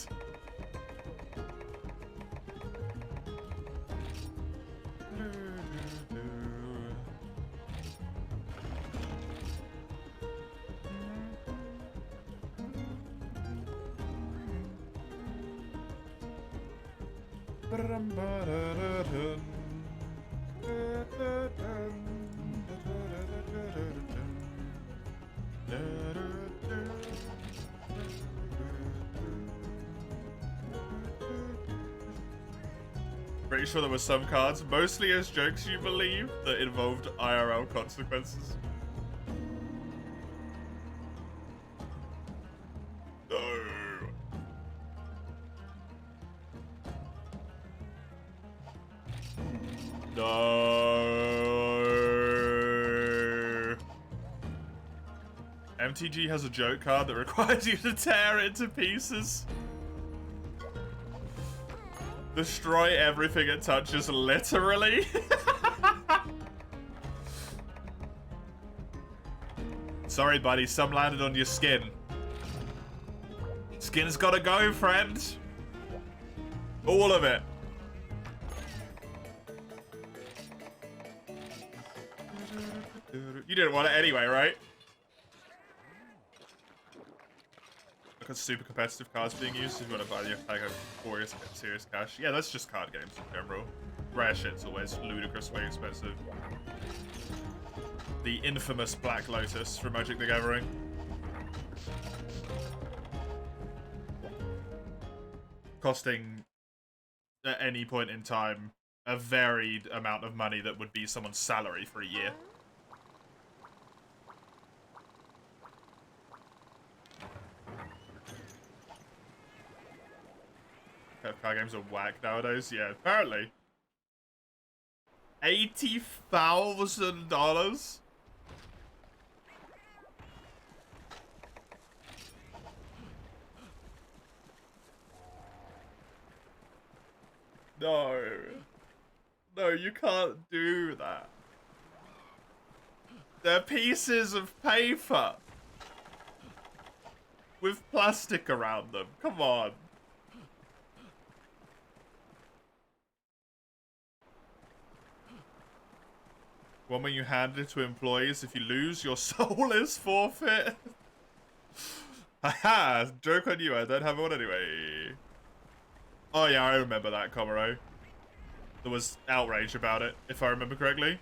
Pretty sure there were some cards, mostly as jokes you believe, that involved IRL consequences. No. No. MTG has a joke card that requires you to tear it to pieces. Destroy everything it touches, literally. Sorry, buddy, some landed on your skin. Skin's gotta go, friend. All of it. You didn't want it anyway, right? Look at super competitive cards being used. If you want to buy the like a serious cash. Yeah, that's just card games in general. Rare shit's always ludicrously expensive. The infamous Black Lotus from Magic the Gathering. Costing, at any point in time, a varied amount of money that would be someone's salary for a year. Card games are whack nowadays. Yeah, apparently. $80,000? No. No, you can't do that. They're pieces of paper with plastic around them. Come on. One when you hand it to employees, if you lose, your soul is forfeit. Haha! Joke on you, I don't have one anyway. Oh yeah, I remember that, Komaro. There was outrage about it, if I remember correctly.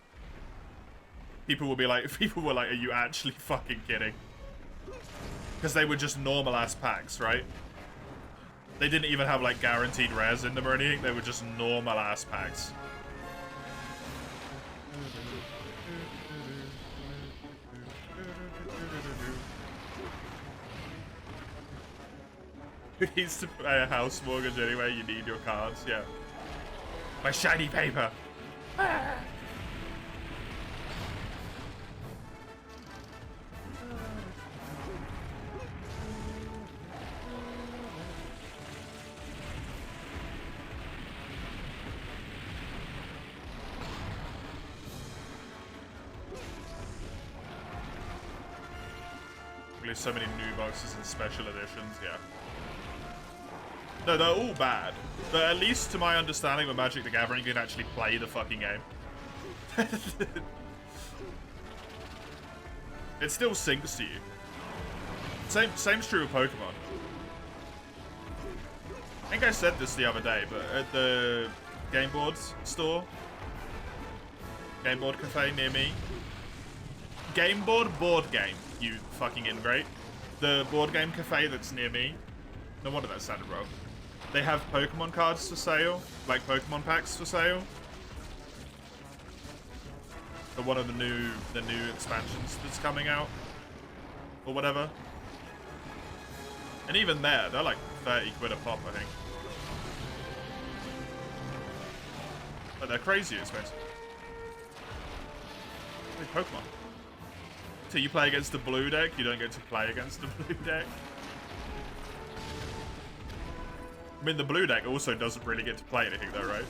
People were like, are you actually fucking kidding? Because they were just normal ass packs, right? They didn't even have like guaranteed rares in them or anything, they were just normal ass packs. Who needs to pay a house mortgage anyway? You need your cards, yeah. My shiny paper! Ah. So many new boxes and special editions, yeah. No, they're all bad. But at least to my understanding with Magic the Gathering, you can actually play the fucking game. It still syncs to you. Same's true with Pokemon. I think I said this the other day, but at the Game Boards store, Game Board Cafe near me, Game Board board game, you fucking ingrate. The board game cafe that's near me, no wonder that sounded wrong. They have Pokemon cards for sale, like Pokemon packs for sale. For one of the new expansions that's coming out, or whatever. And even there, they're like 30 quid a pop, I think. But they're crazy expensive. Hey, Pokemon. So you play against the blue deck, you don't get to play against the blue deck. I mean, the blue deck also doesn't really get to play anything though, right?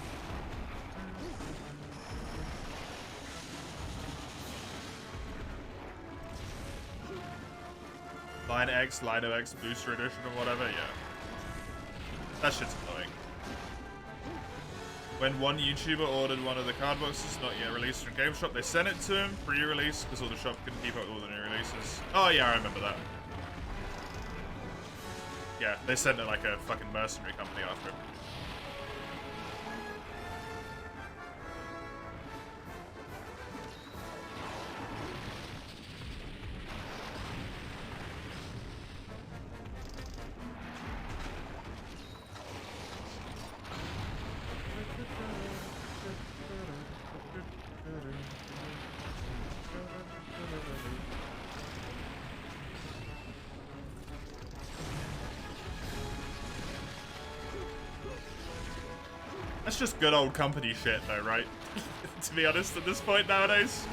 Line X, Lino X, Booster Edition or whatever, yeah. That shit's annoying. When one YouTuber ordered one of the card boxes not yet released from GameStop, they sent it to him pre-release because all the shop couldn't keep up with all the new releases. Oh yeah, I remember that. Yeah, they sent it like a fucking mercenary company after him. That's just good old company shit though, right? To be honest, at this point nowadays.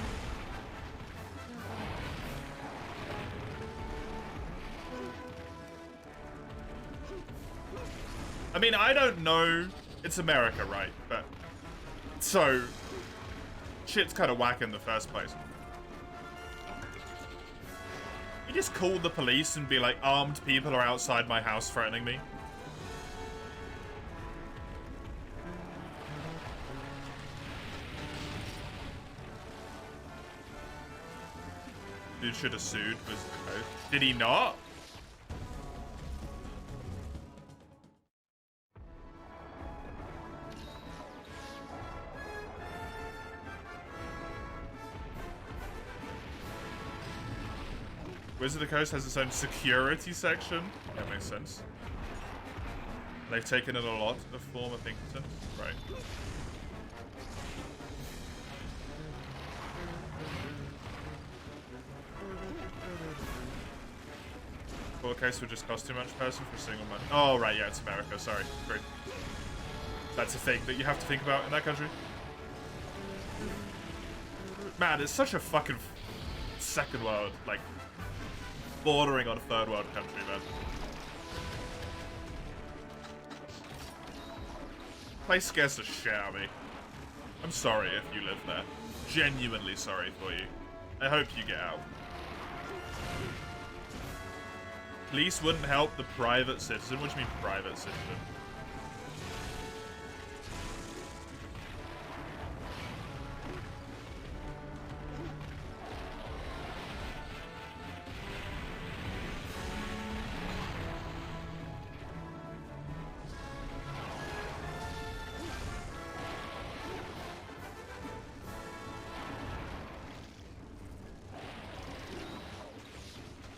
I mean, I don't know. It's America, right? But so shit's kind of whack in the first place. You just call the police and be like, armed people are outside my house threatening me. Dude should have sued. Did he not? Wizard of the Coast has its own security section. That makes sense. They've taken in a lot of former Pinkertons. Right. Court case would just cost too much person for a single money. Oh, right, yeah, it's America. Sorry. Great. That's a thing that you have to think about in that country. Man, it's such a fucking second world, like, bordering on a third world country, man. Place scares the shit out of me. I'm sorry if you live there. Genuinely sorry for you. I hope you get out. Police wouldn't help the private citizen. What do you mean private citizen?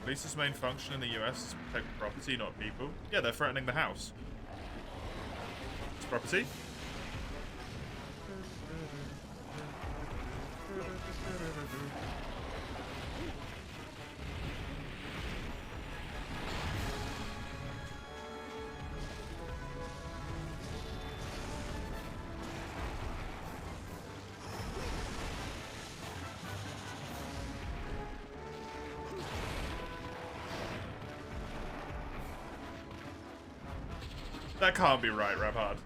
Police's main function in the US is to protect property, not people. Yeah, they're threatening the house. It's property. That can't be right, Rabhard.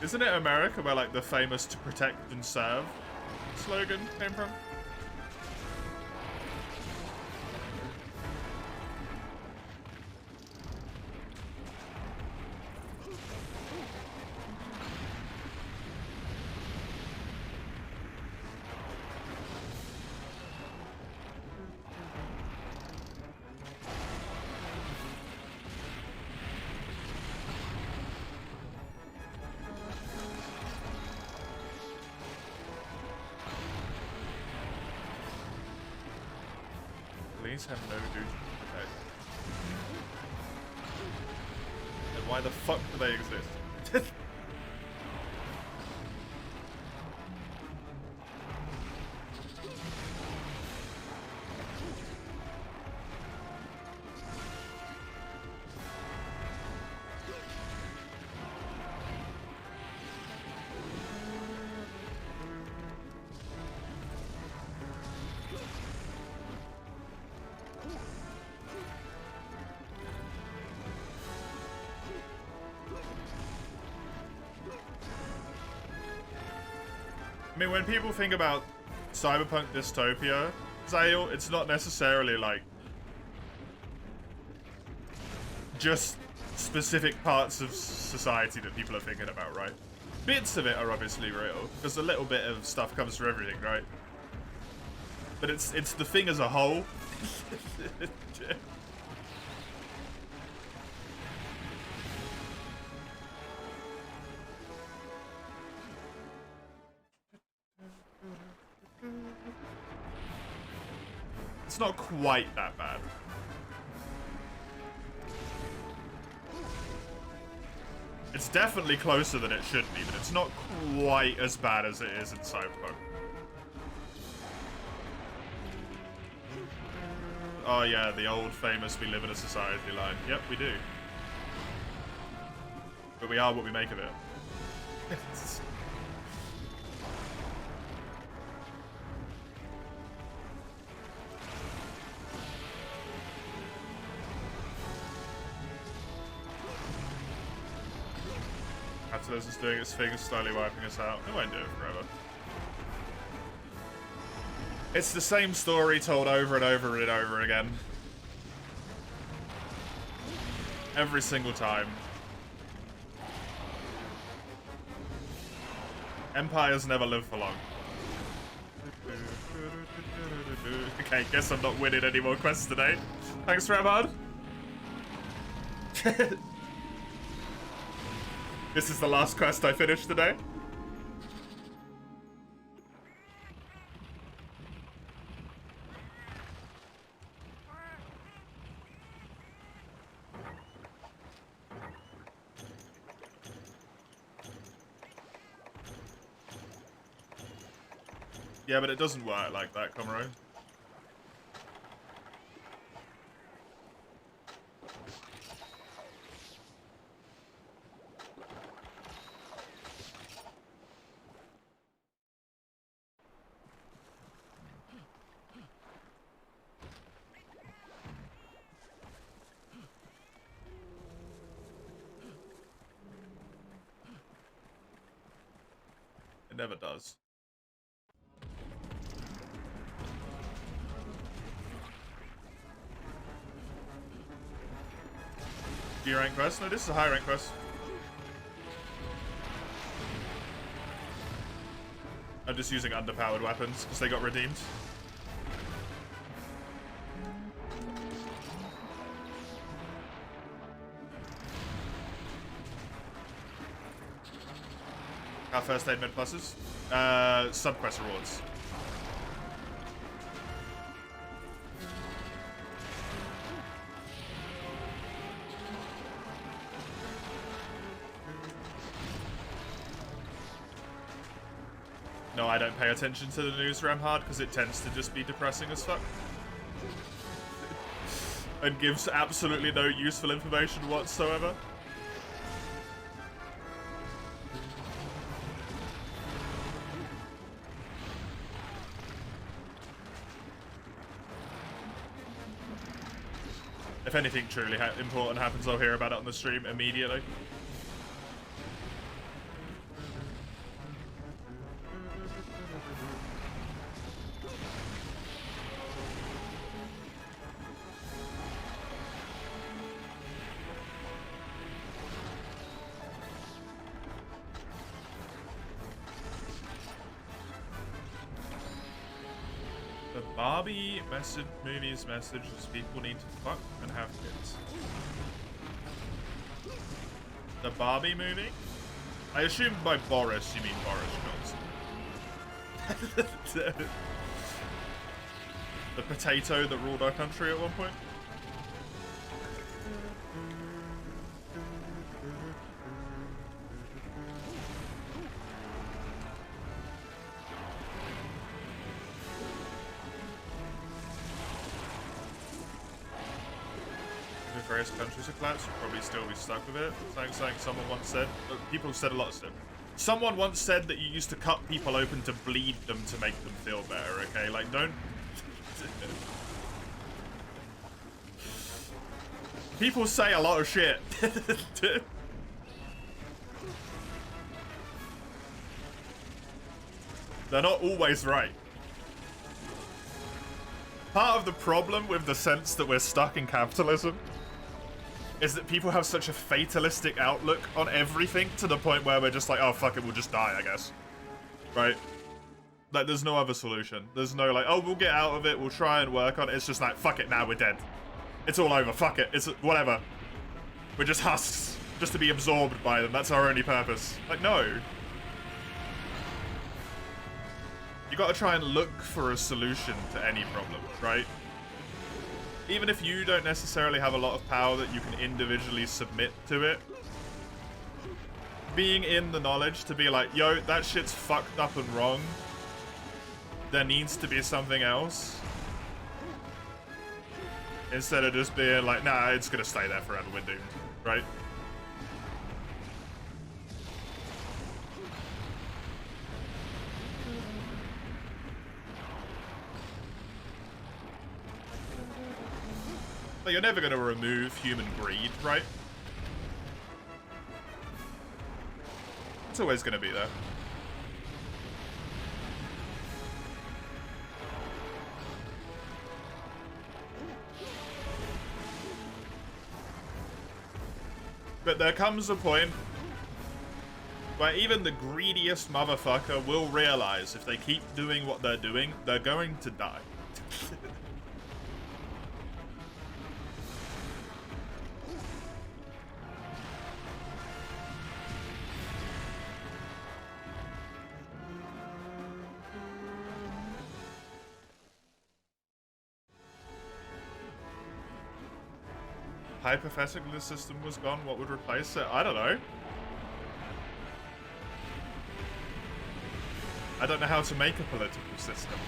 Isn't it America where, like, the famous to protect and serve slogan came from? Police have no duty to protect. And why the fuck do they exist? I mean, when people think about cyberpunk dystopia, it's not necessarily like just specific parts of society that people are thinking about, right? Bits of it are obviously real, because a little bit of stuff comes from everything, right? But it's the thing as a whole. It's not quite that bad. It's definitely closer than it should be, but it's not quite as bad as it is in Cyberpunk. Oh yeah, the old famous "we live in a society" line. Yep, we do. But we are what we make of it. Capitalism is doing its thing, slowly wiping us out. It won't do it forever. It's the same story told over and over and over again. Every single time. Empires never live for long. Okay, guess I'm not winning any more quests today. Thanks, Ramad. This is the last quest I finished today. Yeah, but it doesn't work like that, Comrade. It never does. D rank quest? No, this is a high rank quest. I'm just using underpowered weapons because they got redeemed. Our first aid mid pluses. Subquest rewards. No, I don't pay attention to the news ram hard because it tends to just be depressing as fuck. And gives absolutely no useful information whatsoever. If anything truly important happens, I'll hear about it on the stream immediately. The Barbie movie's message is people need to fuck and have kids. The Barbie movie? I assume by Boris you mean Boris Johnson. The potato that ruled our country at one point? Various countries are collapsed, you'll probably still be stuck with it. Something someone once said. People have said a lot of stuff. Someone once said that you used to cut people open to bleed them to make them feel better, okay? Like, don't... People say a lot of shit. They're not always right. Part of the problem with the sense that we're stuck in capitalism is that people have such a fatalistic outlook on everything to the point where we're just like, oh, fuck it, we'll just die, I guess. Right? Like, there's no other solution. There's no, like, oh, we'll get out of it, we'll try and work on it. It's just like, fuck it, now we're dead. It's all over, fuck it, it's whatever. We're just husks, just to be absorbed by them. That's our only purpose. Like, no. You gotta try and look for a solution to any problem, right? Even if you don't necessarily have a lot of power that you can individually submit to it, being in the knowledge to be like, yo, that shit's fucked up and wrong, there needs to be something else, instead of just being like, nah, it's gonna stay there forever, we're doomed, right? Like, you're never going to remove human greed, right? It's always going to be there. But there comes a point where even the greediest motherfucker will realize if they keep doing what they're doing, they're going to die. Hypothetically, the system was gone, what would replace it? I don't know. I don't know how to make a political system.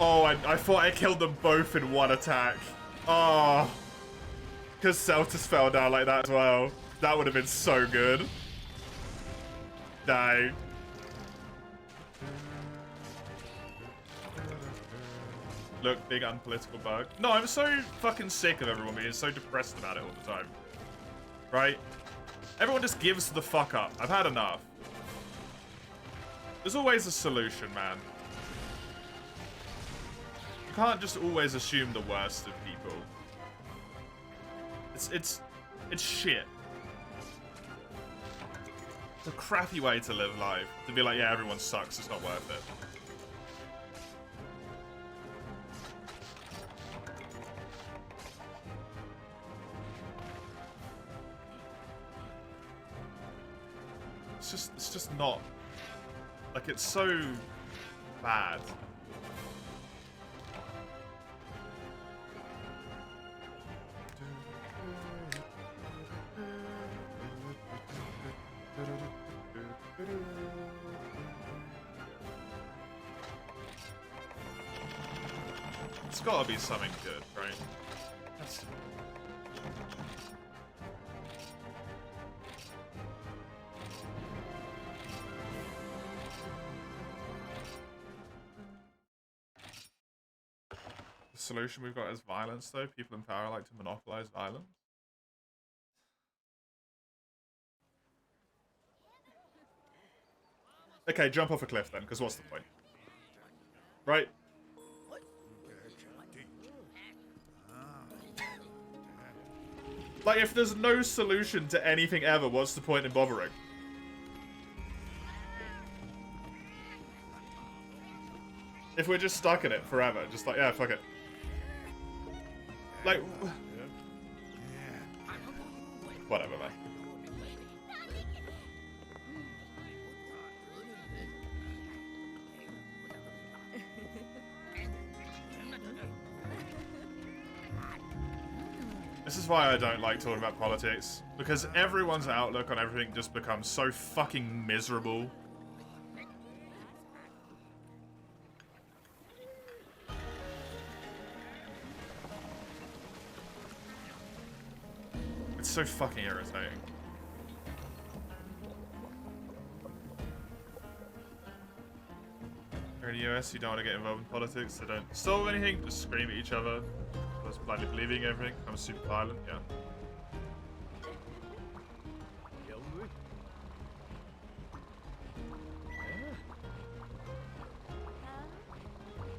Oh, I thought I killed them both in one attack. Oh. Because Celtus fell down like that as well. That would have been so good. Dang. Look, big unpolitical bug. No, I'm so fucking sick of everyone being so depressed about it all the time. Right? Everyone just gives the fuck up. I've had enough. There's always a solution, man. You can't just always assume the worst of people. It's shit. It's a crappy way to live life. To be like, yeah, everyone sucks. It's not worth it. It's just not. Like, it's so bad. It's gotta be something good, right? That's... The solution we've got is violence, though. People in power like to monopolize violence. Okay, jump off a cliff then, because what's the point? Right? Like, if there's no solution to anything ever, what's the point in bothering? If we're just stuck in it forever, just like, yeah, fuck it. Like... Whatever, man. This is why I don't like talking about politics. Because everyone's outlook on everything just becomes so fucking miserable. It's so fucking irritating. Here in the US, you don't want to get involved in politics, so don't solve anything, just scream at each other. Just blindly believing everything. I'm super violent, yeah.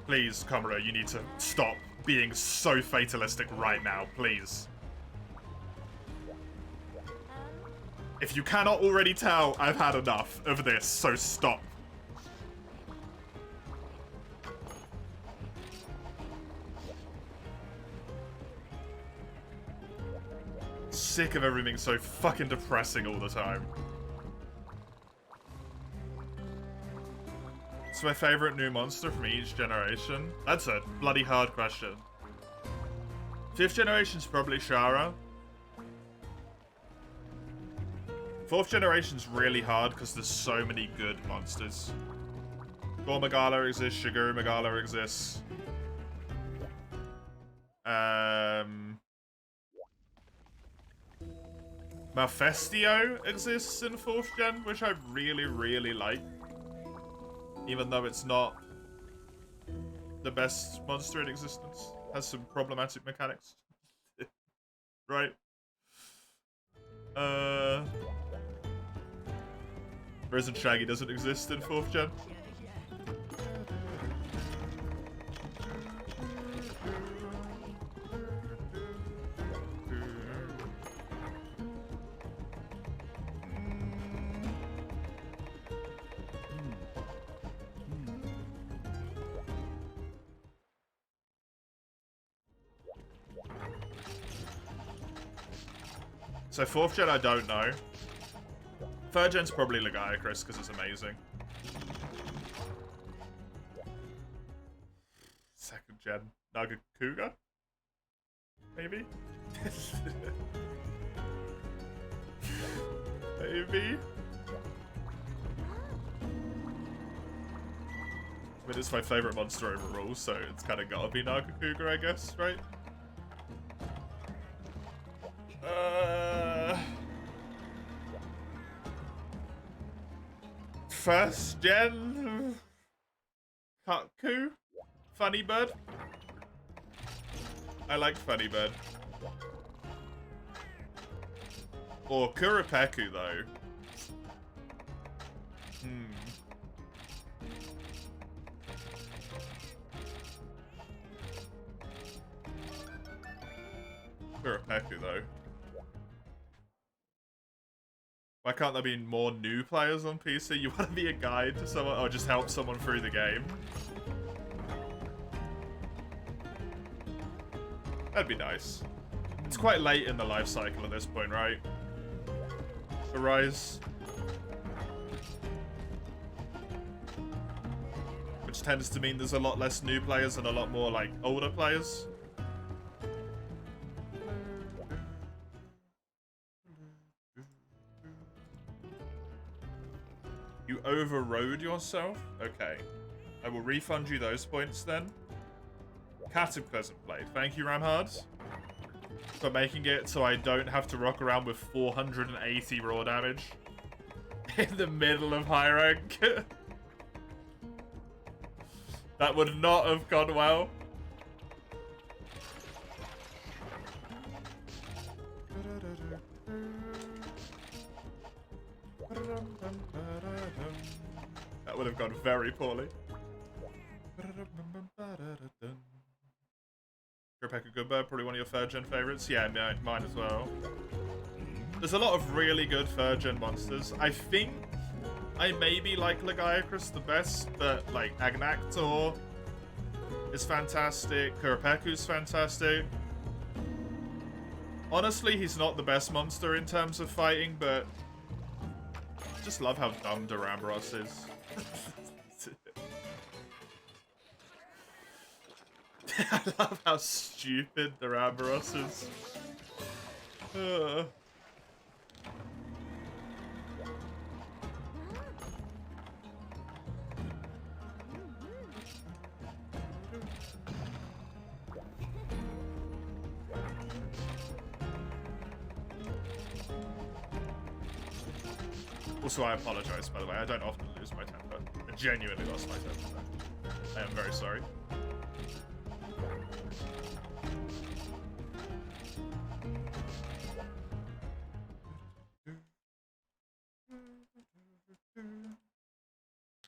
Please, Komuro, you need to stop being so fatalistic right now, please. If you cannot already tell, I've had enough of this, so stop. Sick of everything so fucking depressing all the time. It's my favorite new monster from each generation. That's a bloody hard question. 5th generation's probably Shara. 4th generation's really hard because there's so many good monsters. Gormagala exists, Shiguru Magala exists. Malfestio exists in 4th gen, which I really, really like. Even though it's not the best monster in existence. Has some problematic mechanics. Right? Risen Shaggy doesn't exist in 4th gen. So 4th gen, I don't know. 3rd gen's probably Legiacris because it's amazing. 2nd gen, Nagakuga? Maybe? Maybe? I mean, it's my favorite monster overall, so it's kind of gotta be Nagakuga, I guess, right? First gen Kaku? Funny Bird? I like Funny Bird. Or Kuripeku, though. Kuripeku, though. Why can't there be more new players on PC? You want to be a guide to someone, or just help someone through the game? That'd be nice. It's quite late in the life cycle at this point, right? Arise. Which tends to mean there's a lot less new players and a lot more, like, older players. You overrode yourself? Okay. I will refund you those points then. Cataclysm Blade. Thank you, Ramhard, for making it so I don't have to rock around with 480 raw damage in the middle of high rank. That would not have gone well. That would have gone very poorly. Kuripeku Goodbird, probably one of your third-gen favorites. Yeah, mine as well. There's a lot of really good third-gen monsters. I think I maybe like Lagiacrus the best, but like Agnactor is fantastic. Kuripeku's fantastic. Honestly, he's not the best monster in terms of fighting, but I just love how dumb Durambros is. I love how stupid Durambros is. Also, I apologize, by the way. I don't often lose my temper. I genuinely lost my temper. I am very sorry.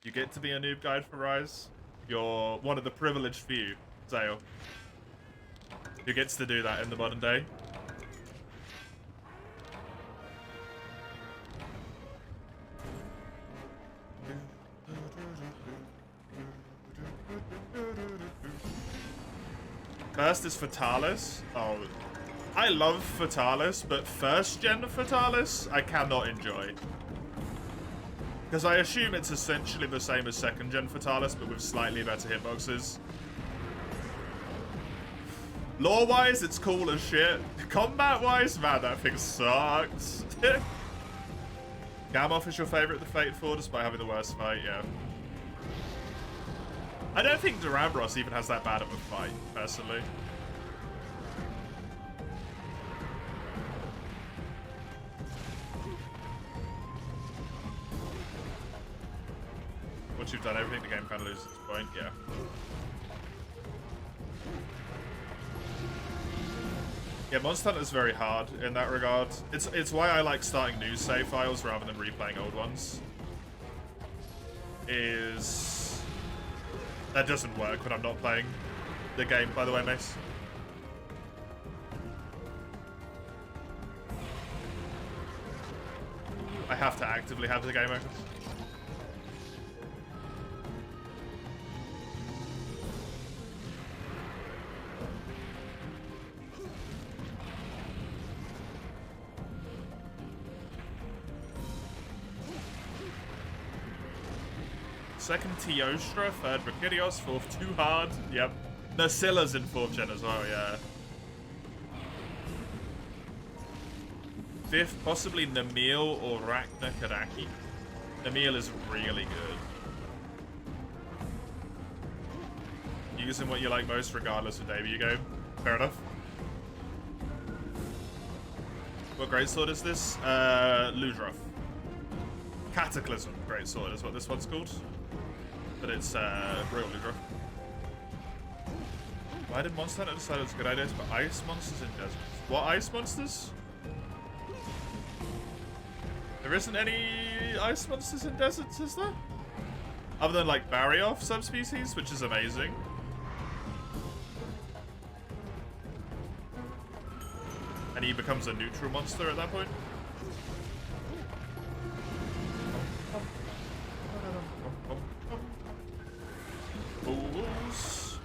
You get to be a noob guide for Rise. You're one of the privileged few, Zale, who gets to do that in the modern day. First is Fatalis. Oh, I love Fatalis, but first gen Fatalis I cannot enjoy. Because I assume it's essentially the same as second gen Fatalis, but with slightly better hitboxes. Lore-wise, it's cool as shit. Combat-wise, man, that thing sucks. Gamoth is your favorite of the Fate 4, despite having the worst fight, yeah. I don't think Durambros even has that bad of a fight, personally. Once you've done everything, the game kind of loses its point, yeah. Yeah, Monster Hunter is very hard in that regard. It's why I like starting new save files rather than replaying old ones. That doesn't work when I'm not playing the game, by the way, Mace. I have to actively have the game open. Second Teostra, third Brachydios, fourth Too Hard. Yep. Nursilla's in fourth gen as well, yeah. Fifth, possibly Namil or Rachna Kadaki. Namil is really good. using what you like most regardless of debut game. Fair enough. What greatsword is this? Ludroth. Cataclysm greatsword is what this one's called. But it's real Ludroth. Why did Monster Hunter decide it was a good idea to put ice monsters in deserts? What ice monsters? There isn't any ice monsters in deserts, is there? Other than like Barioth subspecies, which is amazing. And he becomes a neutral monster at that point. Fools.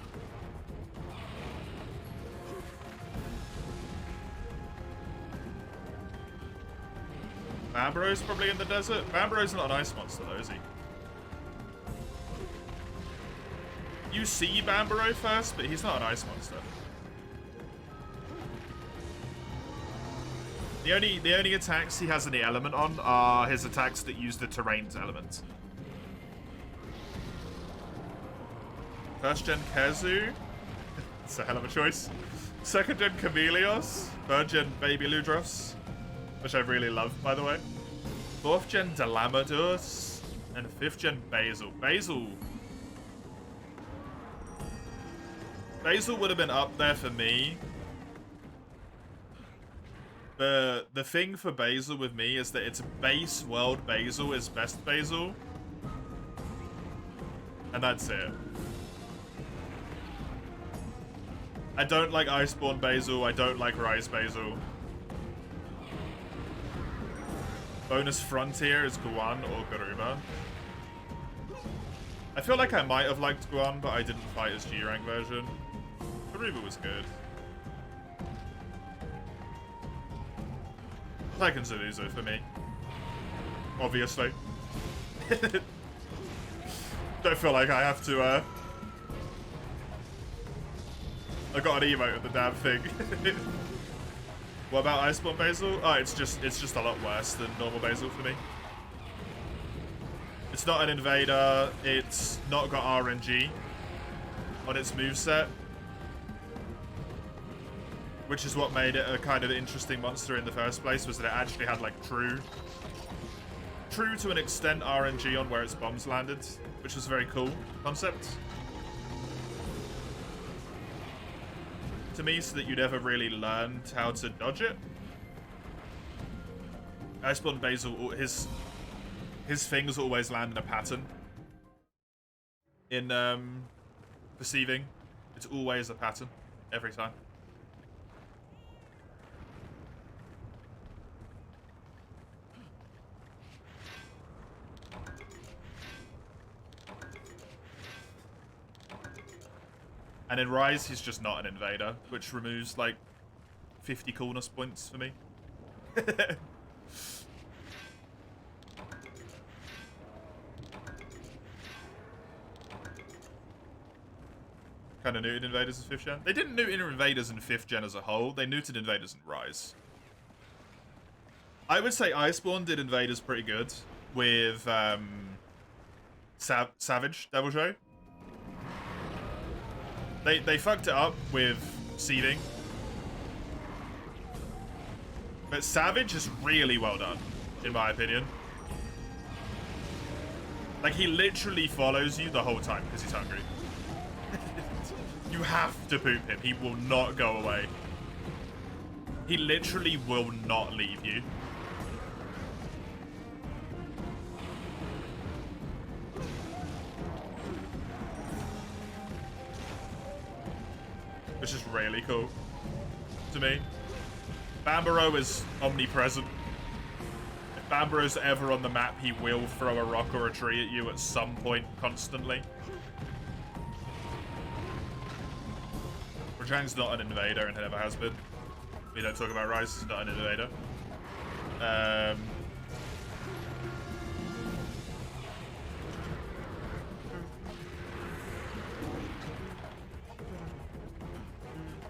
Bamburo's probably in the desert. Bamburo's not an ice monster though, is he? You see Bamburo first, but he's not an ice monster. The only attacks he has any element on are his attacks that use the terrain's element. First gen Kezu. It's a hell of a choice. Second gen Chameleos. Third gen Baby Ludroths, which I really love, by the way. Fourth gen Dalamadus. And fifth gen Basil. Basil would have been up there for me. The thing for Basil with me is that it's base world Basil is best Basil. And that's it. I don't like Iceborne Basil. I don't like Rise Basil. Bonus Frontier is Guan or Garuma. I feel like I might have liked Guan, but I didn't fight his G-rank version. Garuma was good. Tycoon Zanuzo for me. Obviously. Don't feel like I have to, I got an emote of the damn thing. What about Iceborne Basil? Oh, it's just a lot worse than normal Basil for me. It's not an invader. It's not got RNG on its moveset, which is what made it a kind of interesting monster in the first place, was that it actually had like true to an extent RNG on where its bombs landed, which was a very cool concept to me, so that you never really learned how to dodge it. Iceborne Basil, his things always land in a pattern. In perceiving, it's always a pattern every time. And in Rise, he's just not an invader, which removes, like, 50 coolness points for me. Kind of neutered invaders in 5th gen. They didn't neuter invaders in 5th gen as a whole. They neutered invaders in Rise. I would say Iceborne did invaders pretty good with Savage Devil Joe. They fucked it up with seeding. But Savage is really well done, in my opinion. Like, he literally follows you the whole time because he's hungry. You have to poop him. He will not go away. He literally will not leave you. Which is really cool to me. Bamburo is omnipresent. If Bamburo's ever on the map, he will throw a rock or a tree at you at some point constantly. Rajang's not an invader and never has been. We don't talk about Rise, he's not an invader.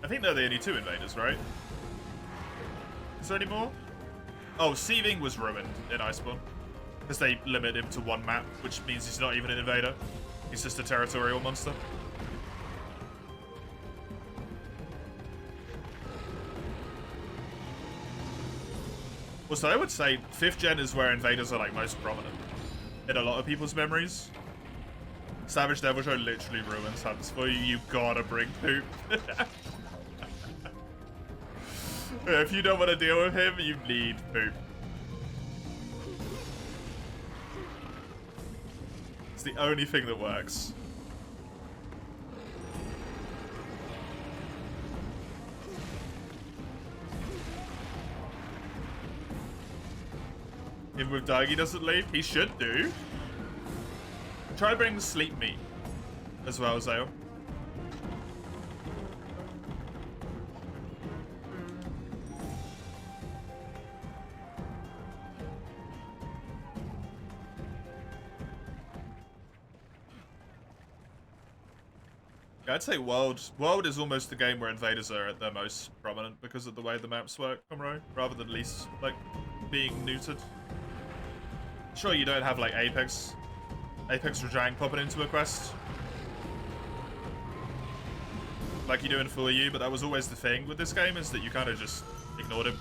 I think they're the only 2 invaders, right? Is there any more? Oh, Seething was ruined in Iceborne, because they limit him to 1 map, which means he's not even an invader. He's just a territorial monster. Also, I would say 5th gen is where invaders are like most prominent in a lot of people's memories. Savage Devil Show literally ruins hunts for you. You gotta bring poop. If you don't want to deal with him, you need poop. It's the only thing that works. Even with Doug, he doesn't leave. He should do. Try bring sleep meat as well, Zale. I'd say World is almost the game where invaders are at their most prominent because of the way the maps work, Comro, rather than least, like, being neutered. Sure, you don't have, like, Apex Rajang popping into a quest like you do in 4U, but that was always the thing with this game, is that you kind of just ignored him.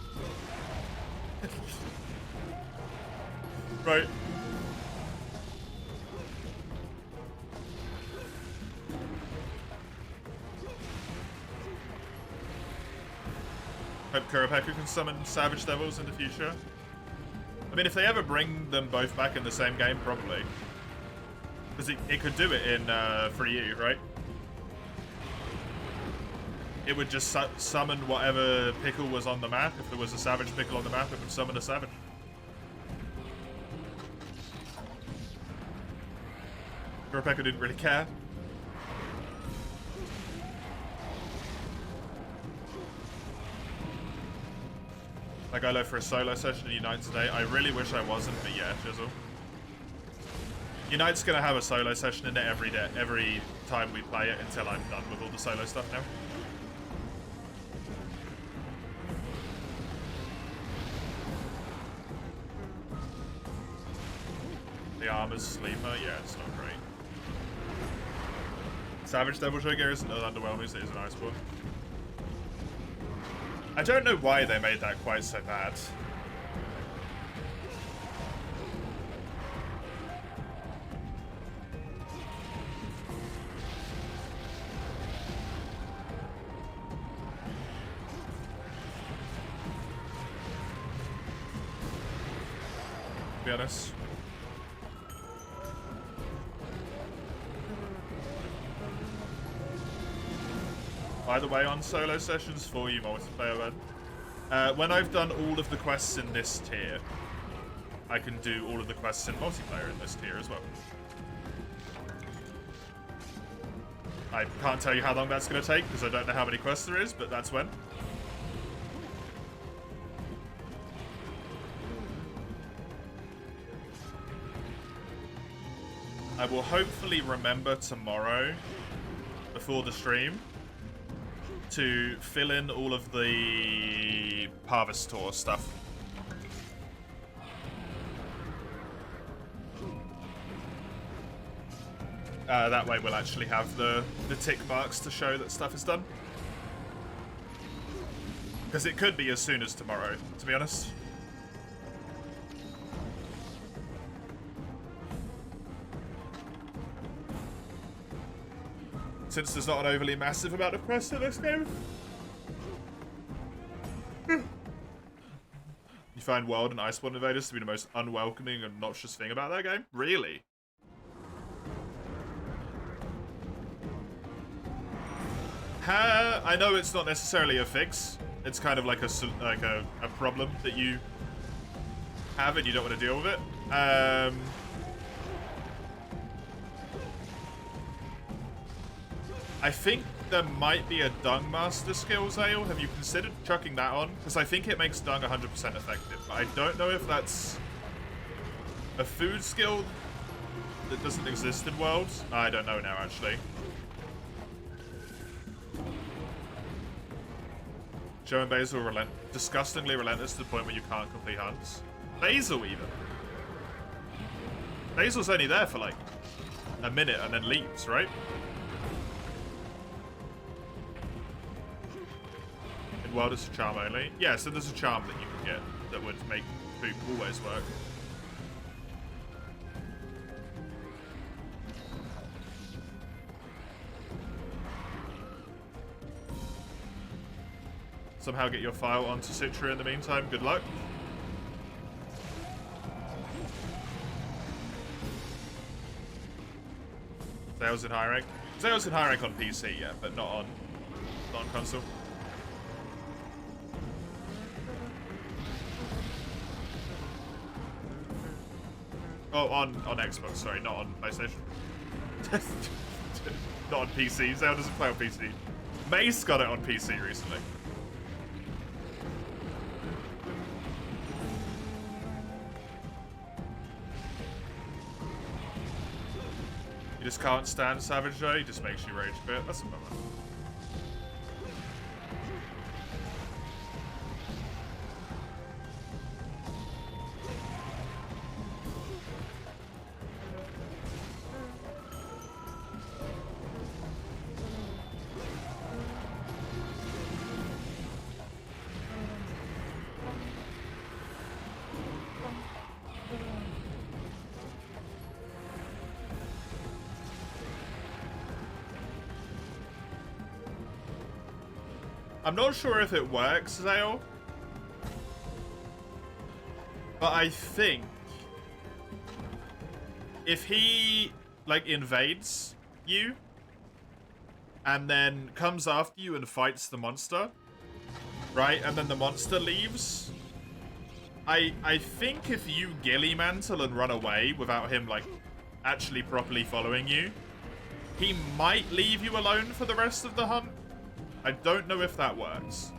Right. Hope Kurapeka can summon Savage Devils in the future. I mean, if they ever bring them both back in the same game, probably. Because it could do it in 3U, right? It would just summon whatever pickle was on the map. If there was a Savage pickle on the map, it would summon a Savage. Kurapeka didn't really care. I go low for a solo session in Unite today. I really wish I wasn't, but yeah, Jizzle. Unite's gonna have a solo session in it every time we play it until I'm done with all the solo stuff now. The armor's sleeper, yeah, it's not great. Savage Devil Show gear isn't as underwhelming as it is an Iceborne. I don't know why they made that quite so bad. To be honest. By the way, on solo sessions for you multiplayer, when I've done all of the quests in this tier, I can do all of the quests in multiplayer in this tier as well. I can't tell you how long that's going to take because I don't know how many quests there is, but that's when. I will hopefully remember tomorrow, before the stream, to fill in all of the Harvest Tour stuff. That way we'll actually have the tick marks to show that stuff is done. Because it could be as soon as tomorrow, to be honest. Since there's not an overly massive amount of quests in this game. You find World and Iceborne invaders to be the most unwelcoming and obnoxious thing about that game? Really? I know it's not necessarily a fix. It's kind of like a problem that you have and you don't want to deal with it. I think there might be a Dung Master skill, Zale. Have you considered chucking that on? Because I think it makes Dung 100% effective. I don't know if that's a food skill that doesn't exist in Worlds. I don't know now, actually. Joe and Basil disgustingly relentless to the point where you can't complete hunts. Basil, even. Basil's only there for, like, a minute and then leaves, right? In World, it's a charm only. Yeah, so there's a charm that you can get. that would make Boop always work. Somehow get your file onto Citra in the meantime. Good luck. Sales in high rank. Sales in high rank on PC, yeah, but not on console. Oh, on Xbox, sorry, not on PlayStation. Not on PC. Zale doesn't play on PC. Mace got it on PC recently. You just can't stand Savage though, he just makes you rage quit. That's a bummer. I'm not sure if it works, Zale. But I think if he, like, invades you and then comes after you and fights the monster, right? And then the monster leaves. I think if you ghillie mantle and run away without him, like, actually properly following you, he might leave you alone for the rest of the hunt. I don't know if that works.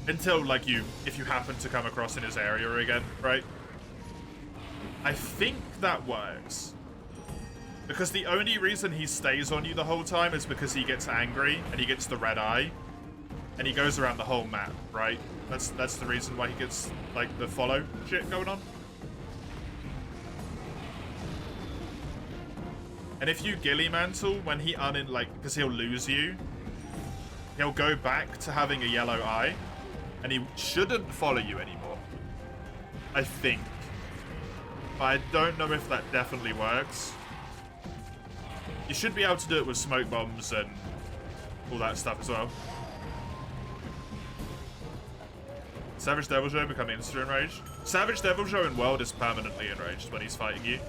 Until, like, if you happen to come across in his area again, right? I think that works. Because the only reason he stays on you the whole time is because he gets angry and he gets the red eye. And he goes around the whole map, right? That's the reason why he gets, like, the follow shit going on. And if you ghillie mantle when he because he'll lose you, he'll go back to having a yellow eye, and he shouldn't follow you anymore. I think. But I don't know if that definitely works. You should be able to do it with smoke bombs and all that stuff as well. Savage Deviljho become instant enraged. Savage Deviljho in World is permanently enraged when he's fighting you.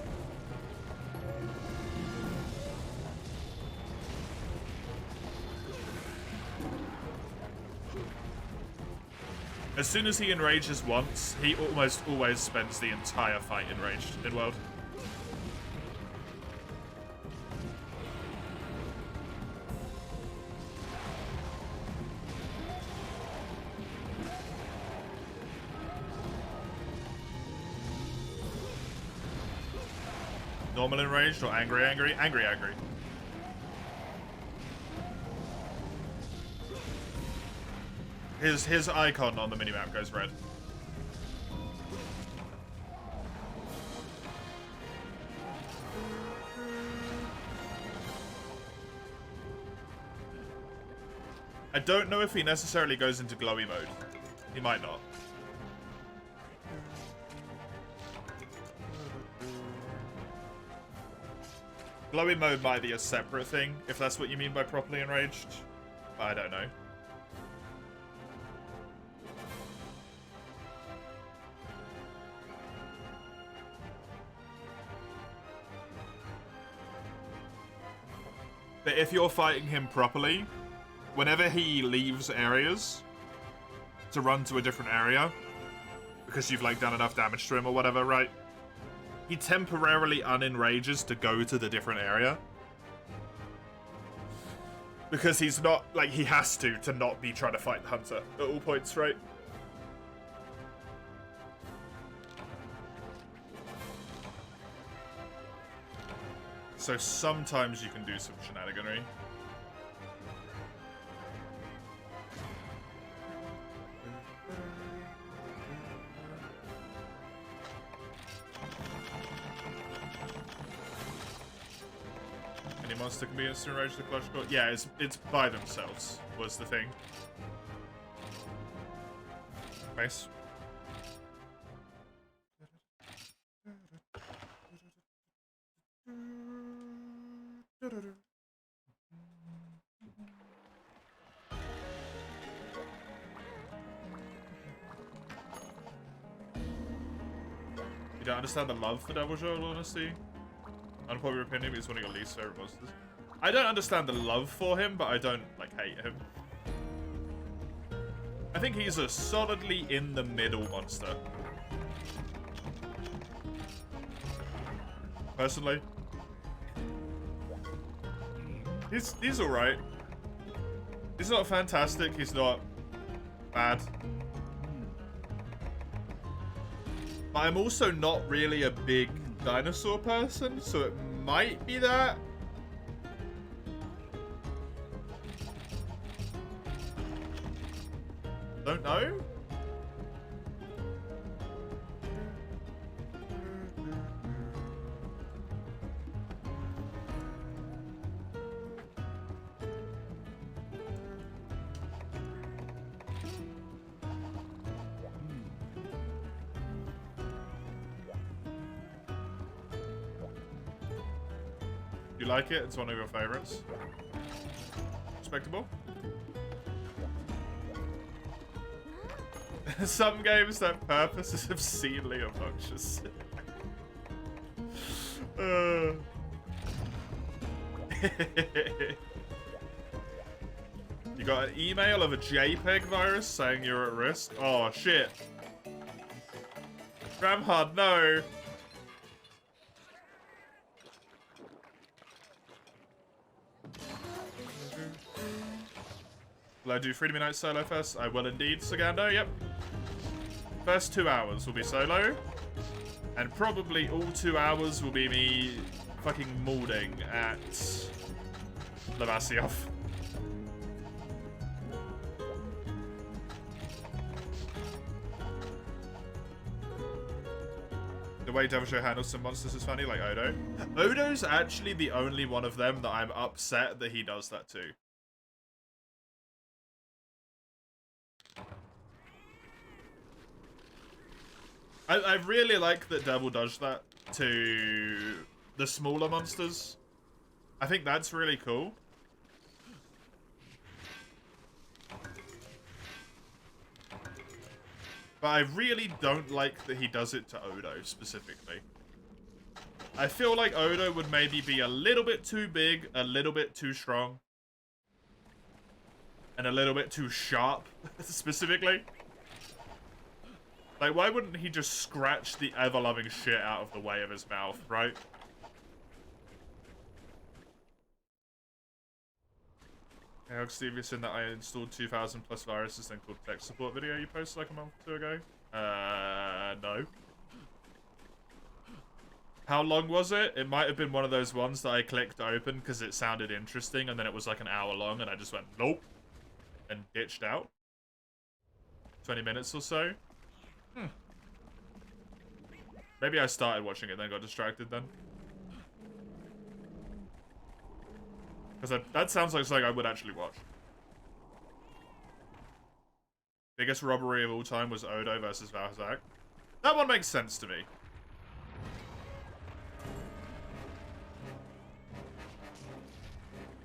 As soon as he enrages once, he almost always spends the entire fight enraged in World. Normal enraged or angry? Angry. His icon on the minimap goes red. I don't know if he necessarily goes into glowy mode. He might not. Glowy mode might be a separate thing, if that's what you mean by properly enraged. But I don't know. But if you're fighting him properly, whenever he leaves areas to run to a different area, because you've, like, done enough damage to him or whatever, right? He temporarily unenrages to go to the different area. Because he's not, like, he has to not be trying to fight the hunter at all points, right? So sometimes you can do some shenaniganry. Any monster can be instant enraged to clutch core? Yeah, it's by themselves was the thing. Nice. You don't understand the love for Devil Joel, honestly? Unpopular opinion, but he's one of your least favorite monsters. I don't understand the love for him, but I don't, like, hate him. I think he's a solidly in the middle monster. Personally. He's alright. He's not fantastic, he's not bad. But I'm also not really a big dinosaur person, so it might be that. Don't know. You like it? It's one of your favorites. Respectable. Some games that purpose is obscenely obnoxious. You got an email of a JPEG virus saying you're at risk? Oh, shit. Ramhard, no. Will I do Freedom Unite solo first? I will indeed, Sagando, yep. First 2 hours will be solo. And probably all 2 hours will be me fucking molding at Lavasioff. The way Devil Show handles some monsters is funny, like Odo. Odo's actually the only one of them that I'm upset that he does that too. I really like that Devil does that to the smaller monsters. I think that's really cool. But I really don't like that he does it to Odo specifically. I feel like Odo would maybe be a little bit too big, a little bit too strong, and a little bit too sharp specifically. Like, why wouldn't he just scratch the ever-loving shit out of the way of his mouth, right? Hey, Steve, you seen that I installed 2,000 plus viruses then called tech support video you posted like a month or two ago? No. How long was it? It might have been one of those ones that I clicked open because it sounded interesting and then it was like an hour long and I just went, nope, and ditched out. 20 minutes or so. Maybe I started watching it then got distracted then. Because that sounds like something I would actually watch. Biggest robbery of all time was Odo versus Valhazak. That one makes sense to me.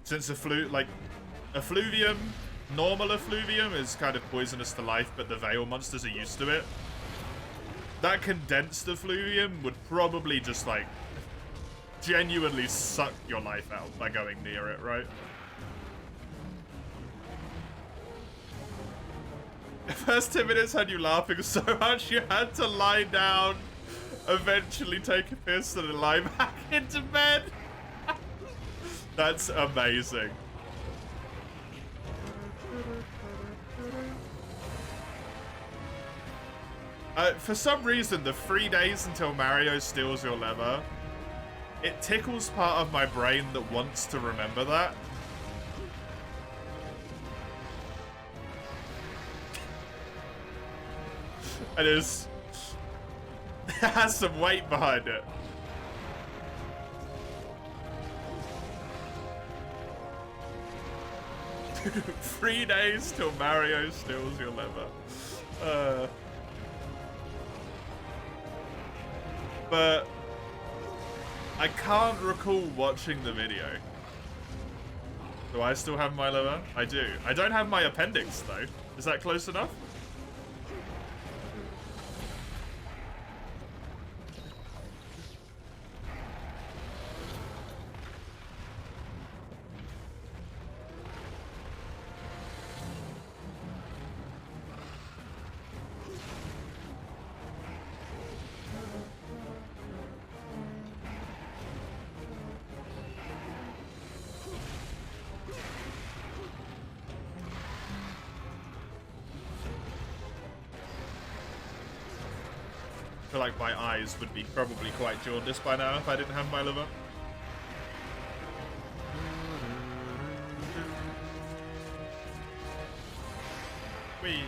Since effluvium, normal effluvium is kind of poisonous to life, but the Veil monsters are used to it. That condensed effluvium would probably just, like, genuinely suck your life out by going near it, right? The first 10 minutes had you laughing so much you had to lie down, eventually take a piss, and then lie back into bed. That's amazing. For some reason, the 3 days until Mario steals your lever, it tickles part of my brain that wants to remember that. It is. It has some weight behind it. Dude, 3 days till Mario steals your lever. But I can't recall watching the video. Do I still have my liver? I do. I don't have my appendix, though. Is that close enough? I feel like my eyes would be probably quite jaundiced by now if I didn't have my liver. Whee.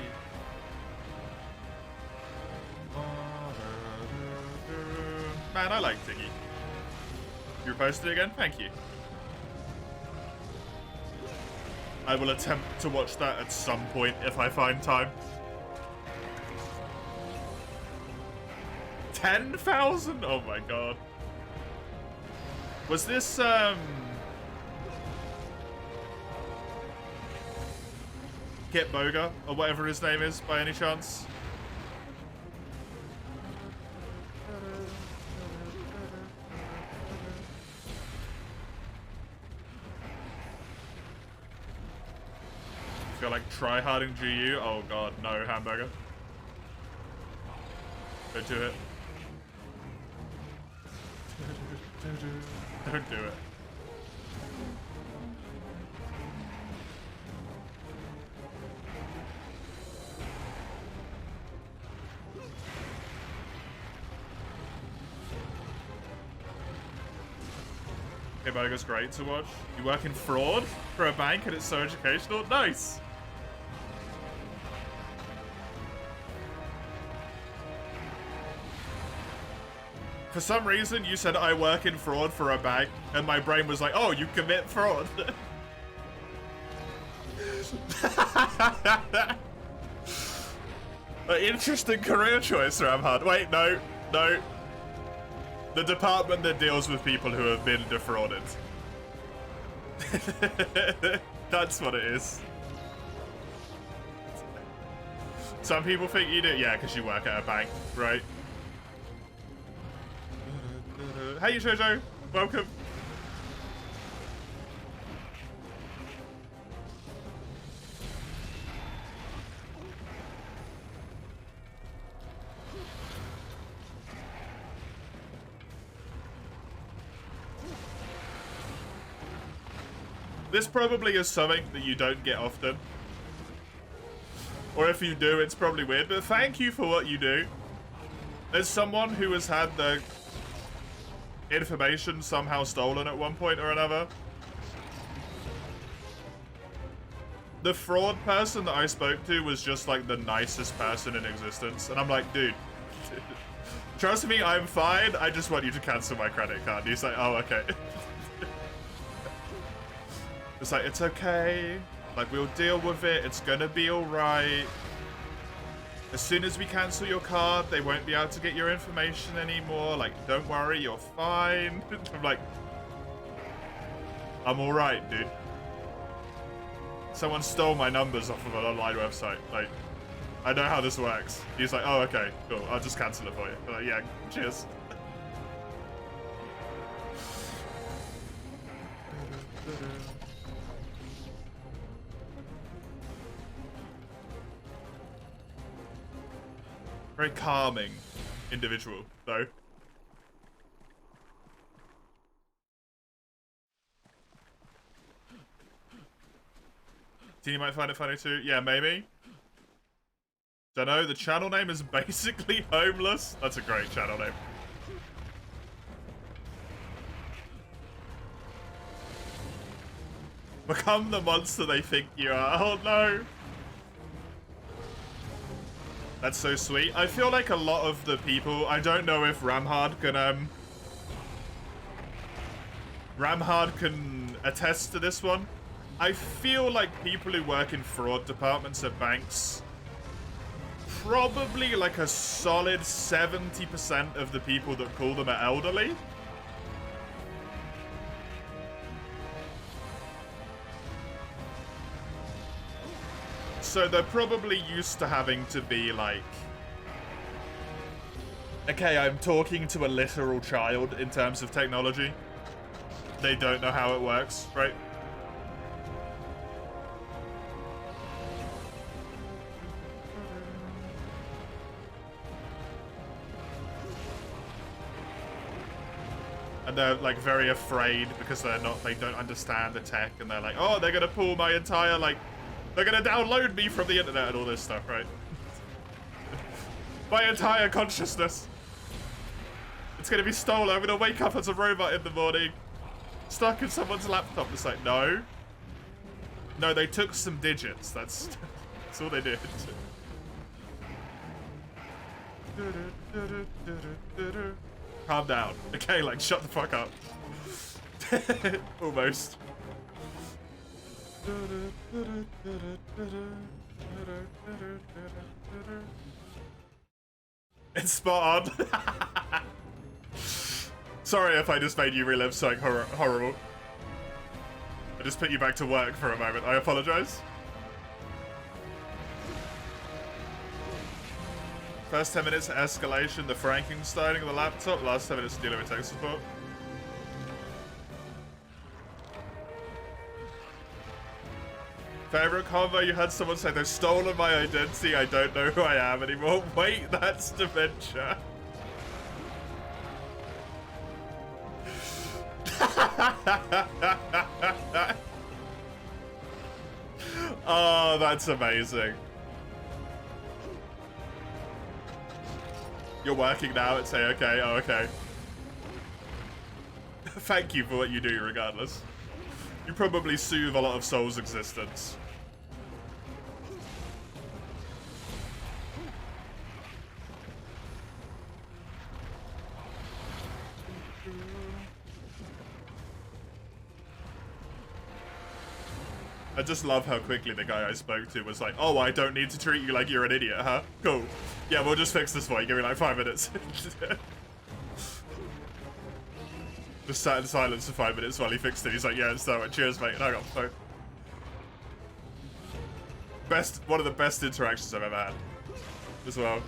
Man, I like Tiggy. You reposted it again? Thank you. I will attempt to watch that at some point if I find time. 10,000? Oh my god. Was this, Kit Boga, or whatever his name is, by any chance? I feel like try-harding GU? Oh god, no, hamburger. Don't do it. Don't do it. Okay, Boga's great to watch. You work in fraud for a bank and it's so educational? Nice! For some reason, you said I work in fraud for a bank, and my brain was like, oh, you commit fraud. An interesting career choice, Ramhard. Wait, no. The department that deals with people who have been defrauded. That's what it is. Some people think you do. Yeah, because you work at a bank, right? Hey, Jojo. Welcome. This probably is something that you don't get often. Or if you do, it's probably weird. But thank you for what you do. As someone who has had the information somehow stolen at one point or another, the fraud person that I spoke to was just like the nicest person in existence, and I'm like, dude, trust me, I'm fine, I just want you to cancel my credit card. He's like, oh, okay. It's like, it's okay, like, we'll deal with it, it's gonna be alright. As soon as we cancel your card, they won't be able to get your information anymore. Like, don't worry, you're fine. I'm like, I'm alright, dude. Someone stole my numbers off of an online website. Like, I know how this works. He's like, oh, okay, cool. I'll just cancel it for you. I'm like, yeah, cheers. Very calming individual, though. Teeny might find it funny too. Yeah, maybe. Dunno, the channel name is basically homeless. That's a great channel name. Become the monster they think you are. Oh no. That's so sweet. I feel like a lot of the people, I don't know if Ramhard can attest to this one. I feel like people who work in fraud departments at banks probably like a solid 70% of the people that call them are elderly. So they're probably used to having to be like, okay, I'm talking to a literal child in terms of technology. They don't know how it works, right? And they're like very afraid because they don't understand the tech, and they're like, oh, they're gonna pull my entire, like, they're gonna download me from the internet and all this stuff, right? My entire consciousness. It's gonna be stolen. I'm gonna wake up as a robot in the morning, stuck in someone's laptop. It's like, no. No, they took some digits. That's all they did. Calm down. Okay, like, shut the fuck up. Almost. It's spot on. Sorry if I just made you relive something horrible. I just put you back to work for a moment. I apologize. First 10 minutes of escalation, the Frankensteining of the laptop. Last 10 minutes of dealing with tech support. Favorite convo, you had someone say, they've stolen my identity, I don't know who I am anymore. Wait, that's dementia. Oh, that's amazing. You're working now at say, okay, oh, okay. Thank you for what you do, regardless. You probably soothe a lot of souls' existence. I just love how quickly the guy I spoke to was like, oh, I don't need to treat you like you're an idiot, huh? Cool. Yeah, we'll just fix this for you. Give me like 5 minutes. Just sat in silence for 5 minutes while he fixed it. He's like, yeah, it's that one. Cheers, mate. And I got the phone. One of the best interactions I've ever had. As well.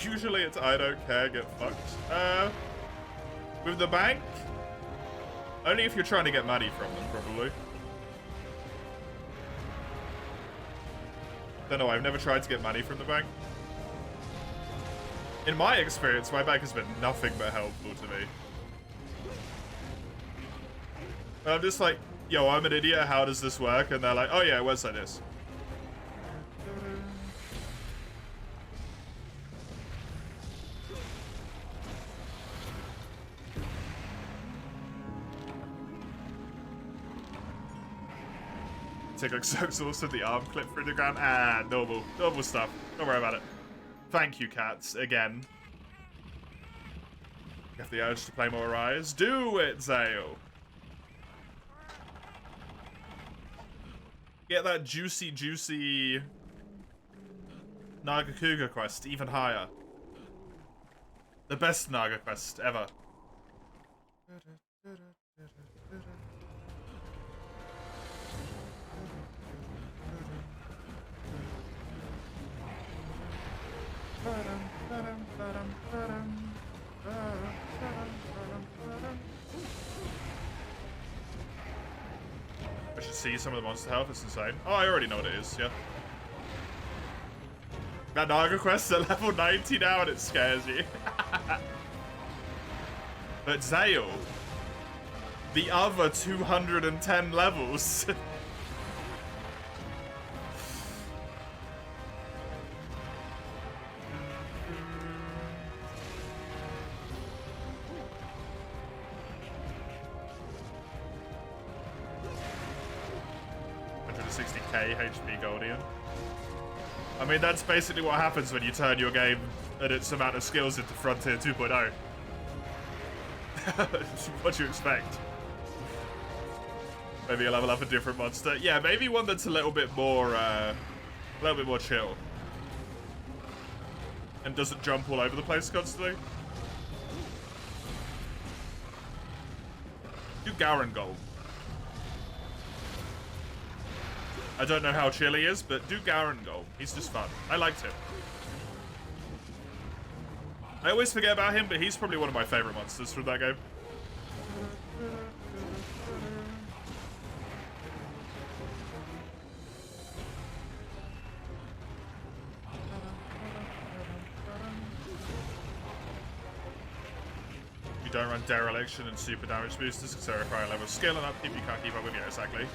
Usually it's I don't care, get fucked. With the bank? Only if you're trying to get money from them, probably. Don't know, I've never tried to get money from the bank. In my experience, my bank has been nothing but helpful to me. And I'm just like, yo, I'm an idiot, how does this work? And they're like, oh yeah, it works like this. Take like so exhausted, the arm clip through the ground. Ah, normal stuff. Don't worry about it. Thank you, cats, again. You have the urge to play more Rise? Do it, Zale! Get that juicy Nagakuga quest even higher. The best Naga quest ever. I should see some of the monster health, it's insane. Oh, I already know what it is, yeah. That Naga quest at level 90 now and it scares you. But Zale, the other 210 levels. 160k HP Goldian. I mean, that's basically what happens when you turn your game and its amount of skills into Frontier 2.0. What do you expect? Maybe you'll level up a different monster. Yeah, maybe one that's a little bit more chill. And doesn't jump all over the place constantly. Do Garen Gold. I don't know how chill he is, but do Garen Gold. He's just fun. I liked him. I always forget about him, but he's probably one of my favorite monsters from that game. You don't run Dereliction and super damage boosters because they require a level of skill and upkeep you can't keep up with. Yeah, exactly.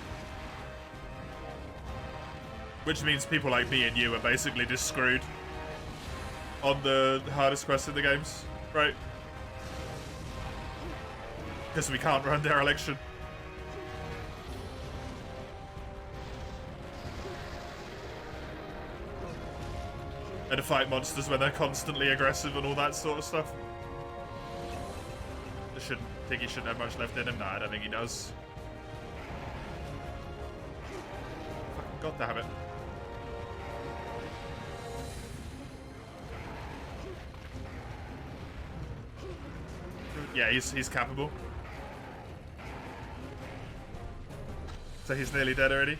Which means people like me and you are basically just screwed on the hardest quest in the games, right? Because we can't run Dereliction. And to fight monsters when they're constantly aggressive and all that sort of stuff. Think he shouldn't have much left in him? Nah, I don't think he does. Fucking god damn it. Yeah, he's capable. So he's nearly dead already.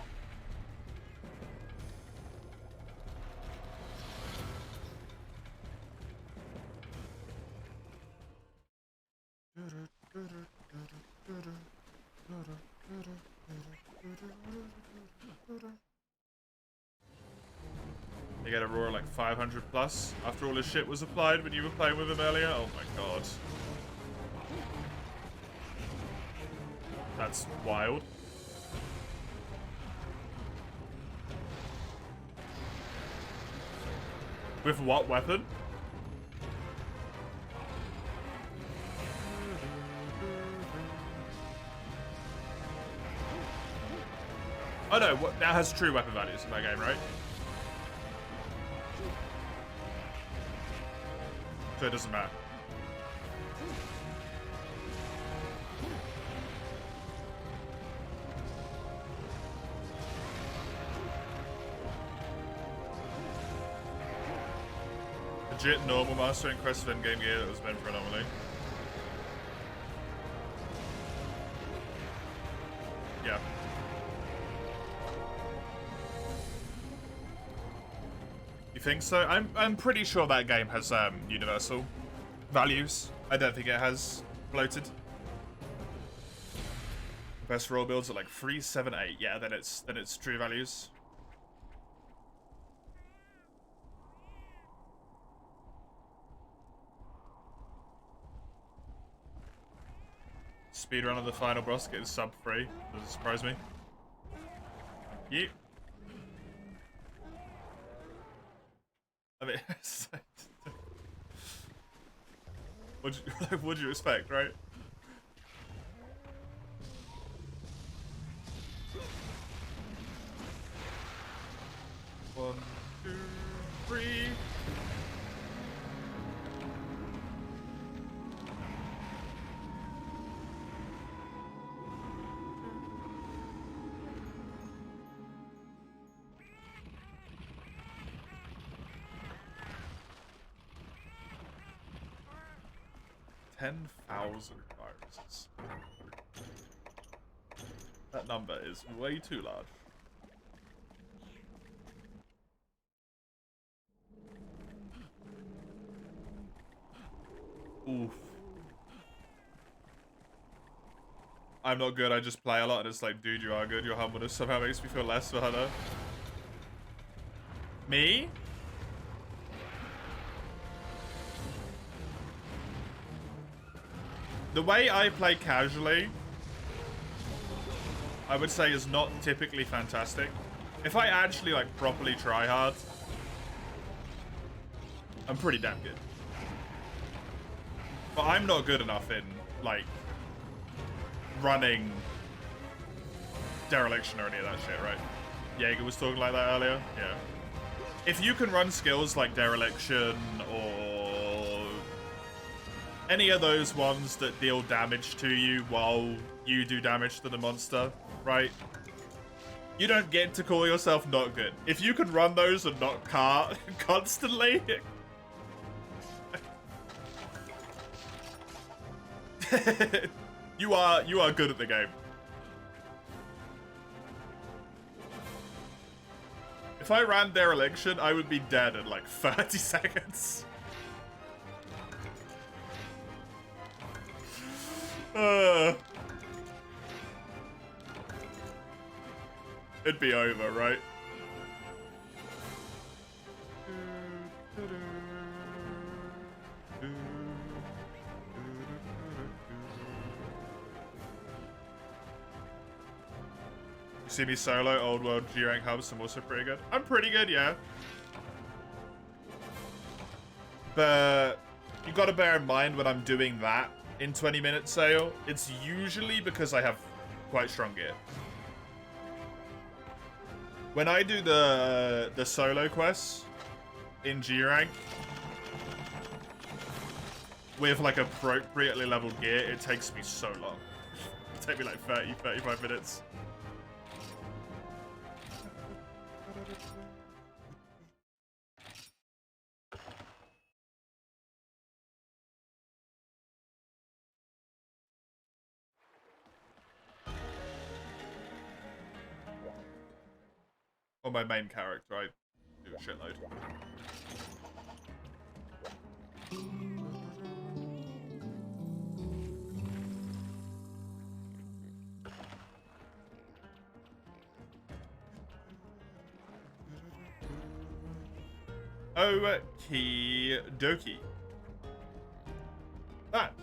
You get a roar like 500 plus after all his shit was applied when you were playing with him earlier. Oh my god. That's wild. With what weapon? Oh no, that has true weapon values in that game, right? So it doesn't matter. Legit normal master and quest of endgame gear that was meant for anomaly. Yeah. You think so? I'm pretty sure that game has universal values. I don't think it has bloated. Best roll builds are like 3, 7, 8. Yeah, then it's true values. Speedrun of the final boss getting sub 3. Doesn't surprise me. You. I mean, what'd you expect, right? One, two, three. $10,000 viruses. That number is way too large. Oof. I'm not good, I just play a lot and it's like, dude, you are good, your humbleness somehow makes me feel less for her. Me? The way I play casually, I would say is not typically fantastic. If I actually like properly try hard, I'm pretty damn good. But I'm not good enough in like running Dereliction or any of that shit, right? Jaeger was talking like that earlier. Yeah. If you can run skills like Dereliction or any of those ones that deal damage to you while you do damage to the monster, right? You don't get to call yourself not good. If you can run those and not cart constantly... you are good at the game. If I ran Dereliction, I would be dead in like 30 seconds. It'd be over, right? You see me solo, old world G-rank hubs, I'm also pretty good. I'm pretty good, yeah. But you gotta bear in mind when I'm doing that in 20-minute sale, it's usually because I have quite strong gear. When I do the solo quests in G-rank with like appropriately leveled gear, it takes me so long. It'll take me like 30, 35 minutes. On my main character, I do a shitload. Okie dokie. That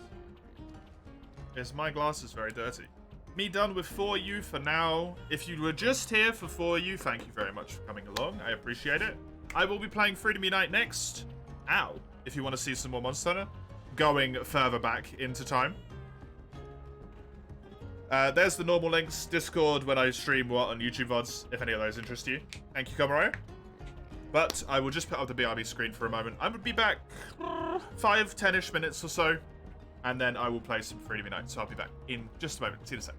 is my glasses very dirty. Me done with 4U for now. If you were just here for 4U, thank you very much for coming along. I appreciate it. I will be playing Freedom Unite next. Ow. If you want to see some more Monster Hunter. Going further back into time. There's the normal links. Discord when I stream on YouTube VODs, if any of those interest you. Thank you, Comaro. But I will just put up the BRB screen for a moment. I would be back 5-10-ish minutes or so. And then I will play some Freedom Unite. So I'll be back in just a moment. See you in a sec.